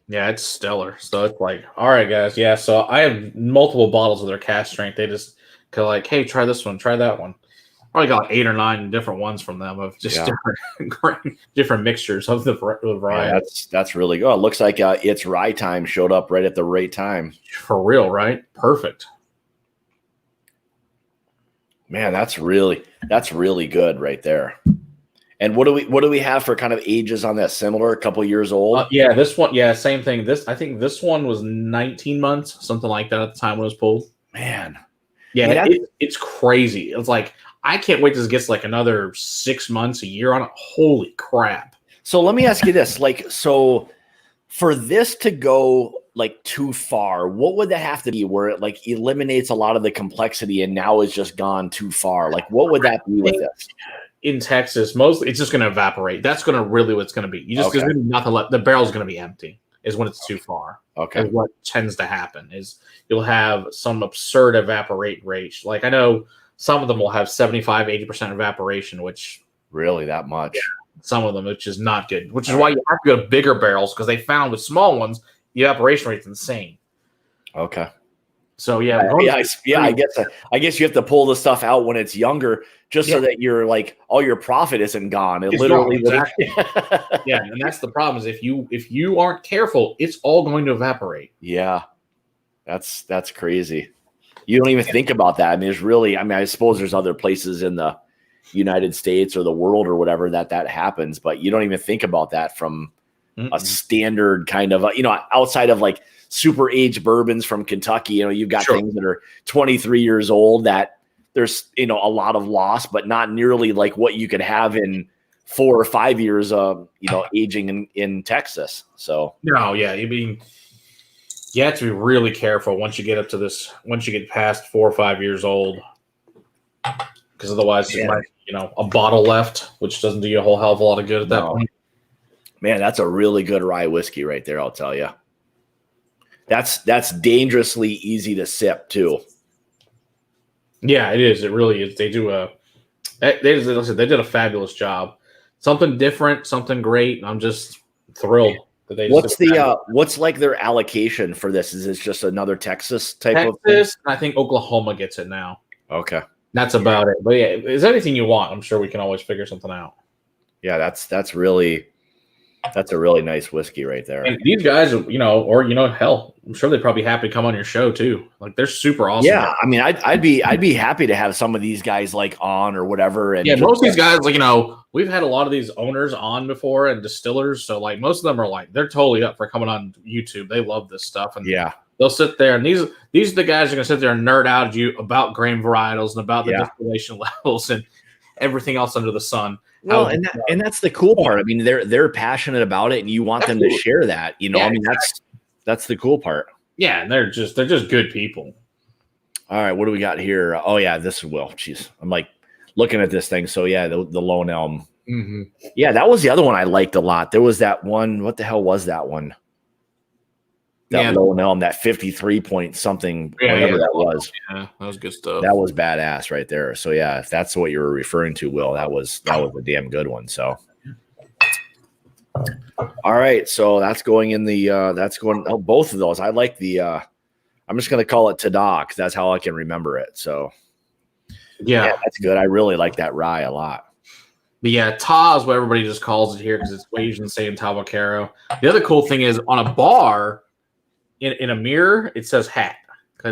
S2: Yeah, it's stellar. So it's like, all right, guys. Yeah, so I have multiple bottles of their cask strength. They just go like, hey, try this one, try that one. Probably got 8 or 9 different ones from them of just different mixtures of the variety.
S1: Yeah, that's really good. It looks like It's Rye Time showed up right at the right time.
S2: For real, right? Perfect.
S1: Man, that's really good right there. And what do we have for kind of ages on that? Similar, a couple years old.
S2: Yeah, this one. Yeah, same thing. I think this one was 19 months, something like that at the time when it was pulled.
S1: Man,
S2: yeah, it's crazy. It's like I can't wait till it gets like another 6 months, a year on it. Holy crap!
S1: So let me ask you this: like, so for this to go like too far, what would that have to be where it like eliminates a lot of the complexity and now is just gone too far? Like, what would that be with this?
S2: In Texas, mostly it's just going to evaporate. That's going to really what it's going to be. You just there's nothing left. The barrel's going to be empty. Is when it's too far.
S1: Okay.
S2: And what tends to happen is you'll have some absurd evaporate rate. Like I know some of them will have 75, 80% evaporation, which
S1: really that much.
S2: Yeah, some of them, which is not good. Which is why you have to go to bigger barrels because they found with small ones the evaporation rate's insane.
S1: Okay.
S2: So I
S1: guess you have to pull the stuff out when it's younger, just so that you're like all your profit isn't gone. It's literally
S2: exactly. Yeah, and that's the problem is if you aren't careful, it's all going to evaporate.
S1: Yeah, that's crazy. You don't even think about that. I mean, I suppose there's other places in the United States or the world or whatever that happens, but you don't even think about that from a standard kind of, outside of like super aged bourbons from Kentucky. You've got things that are 23 years old that there's, a lot of loss, but not nearly like what you could have in 4 or 5 years of, aging in Texas. So,
S2: no, yeah. You have to be really careful once you get past 4 or 5 years old, because otherwise it might, a bottle left, which doesn't do you a whole hell of a lot of good at that point.
S1: Man, that's a really good rye whiskey right there, I'll tell you. That's dangerously easy to sip too.
S2: Yeah, it is. It really is. They did a fabulous job. Something different, something great. I'm just thrilled that they.
S1: What's like their allocation for this? Is this just another Texas type of thing?
S2: Texas? I think Oklahoma gets it now.
S1: Okay,
S2: that's about it. But yeah, is anything you want? I'm sure we can always figure something out.
S1: Yeah, that's a really nice whiskey right there.
S2: And these guys, hell, I'm sure they'd probably be happy to come on your show too. Like, they're super awesome.
S1: Yeah, I mean, I'd be happy to have some of these guys like on or whatever. And
S2: yeah, most of these guys, like, we've had a lot of these owners on before and distillers. So like most of them are like, they're totally up for coming on YouTube. They love this stuff, and they'll sit there, and these are the guys who are gonna sit there and nerd out at you about grain varietals and about the distillation levels and everything else under the sun.
S1: Well, and that's the cool part. I mean, they're passionate about it, and you want them to share that. I mean, that's the cool part.
S2: Yeah, and they're just good people.
S1: All right, what do we got here? Oh yeah, this is Will. Jeez, I'm like looking at this thing. So yeah, the Lone Elm.
S2: Mm-hmm.
S1: Yeah, that was the other one I liked a lot. There was that one. What the hell was that one? That Lone Elm, that 53 point something, whatever that was.
S2: Yeah, that was good stuff.
S1: That was badass right there. So yeah, if that's what you were referring to, Will, that was a damn good one. So all right, so that's going in the both of those. I like the I'm just gonna call it Tada, because that's how I can remember it. So yeah, that's good. I really like that rye a lot.
S2: But yeah, Ta is what everybody just calls it here, because it's way easier to say in Tabacaro. The other cool thing is, on a bar in a mirror, it says hat.
S1: I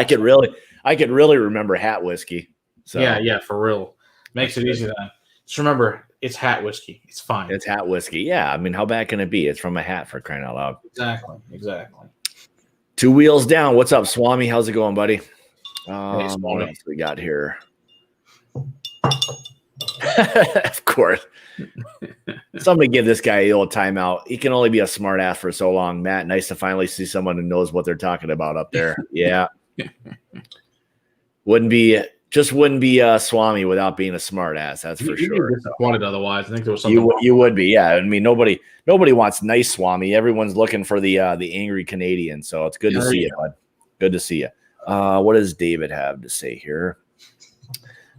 S1: could really remember hat whiskey. So
S2: yeah, for real. Makes it easy then. Just remember, it's hat whiskey. It's fine.
S1: It's hat whiskey. Yeah, I mean, how bad can it be? It's from a hat, for crying out loud.
S2: Exactly.
S1: Two wheels down. What's up, Swami? How's it going, buddy?
S2: Hey,
S1: what else we got here? Of course. Somebody give this guy a little timeout. He can only be a smart ass for so long. Matt, nice to finally see someone who knows what they're talking about up there. Yeah. wouldn't be Swami without being a smart ass. That's for sure.
S2: Be disappointed otherwise. I think there was something.
S1: You would be, yeah. I mean, nobody wants nice Swami. Everyone's looking for the angry Canadian. So it's good to see you, bud. Good to see you. What does David have to say here?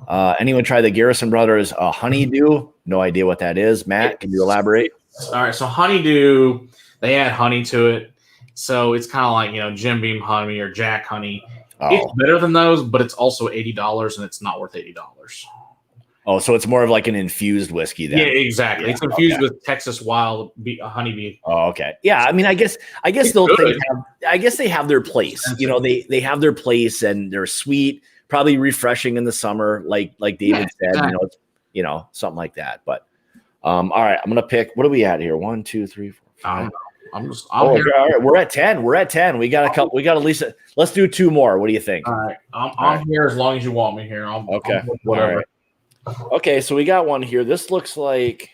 S1: Anyone try the Garrison Brothers Honeydew? No idea what that is. Matt, can you elaborate?
S2: All right, so Honeydew, they add honey to it. So it's kind of like, Jim Beam honey or Jack honey. Oh. It's better than those, but it's also $80, and it's not worth $80.
S1: Oh, so it's more of like an infused whiskey then.
S2: Yeah, exactly. Yeah, it's infused with Texas wild honeybee.
S1: Oh, okay. Yeah, I mean, I guess those things they have their place. They have their place, and they're sweet, probably refreshing in the summer, like David said. Exactly. Something like that. But all right, I'm gonna pick. What are we at here? 1, 2, 3, 4, 5. All right, we're at 10. We're at 10. We got a couple. We got at least. Let's do 2 more. What do you think?
S2: All right, I'm here as long as you want me here.
S1: Okay. Whatever. Right. Okay, so we got one here. This looks like.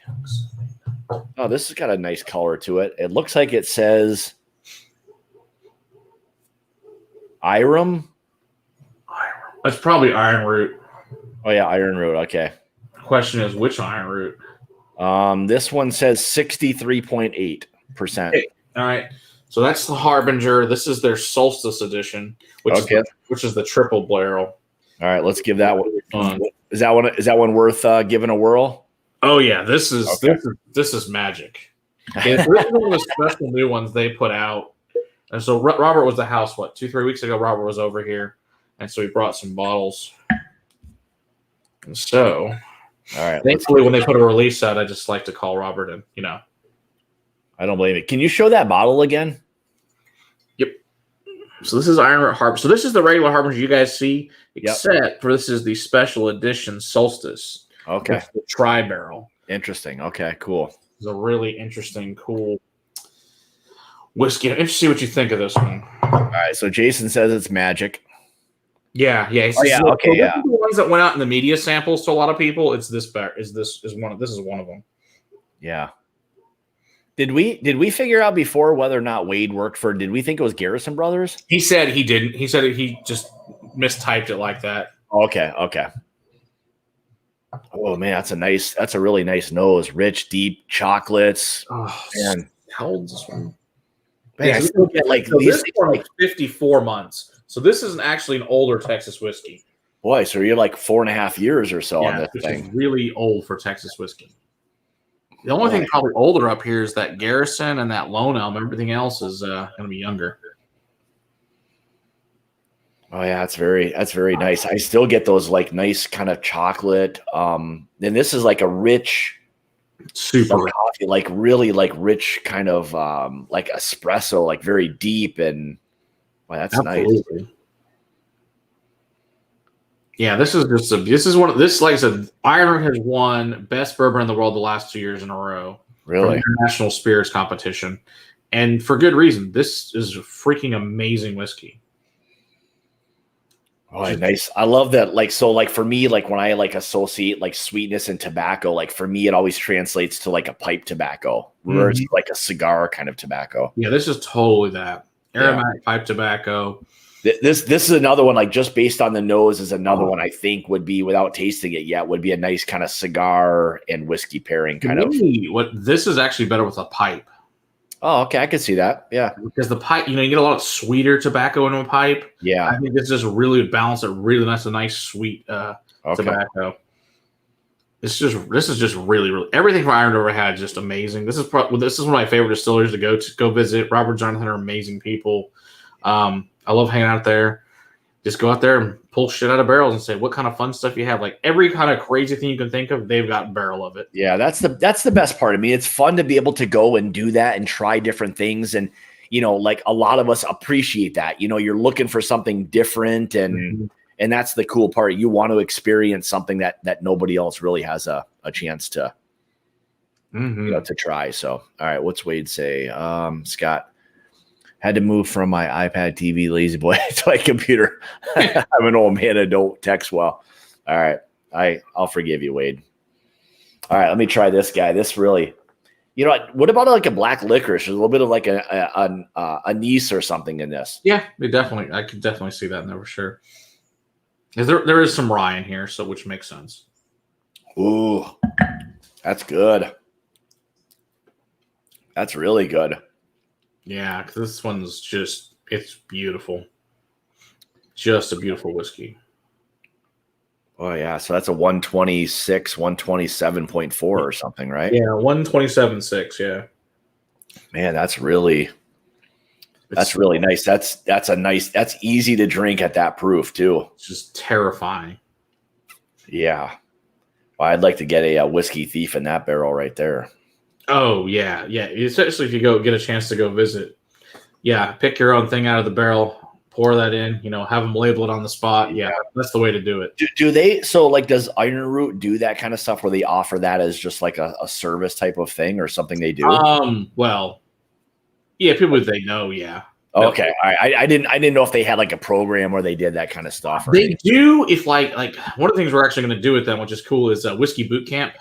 S1: Oh, this has got a nice color to it. It looks like it says Iron.
S2: That's probably Iron Root.
S1: Oh yeah, Iron Root. Okay.
S2: Question is, which Iron Root?
S1: This one says 63.8%.
S2: Okay. All right. So that's the Harbinger. This is their Solstice Edition, which is the triple barrel.
S1: All right, let's give that one. Is that one worth giving a whirl?
S2: Oh yeah, this is magic. Okay, this is one of the special new ones they put out. And so Robert was the house. 2-3 weeks ago, Robert was over here, and so he brought some bottles. And so, all
S1: right.
S2: Thankfully, when they put a release out, I just like to call Robert and
S1: I don't blame it. Can you show that bottle again?
S2: Yep. So this is Iron Root Harp. So this is the regular Harbinger you guys see, except for this is the special edition Solstice.
S1: Okay.
S2: The tri-barrel.
S1: Interesting. Okay, cool.
S2: It's a really interesting, cool whiskey. I'm interested to see what you think of this one.
S1: All right, so Jason says it's magic.
S2: Yeah.
S1: Oh yeah, okay, yeah.
S2: The ones that went out in the media samples to a lot of people, it's this bear. This is one of them.
S1: Yeah. Did we figure out before whether or not Wade worked for? Did we think it was Garrison Brothers?
S2: He said he didn't. He said he just mistyped it like that.
S1: Okay. Oh man, that's a really nice nose. Rich, deep chocolates.
S2: Oh
S1: man,
S2: how old is this one?
S1: Man,
S2: Yeah,
S1: I still get like
S2: so
S1: these
S2: this one is 54 months. So this isn't actually an older Texas whiskey.
S1: Boy, so you're like 4.5 years or so on this
S2: which
S1: thing.
S2: is really old for Texas whiskey. The only thing probably older up here is that Garrison and that Lone Elm. Everything else is going to be younger.
S1: Oh yeah, that's very nice. I still get those like nice kind of chocolate. And this is like a rich,
S2: super
S1: coffee, like really like rich kind of like espresso, like very deep and that's
S2: absolutely
S1: nice.
S2: Yeah, this is like I said, Iron Root has won best bourbon in the world the last 2 years in a row.
S1: Really?
S2: From International Spirits Competition. And for good reason. This is a freaking amazing whiskey.
S1: Oh, nice. I love that. Like, so like for me, like when I like associate like sweetness and tobacco, like for me, it always translates to like a pipe tobacco, where it's like a cigar kind of tobacco.
S2: Yeah, this is totally that. Aromatic pipe tobacco.
S1: This is another one, like just based on the nose, is another one I think would be, without tasting it yet, would be a nice kind of cigar and whiskey pairing kind of.
S2: What this is actually better with a pipe.
S1: Oh, okay, I could see that. Yeah,
S2: because the pipe, you get a lot of sweeter tobacco in a pipe.
S1: Yeah,
S2: I think this just really balance it. Really nice, a nice sweet tobacco. This is just really everything from Iron River had just amazing. This is one of my favorite distilleries to go visit. Robert, Jonathan are amazing people. I love hanging out there. Just go out there and pull shit out of barrels and say what kind of fun stuff you have. Like every kind of crazy thing you can think of, they've got a barrel of it.
S1: Yeah, that's the best part. I mean, it's fun to be able to go and do that and try different things. And, like a lot of us appreciate that. You're looking for something different and that's the cool part. You want to experience something that nobody else really has a chance to, to try. So, all right, what's Wade say? Scott. Had to move from my iPad TV lazy boy to my computer. I'm an old man and don't text well. All right. I'll forgive you, Wade. All right. Let me try this guy. This really, what about like a black licorice? There's a little bit of like a anise or something in this.
S2: Yeah, I could definitely see that in there for sure. There is some rye in here, so which makes sense.
S1: Ooh, that's good. That's really good.
S2: Yeah, because this one's it's beautiful. Just a beautiful whiskey.
S1: Oh, yeah. So that's a 126, 127.4 or something, right?
S2: Yeah, 127.6, yeah.
S1: Man, that's really nice. That's easy to drink at that proof, too.
S2: It's just terrifying.
S1: Yeah. Well, I'd like to get a whiskey thief in that barrel right there.
S2: Oh, yeah. Especially if you get a chance to go visit. Yeah, pick your own thing out of the barrel, pour that in, have them label it on the spot. Yeah, that's the way to do it.
S1: Do they, so like, does Iron Root do that kind of stuff where they offer that as just like a service type of thing or something they do?
S2: Well, yeah, people they know, yeah.
S1: Okay, all right. I didn't know if they had like a program where they did that kind of stuff.
S2: They do. If like one of the things we're actually going to do with them, which is cool, is a whiskey boot camp.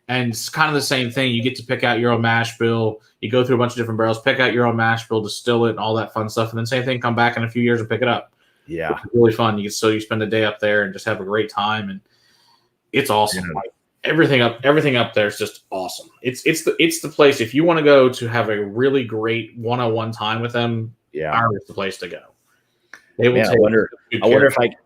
S2: And it's kind of the same thing. You get to pick out your own mash bill. You go through a bunch of different barrels, pick out your own mash bill, distill it, and all that fun stuff. And then same thing, come back in a few years and pick it up.
S1: Yeah,
S2: it's really fun. You spend a day up there and just have a great time, and it's awesome. Yeah. Like everything up there is just awesome. It's the place if you want to go to have a really great one-on-one time with them.
S1: Yeah,
S2: it's the place to go. They will.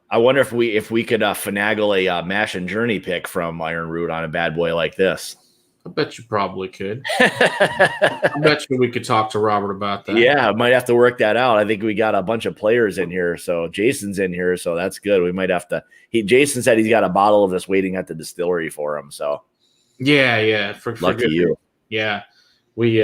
S1: I wonder if we could finagle a mash and journey pick from Iron Root on a bad boy like this.
S2: I bet you probably could. I bet you we could talk to Robert about that.
S1: Yeah, might have to work that out. I think we got a bunch of players in here, so Jason's in here, so that's good. We might have to. Jason said he's got a bottle of this waiting at the distillery for him. So
S2: yeah, for
S1: lucky good. You.
S2: Yeah, we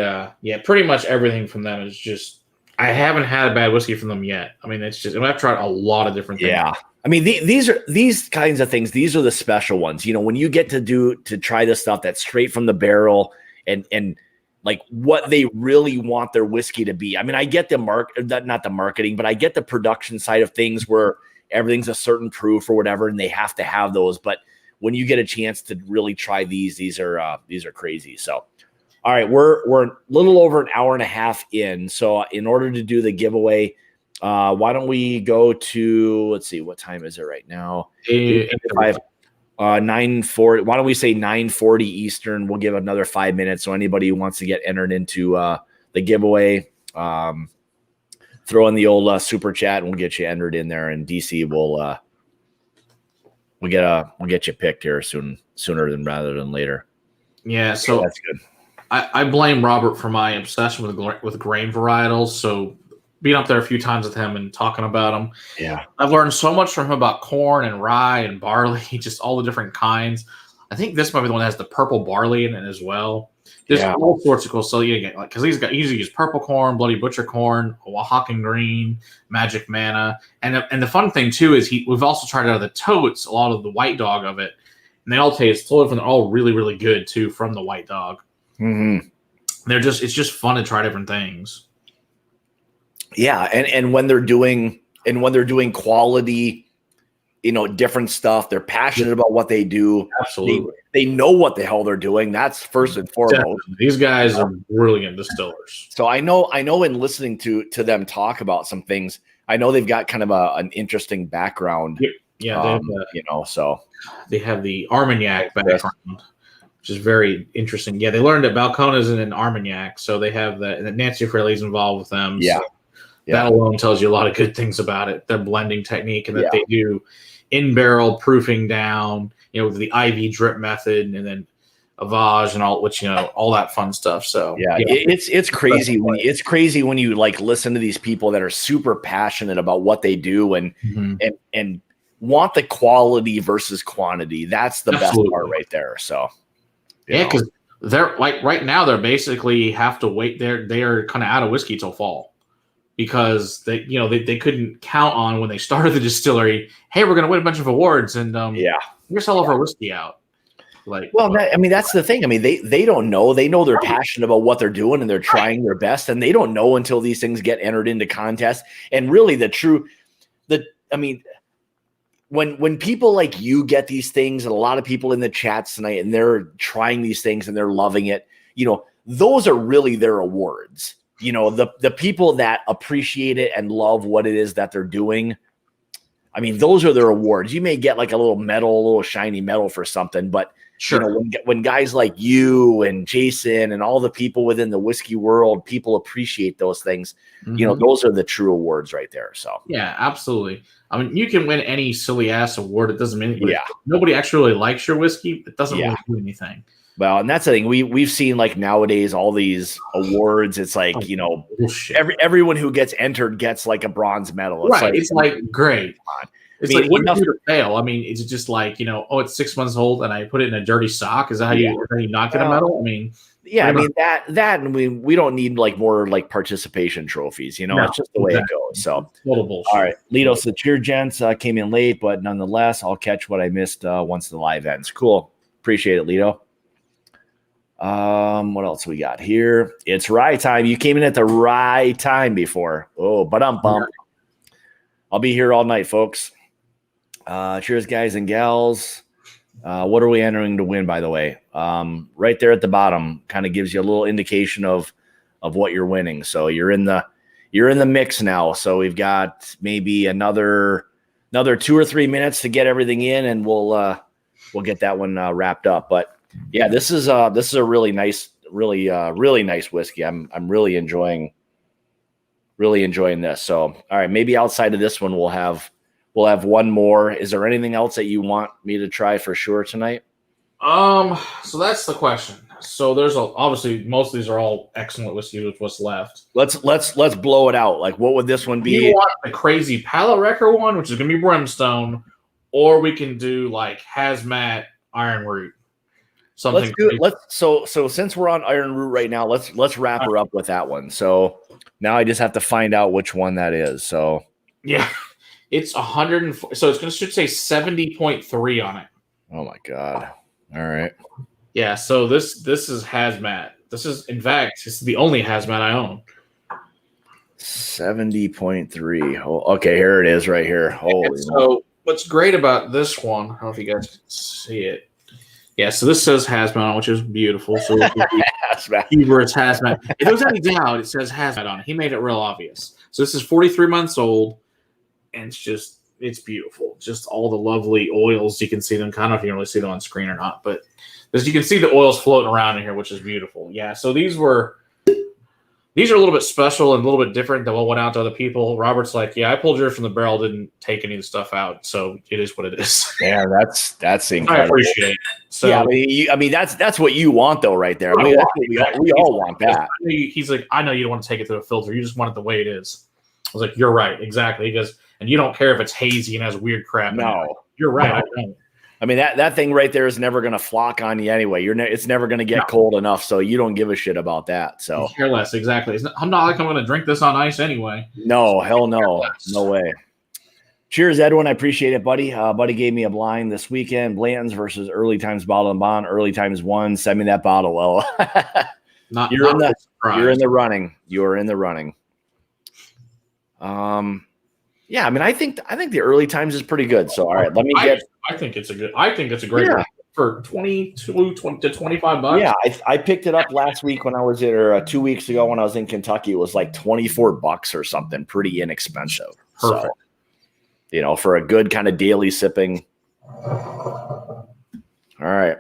S2: pretty much everything from them is just. I haven't had a bad whiskey from them yet. I mean, it's just I've tried a lot of different things.
S1: Yeah. I mean, these are these kinds of things. These are the special ones. When you get to try this stuff that's straight from the barrel and like what they really want their whiskey to be. I mean, I get not the marketing, but I get the production side of things where everything's a certain proof or whatever, and they have to have those. But when you get a chance to really try these are crazy. So, all right, we're a little over an hour and a half in. So, in order to do the giveaway, why don't we go to, let's see, what time is it right now? 9:40. Why don't we say 9:40 Eastern? We'll give another 5 minutes. So anybody who wants to get entered into the giveaway, throw in the old super chat and we'll get you entered in there. And DC we'll get you picked here sooner than rather than later.
S2: Yeah, so
S1: that's good.
S2: I blame Robert for my obsession with grain varietals. So being up there a few times with him and talking about them.
S1: Yeah.
S2: I've learned so much from him about corn and rye and barley, just all the different kinds. I think this might be the one that has the purple barley in it as well. There's all sorts of cool. So you get because he's usually use purple corn, bloody butcher corn, Oaxacan green, magic manna, and the fun thing too is we've also tried out of the totes a lot of the white dog of it, and they all taste totally different. They're all really really good too from the white dog.
S1: Mm-hmm.
S2: It's just fun to try different things.
S1: Yeah, and when they're doing quality, different stuff, they're passionate about what they do.
S2: Absolutely.
S1: They know what the hell they're doing. That's first and foremost.
S2: Definitely. These guys are brilliant distillers.
S1: So I know in listening to them talk about some things, I know they've got kind of an interesting background.
S2: Yeah,
S1: so
S2: they have the Armagnac background, which is very interesting. Yeah, they learned at Balcones and in Armagnac, so they have that. And Nancy Fraley's involved with them.
S1: Yeah.
S2: So that alone tells you a lot of good things about it. Their blending technique and that they do in barrel proofing down, the IV drip method, and then avage and all, which all that fun stuff. So
S1: it's crazy when you like listen to these people that are super passionate about what they do and want the quality versus quantity. That's the best part right there. So
S2: because they're like right now they're basically have to wait. They are kind of out of whiskey till fall. Because they couldn't count on when they started the distillery. Hey, we're going to win a bunch of awards, and we're going to sell all of our whiskey out.
S1: That's the thing. I mean, they don't know. They know they're passionate about what they're doing, and they're trying their best, and they don't know until these things get entered into contests. And really, when people like you get these things, and a lot of people in the chats tonight, and they're trying these things and they're loving it, those are really their awards. The people that appreciate it and love what it is that they're doing. I mean, those are their awards. You may get like a little shiny medal for something, but when guys like you and Jason and all the people within the whiskey world, people appreciate those things. Those are the true awards right there. So
S2: yeah, absolutely. I mean, you can win any silly ass award. It doesn't mean anything. Yeah. Nobody actually really likes your whiskey. It doesn't really do anything.
S1: Well, and that's the thing. We've seen like nowadays all these awards. It's like everyone who gets entered gets like a bronze medal.
S2: It's like great. It's like what enough to fail. I mean, it's just like it's 6 months old and I put it in a dirty sock. Is that how you not get a medal? I mean,
S1: that and we don't need like more like participation trophies. It's just the way it goes. So
S2: total bullshit.
S1: All right, Lito. So cheer, gents. Came in late, but nonetheless, I'll catch what I missed once the live ends. Cool. Appreciate it, Lito. What else we got here? It's rye time. You came in at the right time before. Oh, but I'm bummed. I'll be here all night, folks. Cheers, guys and gals. What are we entering to win, by the way? Right there at the bottom kind of gives you a little indication of what you're winning. So you're in the mix now. So we've got maybe another 2 or 3 minutes to get everything in, and we'll get that one wrapped up. But yeah, this is a really nice whiskey. I'm really enjoying this. So, all right, maybe outside of this one, we'll have one more. Is there anything else that you want me to try for sure tonight?
S2: So that's the question. So there's obviously most of these are all excellent whiskey with what's left.
S1: Let's blow it out. Like, what would this one be?
S2: You want the crazy palate wrecker one, which is gonna be brimstone, or we can do like hazmat iron root. Something.
S1: Let's do it. So since we're on Iron Root right now, let's wrap her up with that one. So now I just have to find out which one that is. So
S2: yeah, It's 104. So it should say 70.3 on it.
S1: Oh my God. All right.
S2: Yeah. So this is hazmat. This is, in fact, this is the only hazmat I own.
S1: 70.3. Oh, okay, here it is right here. Holy.
S2: So what's great about this one, I don't know if you guys can see it. Yeah, so this says hazmat on, which is beautiful. So
S1: hazmat.
S2: It's hazmat. If there's any doubt, it says hazmat on it. He made it real obvious. So this is 43 months old, and it's beautiful. Just all the lovely oils. You can see them. I don't know if you can really see them on screen or not, but as you can see the oils floating around in here, which is beautiful. Yeah, so these are a little bit special and a little bit different than what went out to other people. Robert's like, yeah, I pulled yours from the barrel, didn't take any of the stuff out, so it is what it is.
S1: Yeah, that's incredible.
S2: I appreciate it. So,
S1: yeah, I mean that's what you want though, right there. I mean, we all want that.
S2: He's like, I know you don't want to take it through a filter. You just want it the way it is. I was like, you're right, exactly. He goes, and you don't care if it's hazy and has weird crap.
S1: No,
S2: you're right. No.
S1: I mean, that thing right there is never going to flock on you anyway. It's never going to get cold enough, so you don't give a shit about that. So
S2: care less, exactly. I'm not like I'm going to drink this on ice anyway.
S1: No, hell no. No way. Cheers, Edwin. I appreciate it, buddy. Buddy gave me a blind this weekend. Blanton's versus Early Times Bottle and Bond. Early Times won. Send me that bottle, Well, you're in the running. You are in the running. Yeah, I mean, I think the Early Times is pretty good. So, all right, let me get.
S2: I think it's a great one for $22 to $25.
S1: Yeah, I picked it up last week when I was there, 2 weeks ago when I was in Kentucky. It was like $24 or something, pretty inexpensive.
S2: Perfect.
S1: So, for a good kind of daily sipping. All right,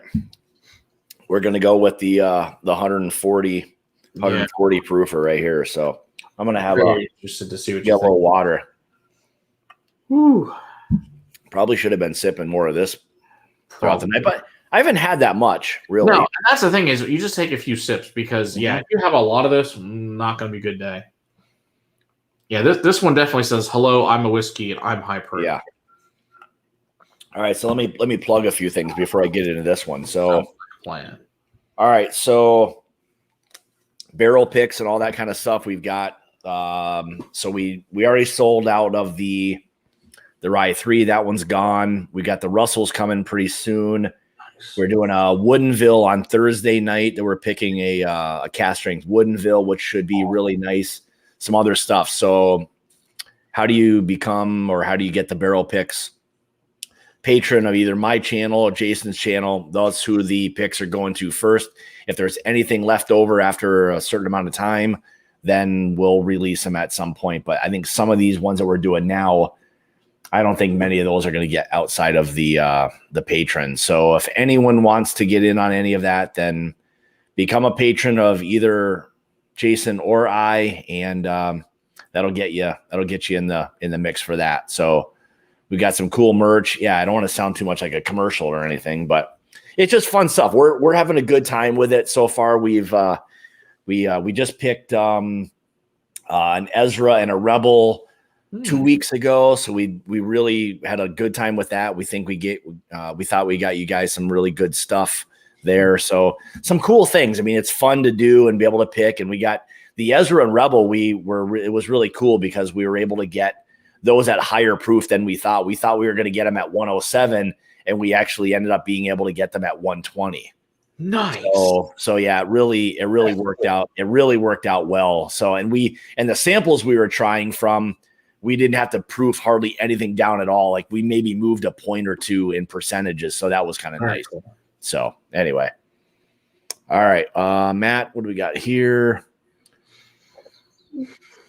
S1: we're gonna go with the 140 proofer right here. So I'm gonna have
S2: interested to see what
S1: get a little water.
S2: Whew.
S1: Probably should have been sipping more of this throughout the night, but I haven't had that much, really.
S2: No, and that's the thing is you just take a few sips because, if you have a lot of this, not going to be a good day. Yeah, this one definitely says, hello, I'm a whiskey, and I'm hyper.
S1: Yeah. All right, so let me plug a few things before I get into this one. So, all right, so barrel picks and all that kind of stuff we've got. So we already sold out of the Rye 3, that one's gone. We got the Russells coming pretty soon. Nice. We're doing a Woodenville on Thursday night that we're picking a cast strength Woodenville, which should be really nice. Some other stuff. So how do you become or how do you get the barrel picks? Patron of either my channel or Jason's channel. That's who the picks are going to first. If there's anything left over after a certain amount of time, then we'll release them at some point. But I think some of these ones that we're doing now, I don't think many of those are going to get outside of the patron. So if anyone wants to get in on any of that, then become a patron of either Jason or I, and that'll get you in the mix for that. So we got some cool merch. Yeah, I don't want to sound too much like a commercial or anything, but it's just fun stuff. We're having a good time with it so far. We just picked an Ezra and a Rebel 2 weeks ago, so we really had a good time with that. We think we thought we got you guys some really good stuff there. So some cool things. I mean, it's fun to do and be able to pick. And we got the Ezra and Rebel. It was really cool because we were able to get those at higher proof than we thought. We thought we were going to get them at 107, and we actually ended up being able to get them at 120.
S2: Nice.
S1: So yeah, it really worked out. It really worked out well. So and the samples we were trying from, we didn't have to proof hardly anything down at all. Like we maybe moved a point or two in percentages. So that was kind of nice. Cool. So anyway. All right. Matt, what do we got here?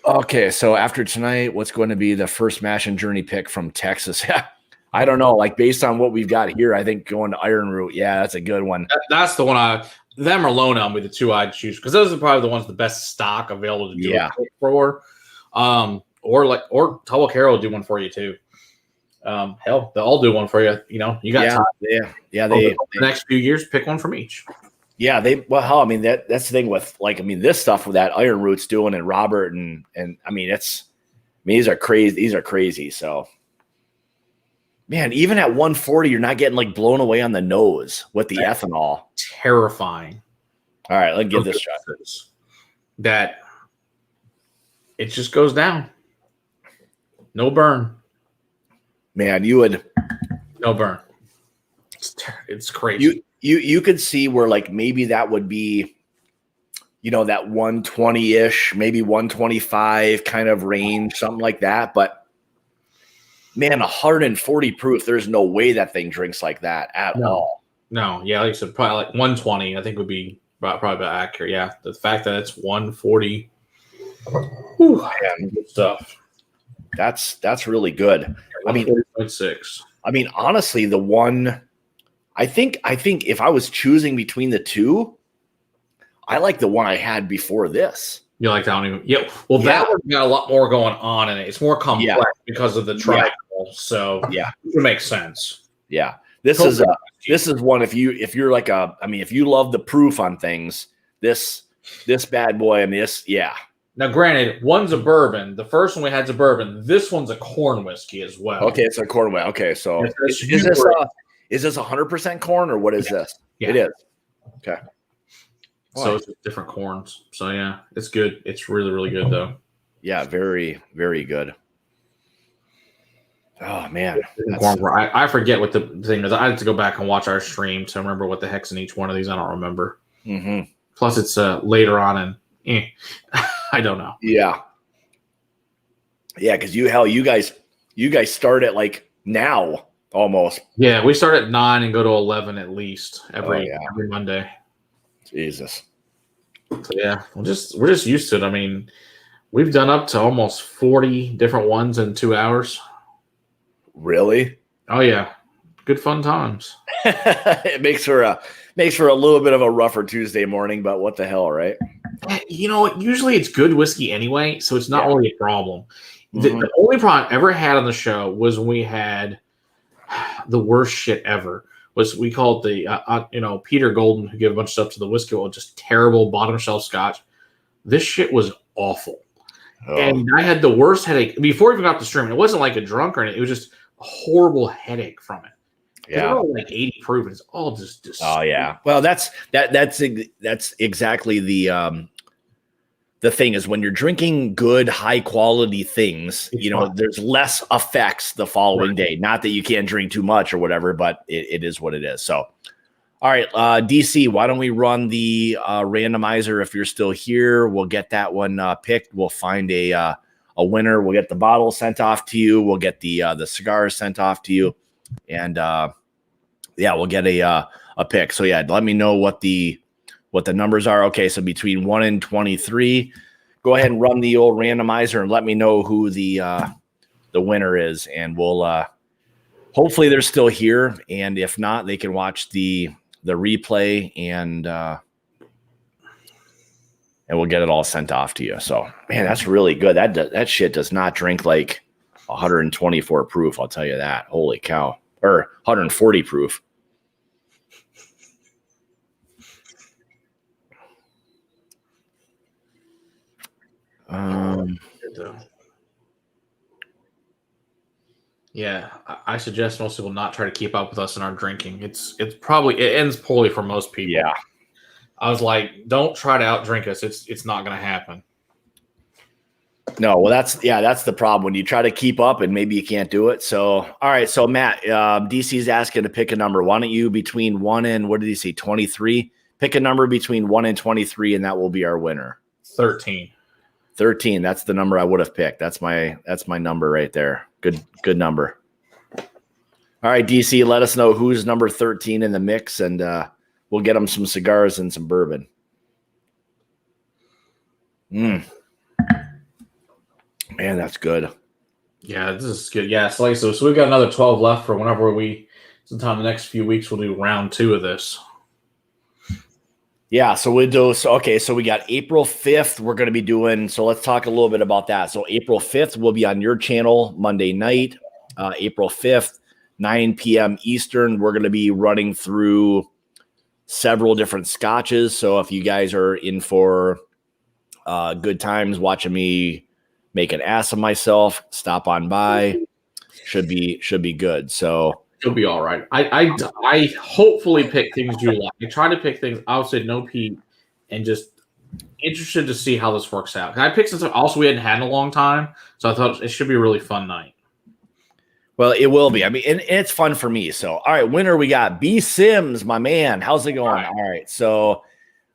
S1: Okay. So after tonight, what's going to be the first Mash and Journey pick from Texas? I don't know. Like based on what we've got here, I think going to Iron Root. Yeah, that's a good one.
S2: That's the one them or Lona will be the two I'd choose because those are probably the ones with the best stock available to do it for. Or Tubble Carroll will do one for you too. Hell, they'll all do one for you. You got time.
S1: Yeah.
S2: The next few years, pick one from each.
S1: Yeah, I mean that's the thing with this stuff with that Iron Root's doing and Robert and I mean these are crazy. These are crazy. So man, even at 140, you're not getting like blown away on the nose with the ethanol.
S2: Terrifying.
S1: All right, let's give this a shot.
S2: That it just goes down. No burn.
S1: Man, you would
S2: No burn. It's crazy.
S1: You could see where like maybe that would be, that 120-ish, maybe 125 kind of range, something like that. But man, 140 proof, there's no way that thing drinks like that at all.
S2: No, yeah, like I said, probably like 120, I think would be probably about accurate. Yeah, the fact that it's 140, good stuff.
S1: That's really good. I mean,
S2: 140.6.
S1: I mean, honestly, the one, I think if I was choosing between the two, I like the one I had before this.
S2: You like that one? Yeah. Well, that one's got a lot more going on in it. It's more complex because of the triangle. So it makes sense. Yeah.
S1: This is one if you're like if you love the proof on things, this bad boy and this,
S2: Now, granted, one's a bourbon. The first one we had's a bourbon. This one's a corn whiskey as well.
S1: Okay, it's a corn whiskey. Okay, so is this 100% corn or what is this?
S2: Yeah.
S1: It is. Okay.
S2: So it's different corns. So yeah, it's good. It's really, really good though.
S1: Yeah, very, very good. Oh man,
S2: I forget what the thing is. I had to go back and watch our stream to remember what the heck's in each one of these. I don't remember.
S1: Mm-hmm.
S2: Plus, it's later on, and I don't know.
S1: Yeah, because you guys start at like now almost.
S2: Yeah, we start at 9 and go to 11 at least every Monday.
S1: Jesus.
S2: So yeah, we're just used to it. I mean, we've done up to almost 40 different ones in 2 hours.
S1: Really?
S2: Oh yeah, good fun times.
S1: It makes for a little bit of a rougher Tuesday morning, but what the hell, right?
S2: Usually it's good whiskey anyway, so it's not really a problem. Mm-hmm. The only problem I ever had on the show was when we had the worst shit ever. We called the Peter Golden, who gave a bunch of stuff to the whiskey, just terrible bottom shelf scotch. This shit was awful. Oh. And I had the worst headache before we even got the stream. It wasn't like a drunk or anything. It was just a horrible headache from it. Yeah, all like 80 proof. It's all just.
S1: Oh yeah. Well, that's exactly the thing is when you're drinking good, high quality things. There's less effects the following day. Not that you can't drink too much or whatever, but it is what it is. So, all right, DC, why don't we run the randomizer if you're still here? We'll get that one picked. We'll find a winner. We'll get the bottle sent off to you. We'll get the cigars sent off to you, and we'll get a pick. So let me know what the numbers are. Okay, so between 1 and 23, go ahead and run the old randomizer and let me know who the winner is, and we'll hopefully they're still here, and if not, they can watch the replay and we'll get it all sent off to you. So, man, that's really good. That shit does not drink like 124 proof. I'll tell you that. Holy cow. Or 140 proof.
S2: Yeah, I suggest most people not try to keep up with us in our drinking. It ends poorly for most people.
S1: Yeah.
S2: I was like, don't try to outdrink us. It's not going to happen.
S1: No, well, that's the problem when you try to keep up and maybe you can't do it. So, all right. So Matt, DC's asking to pick a number. Why don't you between 1 and what did he say? 23, pick a number between 1 and 23. And that will be our winner.
S2: 13.
S1: That's the number I would have picked. That's my number right there. Good number. All right, DC, let us know who's number 13 in the mix, and we'll get them some cigars and some bourbon. Man, that's good.
S2: Yeah, this is good. Yeah, so we've got another 12 left for whenever sometime the next few weeks, we'll do round 2 of this.
S1: Yeah, so we'll do. So we got April 5th. We're going to be doing. So let's talk a little bit about that. So April 5th will be on your channel Monday night. April 5th, 9 p.m. Eastern. We're going to be running through several different scotches. So if you guys are in for good times watching me make an ass of myself, stop on by. Should be good. So.
S2: You'll be all right. I hopefully pick things you like. I try to pick things, I would say no Pete, and just interested to see how this works out. I picked something also we hadn't had in a long time, so I thought it should be a really fun night.
S1: Well, it will be. I mean, and it's fun for me. So, all right, winner we got B Sims, my man. How's it going? All right. So,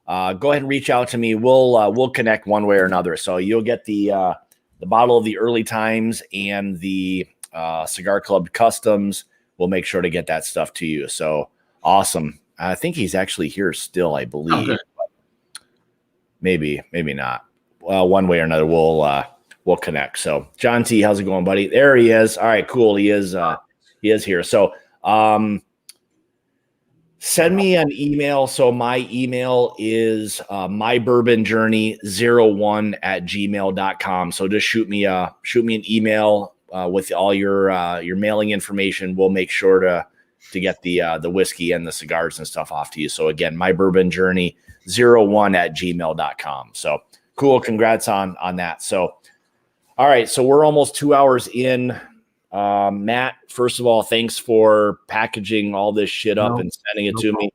S1: go ahead and reach out to me. We'll connect one way or another. So you'll get the bottle of the Early Times and the Cigar Club Customs. We'll make sure to get that stuff to you. So awesome. I think he's actually here still, I believe.
S2: Okay.
S1: Maybe not. Well, one way or another, we'll connect. So John T, how's it going, buddy? There he is. All right, cool. He is here. So send me an email. So my email is mybourbonjourney01@gmail.com. So just shoot me an email with all your mailing information. We'll make sure to get the whiskey and the cigars and stuff off to you. So again, mybourbonjourney01@gmail.com. So cool. Congrats on that. So, all right. So we're almost 2 hours in. Matt, first of all, thanks for packaging all this shit up and sending it to me.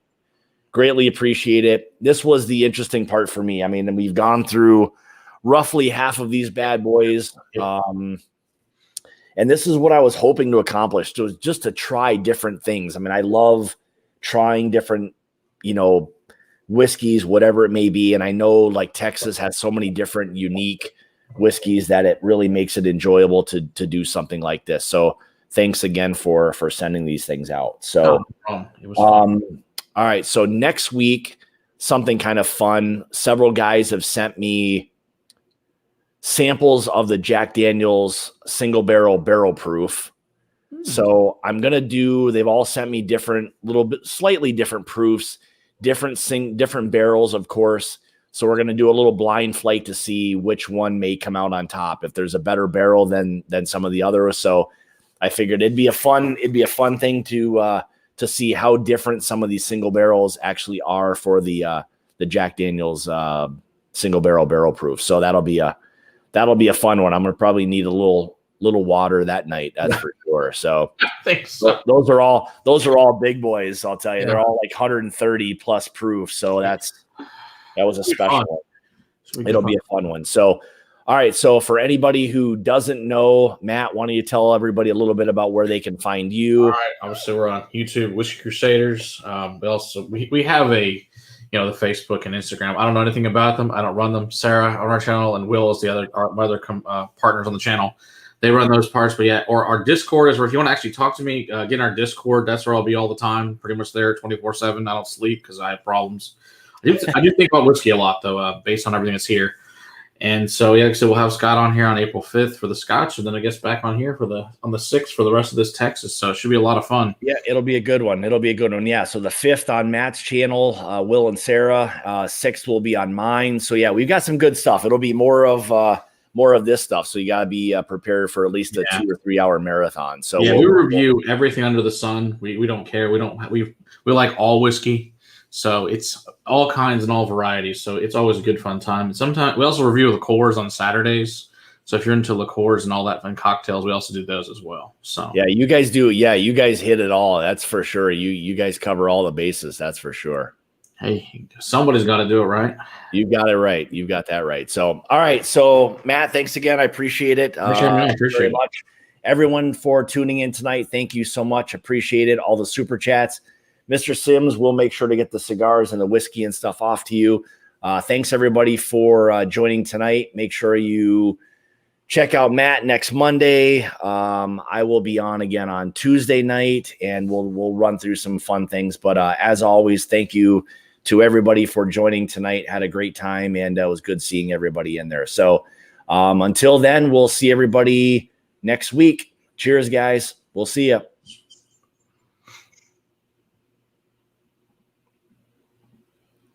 S1: Greatly appreciate it. This was the interesting part for me. I mean, we've gone through roughly half of these bad boys. And this is what I was hoping to accomplish, just to try different things. I mean, I love trying different, whiskeys, whatever it may be. And I know like Texas has so many different unique whiskeys that it really makes it enjoyable to do something like this. So thanks again for sending these things out. So,
S2: it was fun.
S1: All right. So next week, something kind of fun. Several guys have sent me samples of the Jack Daniel's single barrel proof. So I'm going to they've all sent me slightly different proofs, different barrels, of course. So we're going to do a little blind flight to see which one may come out on top, if there's a better barrel than some of the others. So I figured it'd be a fun thing to see how different some of these single barrels actually are for the Jack Daniel's single barrel proof. So that'll be a fun one. I'm going to probably need a little water that night. That's for sure. So
S2: I think so.
S1: Those are all big boys. I'll tell you, they're all like 130 plus proof. So that was a special one. It'll be a fun one. So, all right. So for anybody who doesn't know, Matt, why don't you tell everybody a little bit about where they can find you?
S2: All right. Obviously, we're on YouTube, Whiskey Crusaders. We have the Facebook and Instagram. I don't know anything about them. I don't run them. Sarah on our channel and Will is my other partners on the channel. They run those parts, but or our Discord is where if you want to actually talk to me, get in our Discord. That's where I'll be all the time, pretty much there 24/7. I don't sleep because I have problems. I do think about whiskey a lot, though, based on everything that's here. And so, so we'll have Scott on here on April 5th for the Scotch, and then I guess back on here on the 6th for the rest of this Texas. So it should be a lot of fun. Yeah,
S1: it'll be a good one. Yeah. So the 5th on Matt's channel, Will and Sarah. 6th will be on mine. So yeah, we've got some good stuff. It'll be more of this stuff. So you got to be prepared for at least a 2 or 3 hour marathon. So
S2: we review everything under the sun. We don't care. We like all whiskey. So it's all kinds and all varieties. So it's always a good fun time. And sometimes we also review liqueurs on Saturdays. So if you're into liqueurs and all that fun cocktails, we also do those as well. So
S1: yeah, you guys do. Yeah, you guys hit it all. That's for sure. You guys cover all the bases. That's for sure.
S2: Hey, somebody's got to do it, right?
S1: You got it right. You got that right. So, all right. So Matt, thanks again. I appreciate it.
S2: Appreciate it
S1: much. Everyone for tuning in tonight. Thank you so much. Appreciate it. All the super chats. Mr. Sims, we'll make sure to get the cigars and the whiskey and stuff off to you. Thanks, everybody, for joining tonight. Make sure you check out Matt next Monday. I will be on again on Tuesday night, and we'll run through some fun things. But as always, thank you to everybody for joining tonight. Had a great time, and it was good seeing everybody in there. So until then, we'll see everybody next week. Cheers, guys. We'll see you.